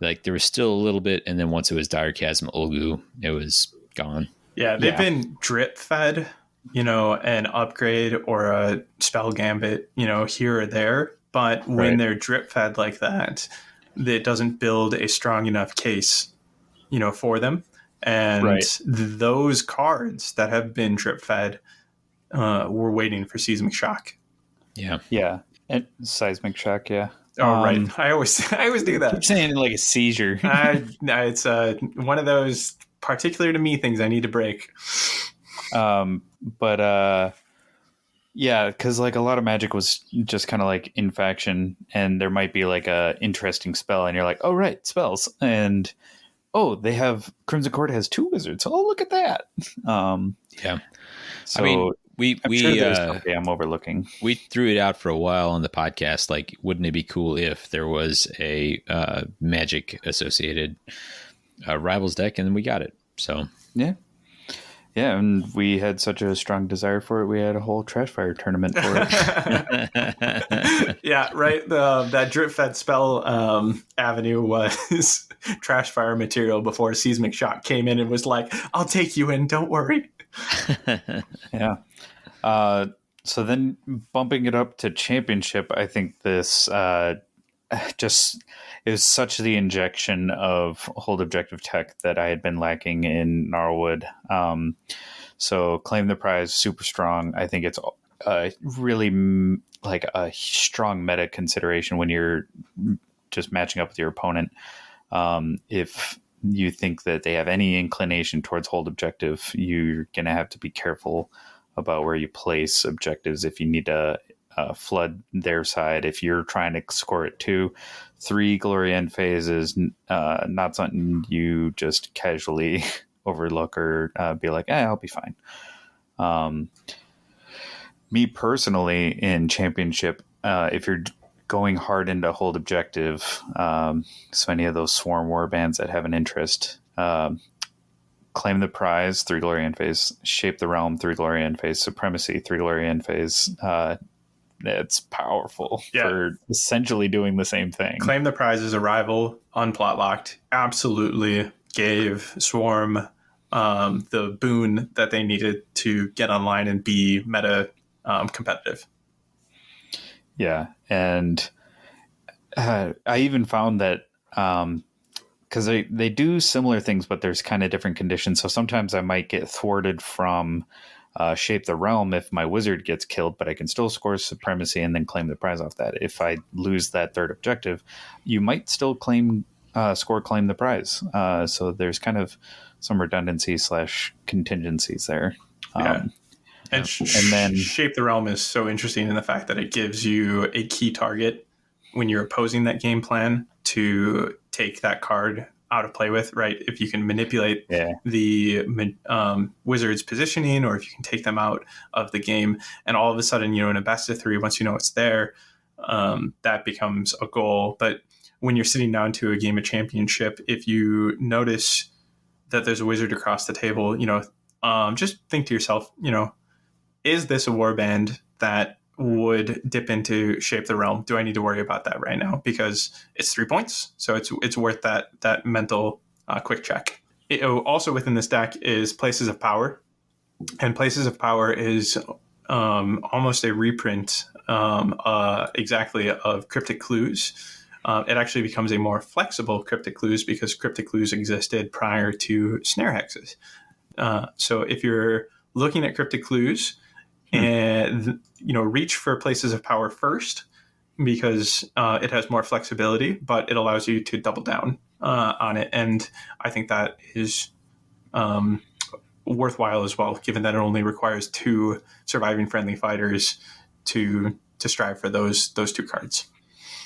like, there was still a little bit. And then once it was Dire Chasm, Olgu, it was gone. Yeah, they've been drip fed, an upgrade or a spell gambit, here or there. But when they're drip fed like that, it doesn't build a strong enough case, for them. And those cards that have been drip fed were waiting for Seismic Shock. Yeah. Yeah. And Seismic Shock, yeah. Oh, right. I always do that. Keep saying like a seizure. It's one of those particular to me things I need to break. Yeah, because like a lot of Magic was just kind of like in faction, and there might be like a interesting spell, and you're like, oh right, spells, and they have Crimson Court has 2 wizards. Oh, look at that. Yeah, so I mean, I'm sure there's something I'm overlooking. We threw it out for a while on the podcast. Like, wouldn't it be cool if there was a Magic associated Rivals deck, and then we got it. So yeah. Yeah, and we had such a strong desire for it. We had a whole Trashfire tournament for it. Yeah, right. That drip fed spell avenue was Trashfire material before Seismic Shock came in and was like, "I'll take you in, don't worry." Yeah. So then bumping it up to Championship, I think this just is such the injection of hold objective tech that I had been lacking in Gnarlwood. So Claim the Prize, super strong. I think it's really like a strong meta consideration when you're just matching up with your opponent. If you think that they have any inclination towards hold objective, you're going to have to be careful about where you place objectives if you need to flood their side. If you're trying to score it 2, 3 Glory End phase is not something you just casually overlook or be like, I'll be fine. Me personally in Championship, if you're going hard into hold objective, so any of those Swarm Warbands that have an interest, Claim the Prize, 3 Glory End phase, Shape the Realm, 3 Glory End phase, Supremacy, 3 Glory End phase. It's powerful for essentially doing the same thing. Claim the Prize's arrival, unplot locked, absolutely gave Swarm the boon that they needed to get online and be meta competitive. Yeah, and I even found that because they do similar things, but there's kind of different conditions. So sometimes I might get thwarted from Shape the Realm if my wizard gets killed, but I can still score Supremacy and then claim the prize off that. If I lose that third objective, you might still claim the prize. So there's kind of some redundancy / contingencies there. And then Shape the Realm is so interesting in the fact that it gives you a key target when you're opposing that game plan to take that card out of play with, right? If you can manipulate the wizard's positioning, or if you can take them out of the game, and all of a sudden, in a best of 3, once you know it's there, that becomes a goal. But when you're sitting down to a game of Championship, if you notice that there's a wizard across the table, just think to yourself, is this a warband that would dip into Shape the Realm? Do I need to worry about that right now? Because it's 3 points, so it's worth that mental quick check. Also within this deck is Places of Power, and Places of Power is almost a reprint exactly of Cryptic Clues, it actually becomes a more flexible cryptic clues because cryptic clues existed prior to snare hexes. So if you're looking at cryptic clues and reach for places of power first because it has more flexibility, but it allows you to double down on it. And I think that is worthwhile as well, given that it only requires 2 surviving friendly fighters to strive for those 2 cards.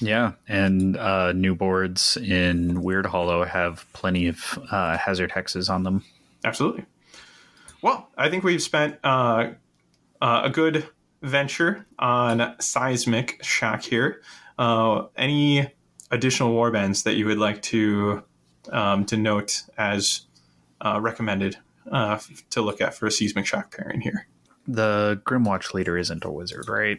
Yeah, and new boards in Weird Hollow have plenty of hazard hexes on them. Absolutely. Well, I think we've spent a good venture on Seismic Shock here. Any additional warbands that you would like to note as recommended to look at for a Seismic Shock pairing here? The Grimwatch leader isn't a wizard, right?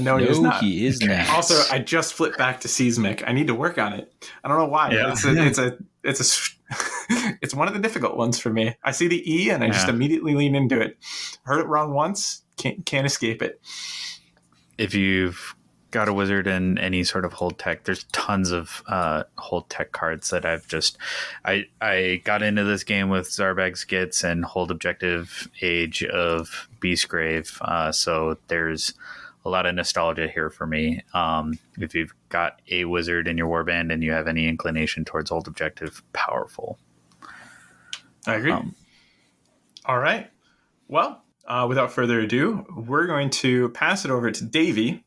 No, he is not. He is not. Also, I just flipped back to Seismic. I need to work on it. I don't know why. Yeah. It's one of the difficult ones for me. I see the E and I just immediately lean into it. Heard it wrong once, can't escape it. If you've got a wizard and any sort of hold tech, there's tons of hold tech cards that I got into this game with Zarbag Skits and hold objective Age of Beastgrave. So there's a lot of nostalgia here for me. If you've got a wizard in your warband and you have any inclination towards hold objective, powerful. I agree. All right. Well, without further ado, we're going to pass it over to Davy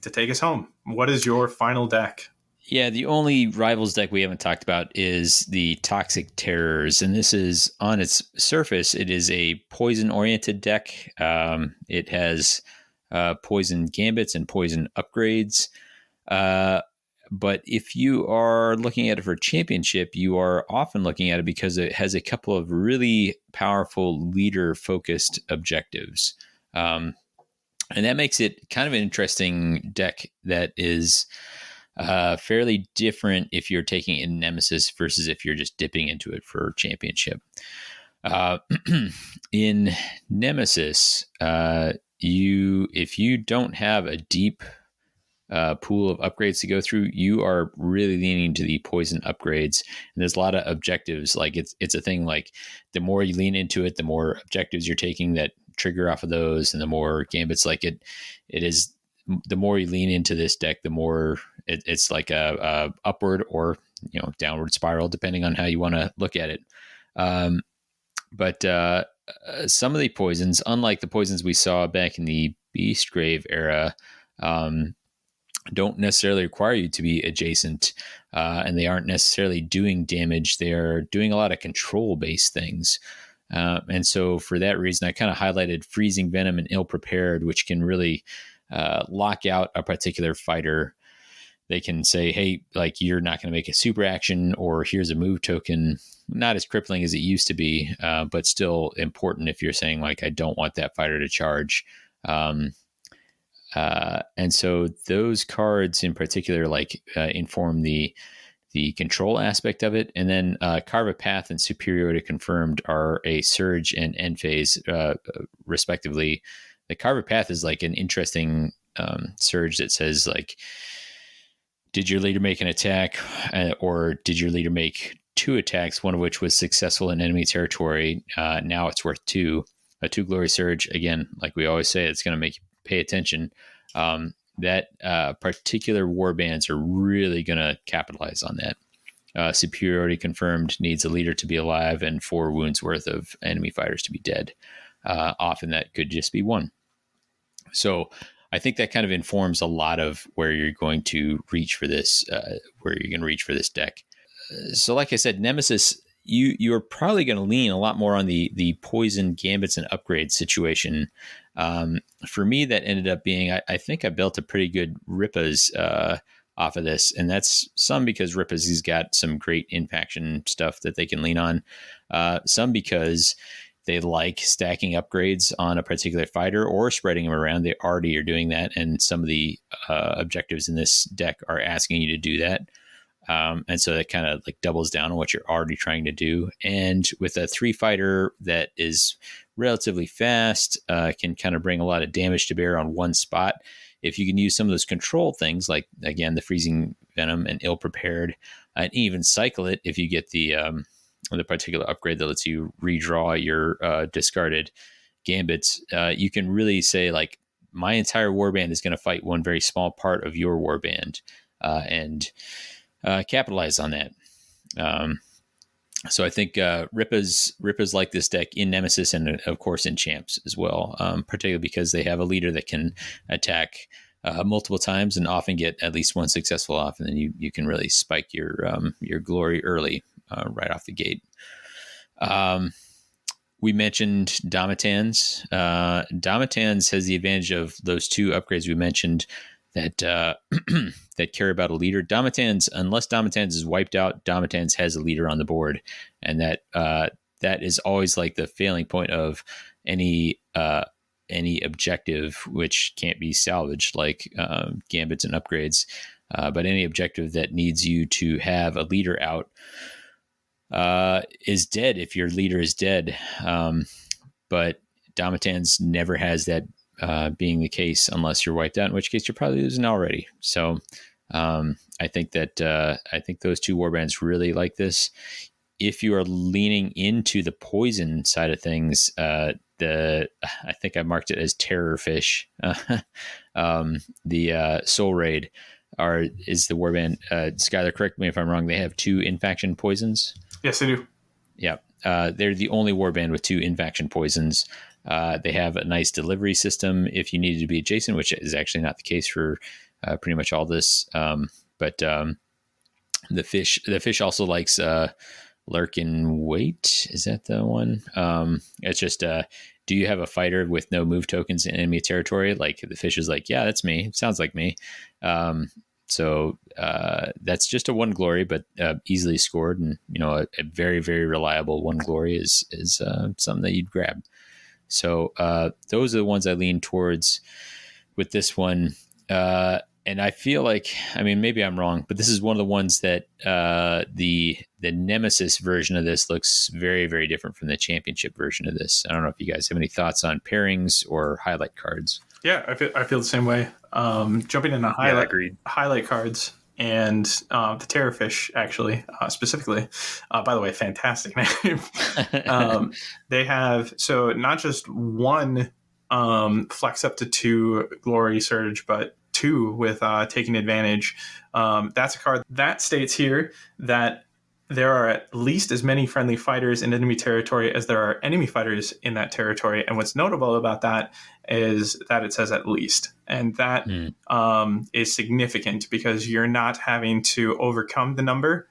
to take us home. What is your final deck? Yeah, the only Rivals deck we haven't talked about is the Toxic Terrors, and this is, on its surface, it is a poison-oriented deck. It has poison gambits and poison upgrades. But if you are looking at it for championship, you are often looking at it because it has a couple of really powerful leader-focused objectives. And that makes it kind of an interesting deck that is fairly different if you're taking in Nemesis versus if you're just dipping into it for championship. In Nemesis, if you don't have a deep pool of upgrades to go through, you are really leaning to the poison upgrades. And there's a lot of objectives. Like it's a thing like the more you lean into it, the more objectives you're taking that trigger off of those, and the more gambits. Like it is, the more you lean into this deck, the more it's like a upward or downward spiral, depending on how you want to look at it. But some of the poisons, unlike the poisons we saw back in the Beastgrave era, don't necessarily require you to be adjacent, and they aren't necessarily doing damage. They are doing a lot of control-based things. And so for that reason, I kind of highlighted Freezing Venom and Ill Prepared, which can really lock out a particular fighter. They can say, hey, like, you're not going to make a super action, or here's a move token. Not as crippling as it used to be, but still important if you're saying, like, I don't want that fighter to charge. And so those cards in particular, like, inform the control aspect of it. And then Carve a Path and Superiority Confirmed are a surge and end phase, respectively. The Carve a Path is like an interesting surge that says, like, did your leader make an attack, or did your leader make 2 attacks, one of which was successful in enemy territory? Now it's worth 2. A 2 glory surge, again, like we always say, it's going to make you pay attention. That particular warbands are really going to capitalize on that. Superiority Confirmed needs a leader to be alive and 4 wounds worth of enemy fighters to be dead. Often that could just be 1. So I think that kind of informs a lot of where you're going to reach for this, deck. So like I said, Nemesis, you're probably going to lean a lot more on the poison gambits and upgrade situation. For me, that ended up being, I think I built a pretty good Rippa's off of this, and that's some because Rippa's has got some great in-faction stuff that they can lean on. Some because they like stacking upgrades on a particular fighter or spreading them around. They already are doing that, and some of the objectives in this deck are asking you to do that. And so that kind of like doubles down on what you're already trying to do. And with a 3 fighter that is relatively fast, can kind of bring a lot of damage to bear on one spot. If you can use some of those control things, like, again, the Freezing venom and ill prepared, and even cycle it if you get the particular upgrade that lets you redraw your discarded gambits. You can really say like, my entire warband is going to fight one very small part of your warband, and capitalize on that. So I think Rippa's like this deck in Nemesis and of course in Champs as well, particularly because they have a leader that can attack multiple times and often get at least one successful off, and then you can really spike your glory early right off the gate. We mentioned Domitans. Domitans has the advantage of those two upgrades we mentioned that that care about a leader. Domitans, unless Domitans is wiped out, Domitans has a leader on the board, and that is always like the failing point of any objective which can't be salvaged, like gambits and upgrades. But any objective that needs you to have a leader out is dead if your leader is dead. But Domitans never has that being the case unless you're wiped out, in which case you're probably losing already. So I think those two warbands really like this. If you are leaning into the poison side of things, I think I marked it as Terror Fish. The Soul Raid is the warband. Skyler, correct me if I'm wrong. They have 2 in-faction poisons. Yes, they do. Yeah. They're the only warband with 2 in-faction poisons. They have a nice delivery system if you needed to be adjacent, which is actually not the case for pretty much all this. But the fish also likes lurk in wait. Is that the one? It's just, do you have a fighter with no move tokens in enemy territory? Like the fish is like, yeah, that's me. It sounds like me. So that's just a 1 glory, but easily scored, and a very, very reliable 1 glory is something that you'd grab. So those are the ones I lean towards with this one. And I feel like, maybe I'm wrong, but this is one of the ones that the Nemesis version of this looks very, very different from the Championship version of this. I don't know if you guys have any thoughts on pairings or highlight cards. Yeah, I feel the same way. Jumping into highlight cards and the Terrorfish, actually, specifically. By the way, fantastic name. They have, so not just 1 flex up to 2 glory surge, but 2 with taking advantage. That's a card that states here that there are at least as many friendly fighters in enemy territory as there are enemy fighters in that territory. And what's notable about that is that it says at least. And that is significant because you're not having to overcome the number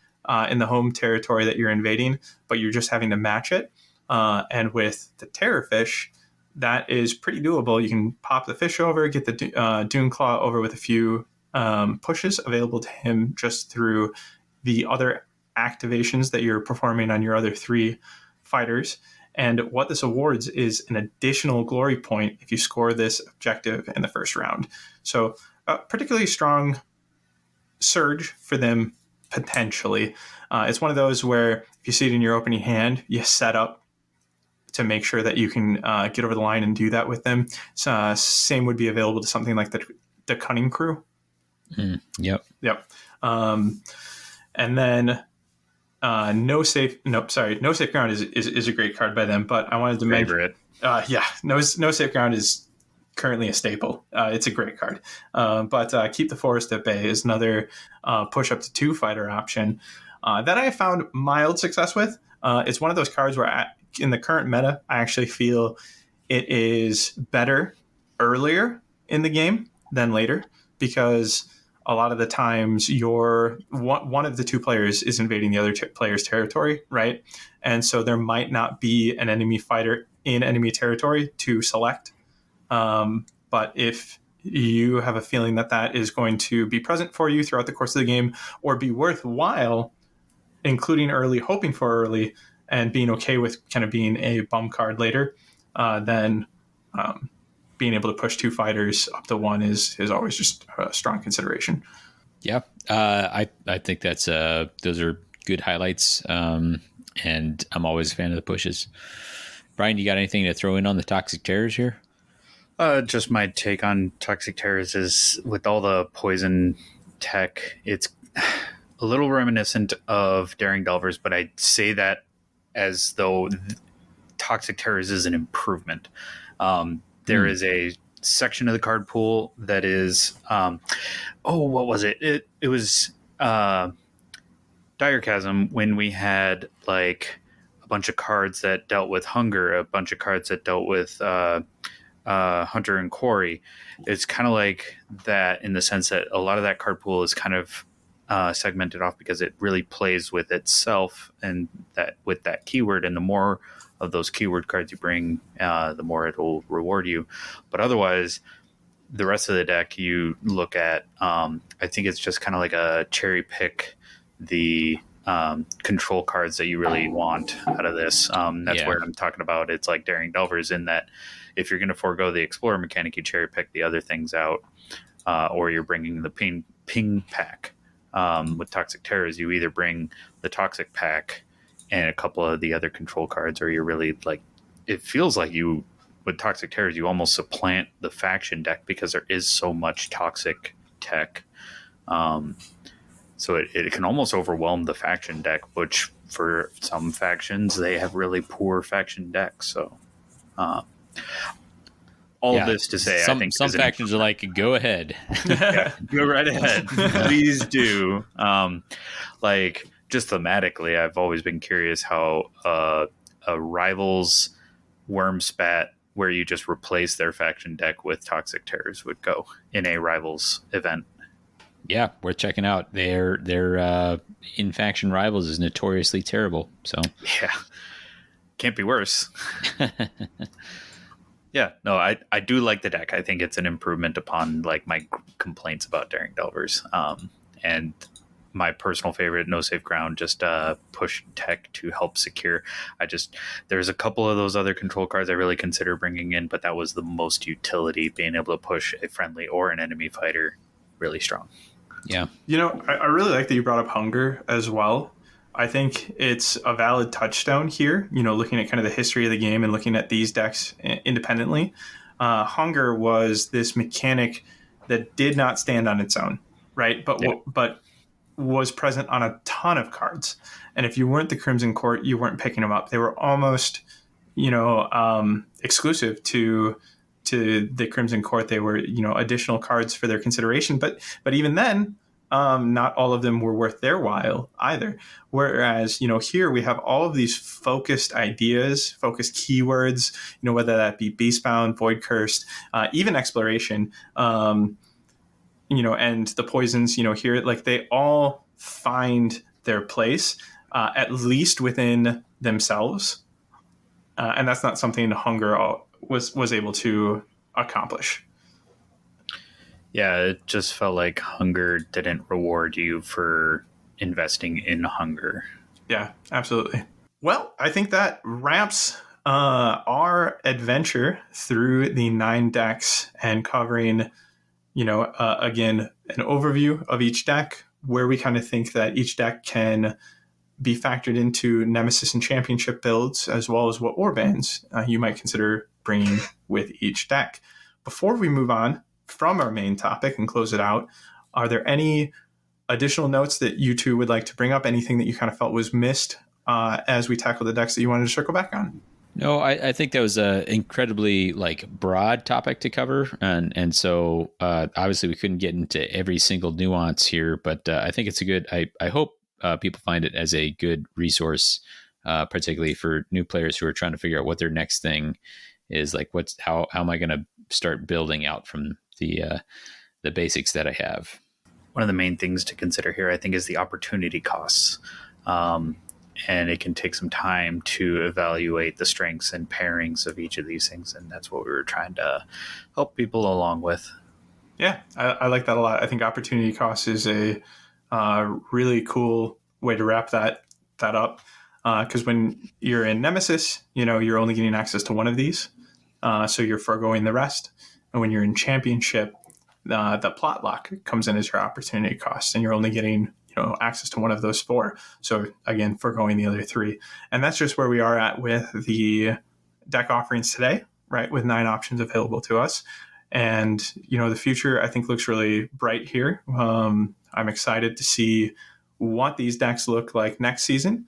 in the home territory that you're invading, but you're just having to match it. And with the Terrorfish, that is pretty doable. You can pop the fish over, get the Dune Claw over with a few pushes available to him just through the other activations that you're performing on your other 3 fighters. And what this awards is an additional glory point if you score this objective in the first round. So particularly strong surge for them, potentially. It's one of those where if you see it in your opening hand, you set up to make sure that you can get over the line and do that with them. So, same would be available to something like the Cunning Crew. Yep. And then No Safe Ground is a great card by them, but I wanted to mention No Safe Ground is currently a staple. It's a great card. But Keep the Forest at Bay is another push up to 2 fighter option that I have found mild success with. It's one of those cards where in the current meta, I actually feel it is better earlier in the game than later, because a lot of the times one of the 2 players is invading the other player's territory, right? And so there might not be an enemy fighter in enemy territory to select. But if you have a feeling that is going to be present for you throughout the course of the game, or be worthwhile including early, hoping for early, and being okay with kind of being a bum card later, then being able to push 2 fighters up to 1 is always just a strong consideration. Yeah, I think that's those are good highlights, and I'm always a fan of the pushes. Brian, you got anything to throw in on the Toxic Terrors here? Just my take on Toxic Terrors is with all the poison tech, it's a little reminiscent of Daring Delvers, but I'd say that as though Toxic Terrors is an improvement. There is a section of the card pool that is, what was it? It was Dire Chasm, when we had like a bunch of cards that dealt with hunger, a bunch of cards that dealt with Hunter and Quarry. It's kind of like that in the sense that a lot of that card pool is kind of segmented off because it really plays with itself and that with that keyword. And the more of those keyword cards you bring, the more it will reward you. But otherwise, the rest of the deck you look at, I think it's just kind of like a cherry pick the control cards that you really want out of this. That's where I'm talking about. It's like Daring Delvers in that if you're going to forego the Explorer mechanic, you cherry pick the other things out, or you're bringing the ping pack. With Toxic Terrors, you either bring the Toxic pack and a couple of the other control cards, or you're really like, it feels like you, with Toxic Terrors, you almost supplant the faction deck because there is so much toxic tech. So it can almost overwhelm the faction deck, which for some factions, they have really poor faction decks. So all of this to say, some, I think some factions are like, go ahead. Go right ahead. Please do. Like, just thematically, I've always been curious how a Rivals Wormspat, where you just replace their faction deck with Toxic Terrors, would go in a Rivals event. Yeah, worth checking out. Their in faction Rivals is notoriously terrible. So yeah, can't be worse. Yeah, no, I do like the deck. I think it's an improvement upon like my complaints about Daring Delvers. And my personal favorite, No Safe Ground, just push tech to help secure. There's a couple of those other control cards I really consider bringing in, but that was the most utility, being able to push a friendly or an enemy fighter really strong. Yeah. I really like that you brought up hunger as well. I think it's a valid touchstone here, looking at kind of the history of the game and looking at these decks independently. Hunger was this mechanic that did not stand on its own, right? But was present on a ton of cards. And if you weren't the Crimson Court, you weren't picking them up. They were almost, exclusive to the Crimson Court. They were, additional cards for their consideration. But even then, not all of them were worth their while either. Whereas, here we have all of these focused ideas, focused keywords, whether that be Beastbound, Void Cursed, even Exploration, and the poisons, here, like they all find their place, at least within themselves. And that's not something Hunger was able to accomplish. Yeah, it just felt like Hunger didn't reward you for investing in Hunger. Yeah, absolutely. Well, I think that wraps our adventure through the 9 decks and covering, again, an overview of each deck, where we kind of think that each deck can be factored into Nemesis and Championship builds, as well as what warbands you might consider bringing with each deck. Before we move on from our main topic and close it out, are there any additional notes that you two would like to bring up? Anything that you kind of felt was missed as we tackle the decks that you wanted to circle back on? No, I think that was an incredibly broad topic to cover, and so obviously we couldn't get into every single nuance here, but I think it's a good. I hope people find it as a good resource, particularly for new players who are trying to figure out what their next thing is. Like, how am I going to start building out from the basics that I have? One of the main things to consider here, I think, is the opportunity costs. And it can take some time to evaluate the strengths and pairings of each of these things. And that's what we were trying to help people along with. Yeah, I like that a lot. I think opportunity cost is a really cool way to wrap that up. Because when you're in Nemesis, you're only getting access to one of these. So you're foregoing the rest. And when you're in Championship, the plot lock comes in as your opportunity cost, and you're only getting access to one of those 4. So again, foregoing the other 3. And that's just where we are at with the deck offerings today, right? With 9 options available to us. And, the future, I think, looks really bright here. I'm excited to see what these decks look like next season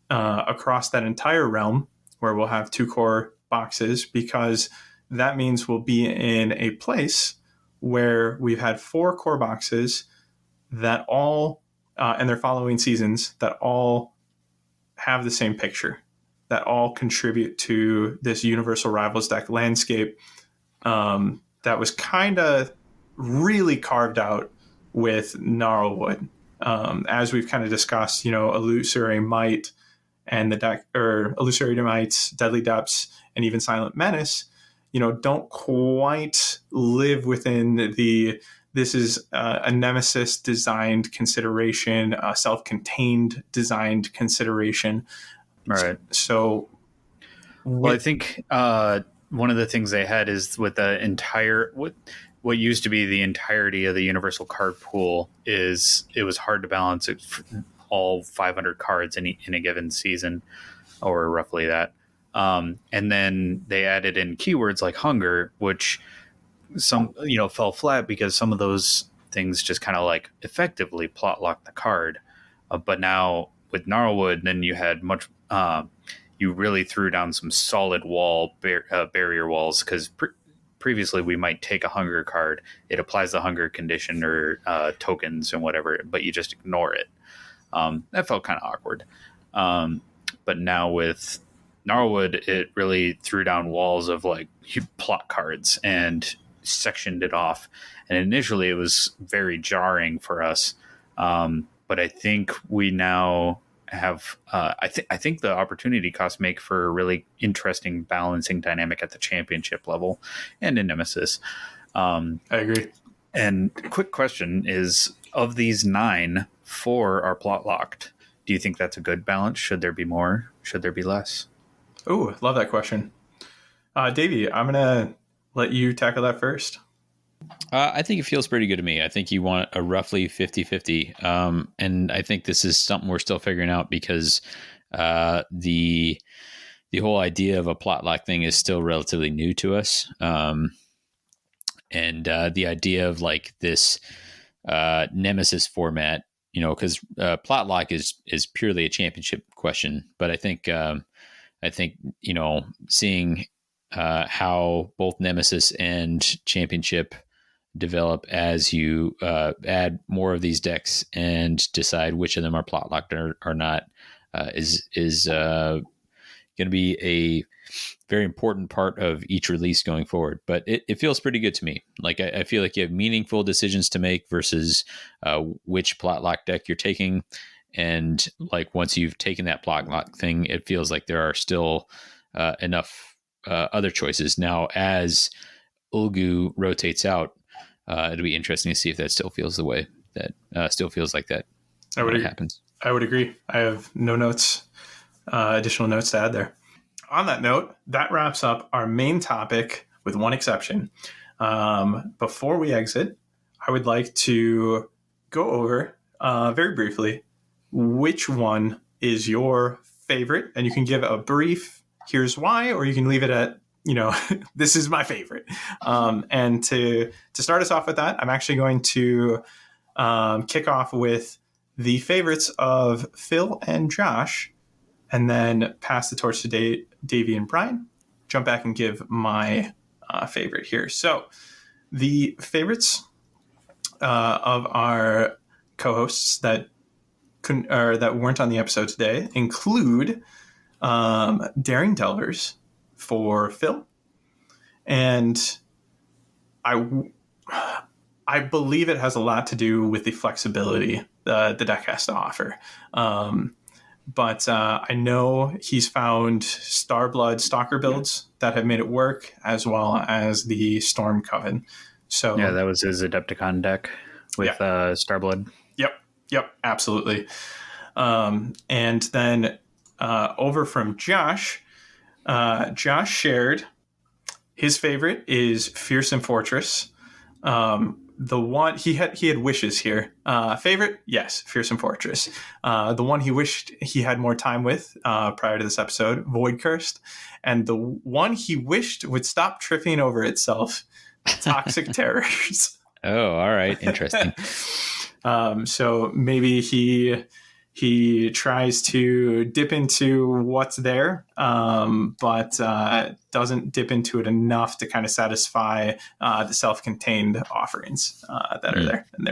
across that entire realm, where we'll have 2 core boxes, because that means we'll be in a place where we've had 4 core boxes that all, and their following seasons, that all have the same picture, that all contribute to this Universal Rivals deck landscape that was kind of really carved out with Gnarlwood. As we've kind of discussed, Illusory Might and the deck, or Illusory Mights, Deadly Depths, and even Silent Menace, don't quite live within this is a Nemesis designed consideration, a self-contained designed consideration. Right. So, well, I think one of the things they had is with the entire what used to be the entirety of the Universal card pool is it was hard to balance it, all 500 cards in a given season, or roughly that. And then they added in keywords like hunger, which some fell flat because some of those things just kind of like effectively plot lock the card. But now with Gnarlwood, then you had much. You really threw down some solid barrier walls, because previously we might take a hunger card, it applies the hunger condition or tokens and whatever, but you just ignore it. That felt kind of awkward. But now with Gnarlwood, it really threw down walls of like plot cards and sectioned it off. And initially it was very jarring for us. But I think we now have I think the opportunity costs make for a really interesting balancing dynamic at the championship level and in Nemesis. I agree. And quick question is, of these 9, 4 are plot locked. Do you think that's a good balance? Should there be more? Should there be less? Oh, love that question. Davy, I'm gonna let you tackle that first. I think it feels pretty good to me. I think you want a roughly 50-50. And I think this is something we're still figuring out, because the whole idea of a plot lock thing is still relatively new to us. And the idea of like this Nemesis format, because plot lock is purely a championship question. But I think seeing how both Nemesis and championship develop as you add more of these decks and decide which of them are plot locked or not is going to be a very important part of each release going forward. But it feels pretty good to me. Like I feel like you have meaningful decisions to make versus which plot lock deck you're taking. And like once you've taken that plot lock thing, it feels like there are still enough other choices. Now, as Ulgu rotates out, it'll be interesting to see if that still feels the way that still feels like that. Happens. I would agree. I have no notes, additional notes to add there. On that note, that wraps up our main topic, with one exception. Before we exit, I would like to go over very briefly which one is your favorite, and you can give a brief here's why, or you can leave it at this is my favorite. And to start us off with that, I'm actually going to kick off with the favorites of Phil and Josh, and then pass the torch to Davy and Brian. Jump back and give my favorite here. So the favorites of our co-hosts that weren't on the episode today include Daring Delvers for Phil, and I believe it has a lot to do with the flexibility the deck has to offer. But I know he's found Starblood Stalker builds that have made it work, as well as the Storm Coven. So yeah, that was his Adepticon deck with Starblood. Yep, absolutely. And then over from Josh, Josh shared his favorite is Fearsome Fortress. The one he had wishes here. Favorite, yes, Fearsome Fortress. The one he wished he had more time with prior to this episode, Void Cursed, and the one he wished would stop tripping over itself, Toxic Terrors. Oh, all right. Interesting. So maybe he tries to dip into what's there, but doesn't dip into it enough to kind of satisfy the self-contained offerings that are there, and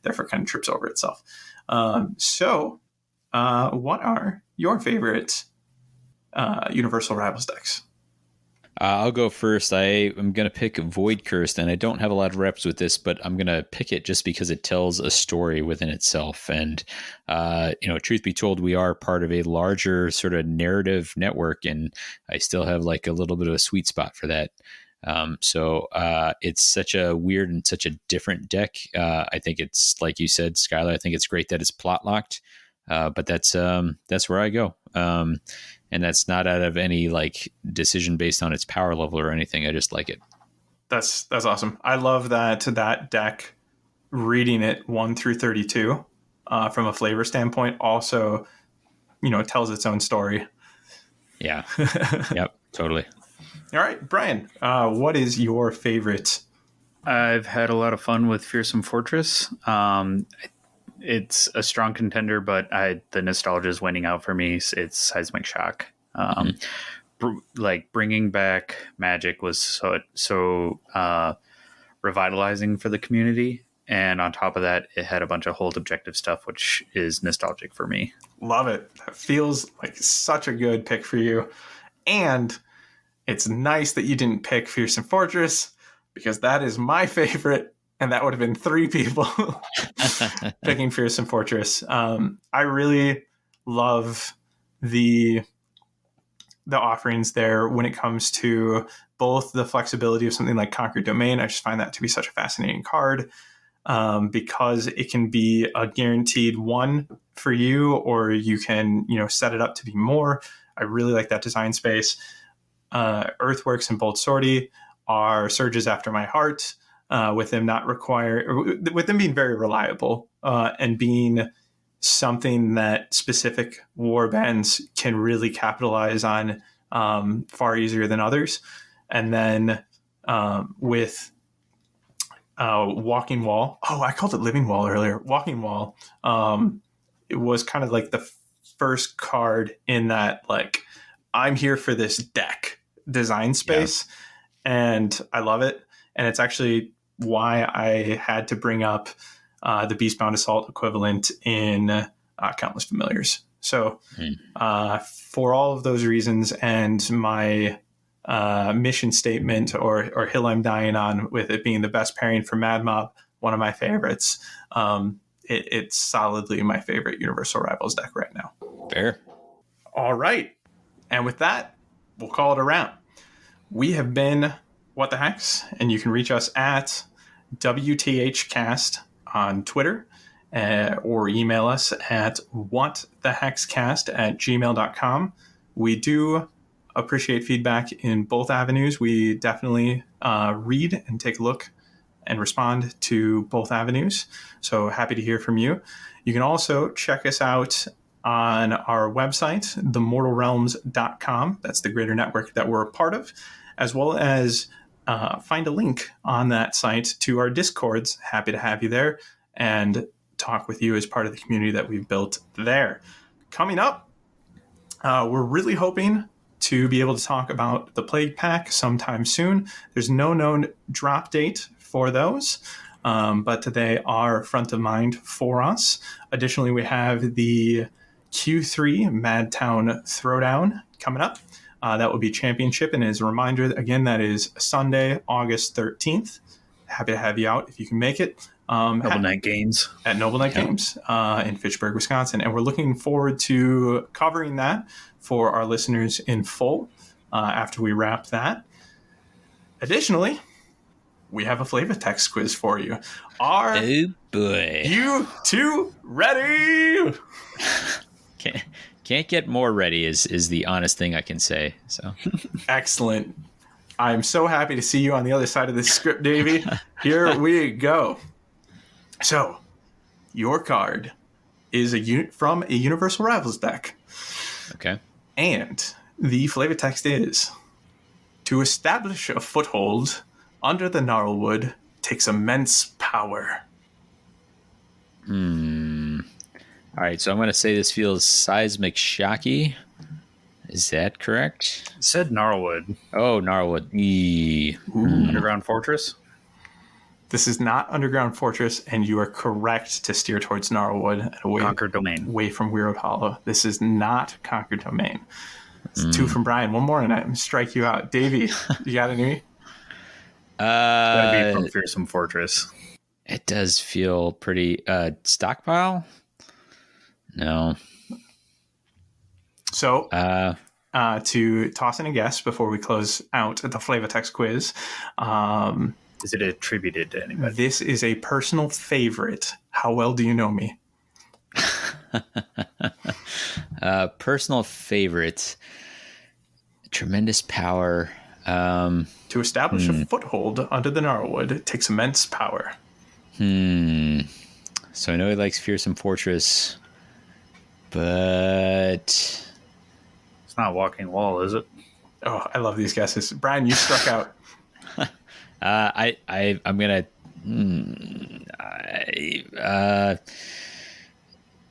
therefore kind of trips over itself. So what are your favorite Universal Rivals decks? I'll go first. I am going to pick Void Cursed, and I don't have a lot of reps with this, but I'm going to pick it just because it tells a story within itself. And, truth be told, we are part of a larger sort of narrative network, and I still have like a little bit of a sweet spot for that. So it's such a weird and such a different deck. I think it's, like you said, Skyler, I think it's great that it's plot locked, but that's where I go. And that's not out of any like decision based on its power level or anything. I just like it. That's awesome. I love that deck, reading it 1 through 32 from a flavor standpoint also, tells its own story. Yeah. Yep. Totally. All right, Brian, what is your favorite? I've had a lot of fun with Fearsome Fortress. It's a strong contender, but the nostalgia is winning out for me. It's Seismic Shock. Like bringing back Magic was so revitalizing for the community, and on top of that, it had a bunch of hold objective stuff, which is nostalgic for me. Love it. That feels like such a good pick for you, and it's nice that you didn't pick Fearsome Fortress because that is my favorite. And that would have been 3 people picking Fearsome Fortress. I really love the offerings there when it comes to both the flexibility of something like Conquered Domain. I just find that to be such a fascinating card because it can be a guaranteed 1 for you, or you can set it up to be more. I really like that design space. Earthworks and Bolt Sortie are surges after my heart. With them with them being very reliable and being something that specific warbands can really capitalize on far easier than others. And then with Walking Wall, I called it Living Wall earlier. Walking Wall, it was kind of like the first card in that, like, I'm here for this deck design space, and I love it. And it's actually why I had to bring up the Beastbound Assault equivalent in Countless Familiars. So for all of those reasons and my mission statement or hill I'm dying on with it being the best pairing for Mad Mob, one of my favorites, it's solidly my favorite Universal Rivals deck right now. Fair. All right. And with that, we'll call it a round. We have been What the Hex, and you can reach us at WTHcast on Twitter or email us at whatthehexcast@gmail.com. We do appreciate feedback in both avenues. We definitely read and take a look and respond to both avenues. So happy to hear from you. You can also check us out on our website, themortalrealms.com. That's the greater network that we're a part of, as well as find a link on that site to our Discords. Happy to have you there and talk with you as part of the community that we've built there. Coming up, we're really hoping to be able to talk about the Plague Pack sometime soon. There's no known drop date for those, but they are front of mind for us. Additionally, we have the Q3 Madtown Throwdown coming up. That will be Championship, and as a reminder, again, that is Sunday, August 13th. Happy to have you out if you can make it. Noble Night Games. At Noble Night Games in Fitchburg, Wisconsin. And we're looking forward to covering that for our listeners in full after we wrap that. Additionally, we have a flavor text quiz for you. Are oh boy. You two ready? Can't get more ready is the honest thing I can say. So excellent. I'm so happy to see you on the other side of this script, Davy. Here we go. So, your card is from a Universal Rivals deck. Okay. And the flavor text is: to establish a foothold, under the gnarlwood takes immense power. All right, so I'm going to say this feels seismic shocky. Is that correct? It said Gnarlwood. Oh, gnarlwood. Underground Fortress? This is not Underground Fortress, and you are correct to steer towards gnarlwood and Conquer Domain. away from Weirwood Hollow. This is not Conquer Domain. It's 2 from Brian. One more, and I strike you out. Davy, you got any? Gotta be from Fearsome Fortress. It does feel pretty stockpile. No. So, to toss in a guess before we close out the Flavatex quiz, Is it attributed to anybody? this is a personal favorite. How well do you know me? Personal favorite. Tremendous power. To establish a foothold under the gnarlwood, it takes immense power. So I know he likes Fearsome Fortress, but It's not Walking Wall, is it? Oh, I love these guesses. Brian, you struck out. I'm gonna.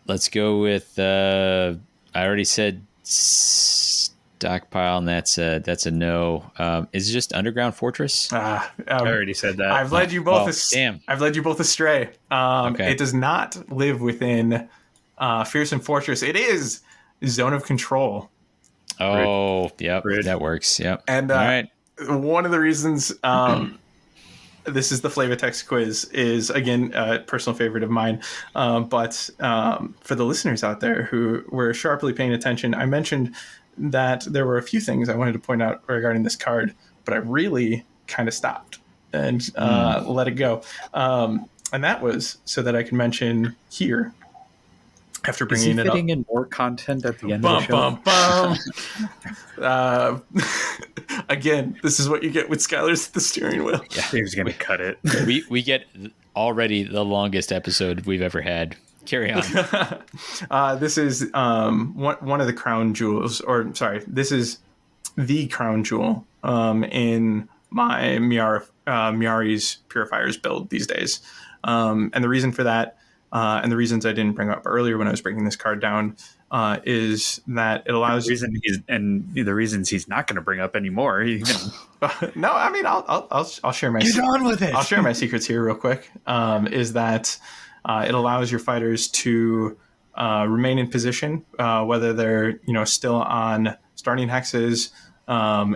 Let's go with. I already said stockpile, and that's a no. Is it just Underground Fortress? I already said that. I've led you both. Damn. I've led you both astray. Okay. It does not live within Fearsome Fortress. It is Zone of Control. Oh, yep, Rude. that works. Yep. And all right. one of the reasons this is the Flavatex quiz is, again, a personal favorite of mine. But for the listeners out there who were sharply paying attention, I mentioned that there were a few things I wanted to point out regarding this card, but I really kind of stopped and let it go. And that was so that I could mention here, after Is he bringing it up. fitting in more content at the end of the show? Again, this is what you get with Skyler's at the steering wheel. Yeah, he was going to cut it. we get already the longest episode we've ever had. Carry on. This is one of the crown jewels, or sorry, this is the crown jewel in my Miari's Purifiers build these days. And the reason for that, and the reasons I didn't bring up earlier when I was breaking this card down, is that it allows the reasons he's not going to bring up anymore. No, I mean I'll share my. Get on with it. I'll share my secrets here real quick. Is that it allows your fighters to remain in position, whether they're still on starting hexes,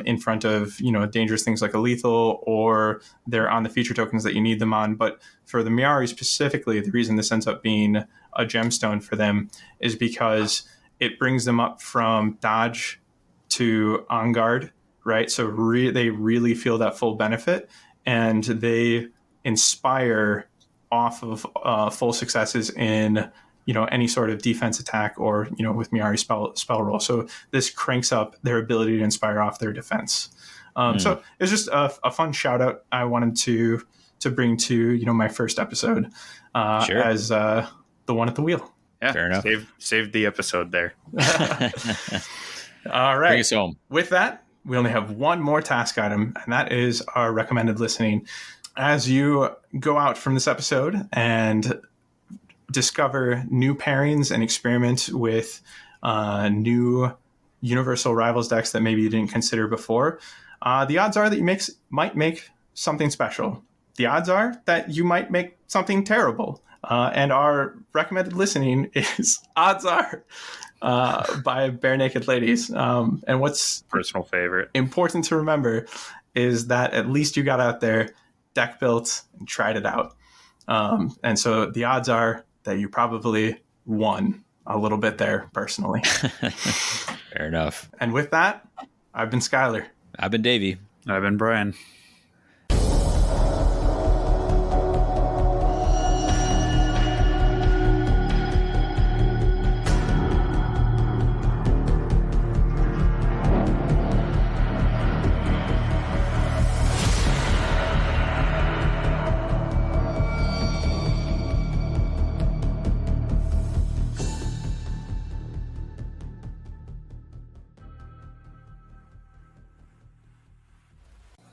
in front of dangerous things like a lethal, or they're on the feature tokens that you need them on. But for the Miari specifically, the reason this ends up being a gemstone for them is because it brings them up from dodge to on guard, right? So they really feel that full benefit, and they inspire off of full successes in any sort of defense attack or with Miari spell roll. So this cranks up their ability to inspire off their defense. So it's just a fun shout out I wanted to bring to my first episode as the one at the wheel. Yeah, fair enough. Saved the episode there. All right. Bring us home. With that, we only have one more task item, and that is our recommended listening. As you go out from this episode and discover new pairings and experiment with new Universal Rivals decks that maybe you didn't consider before, the odds are that you might make something special. The odds are that you might make something terrible. And our recommended listening is Odds Are by Bare Naked Ladies. And what's Personal favorite. important to remember is that at least you got out there, deck built, and tried it out. And so the odds are that you probably won a little bit there personally. Fair enough. And with that, I've been Skyler. I've been Davy. I've been Brian.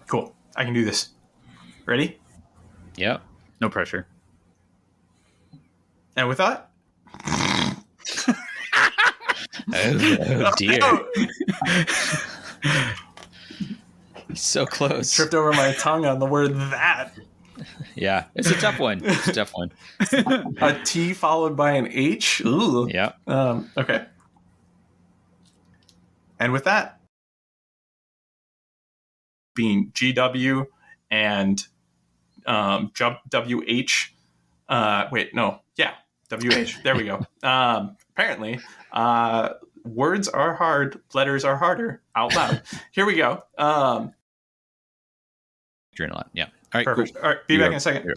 Cool. I can do this. Ready? Yep. No pressure. And with that, Oh dear. Oh, So close. tripped over my tongue on the word that. Yeah. It's a tough one. It's a tough one. A T followed by an H. Ooh. Yeah. Okay. And with that, being GW and jump WH. Wait, no. Yeah. WH. There we go. Apparently, words are hard, letters are harder out loud. Here we go. Adrenaline. Yeah. All right. Perfect. Cool. All right. Be back in a second.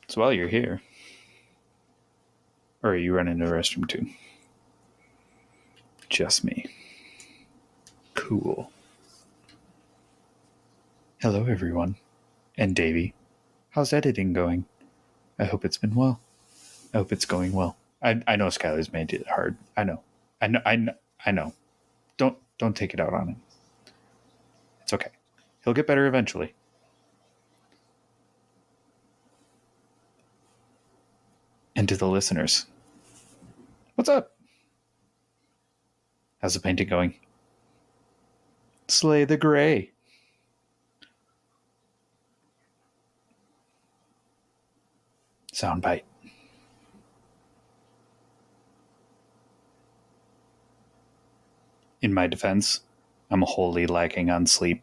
So while you're here, or are you running to the restroom too? Just me. Cool. Hello, everyone. And Davy. How's editing going? I hope it's been well. I hope it's going well. I know Skyler's made it hard. I know. Don't take it out on him. It's okay. He'll get better eventually. And to the listeners, what's up? How's the painting going? Slay the gray. Soundbite. In my defense, I'm wholly lacking on sleep.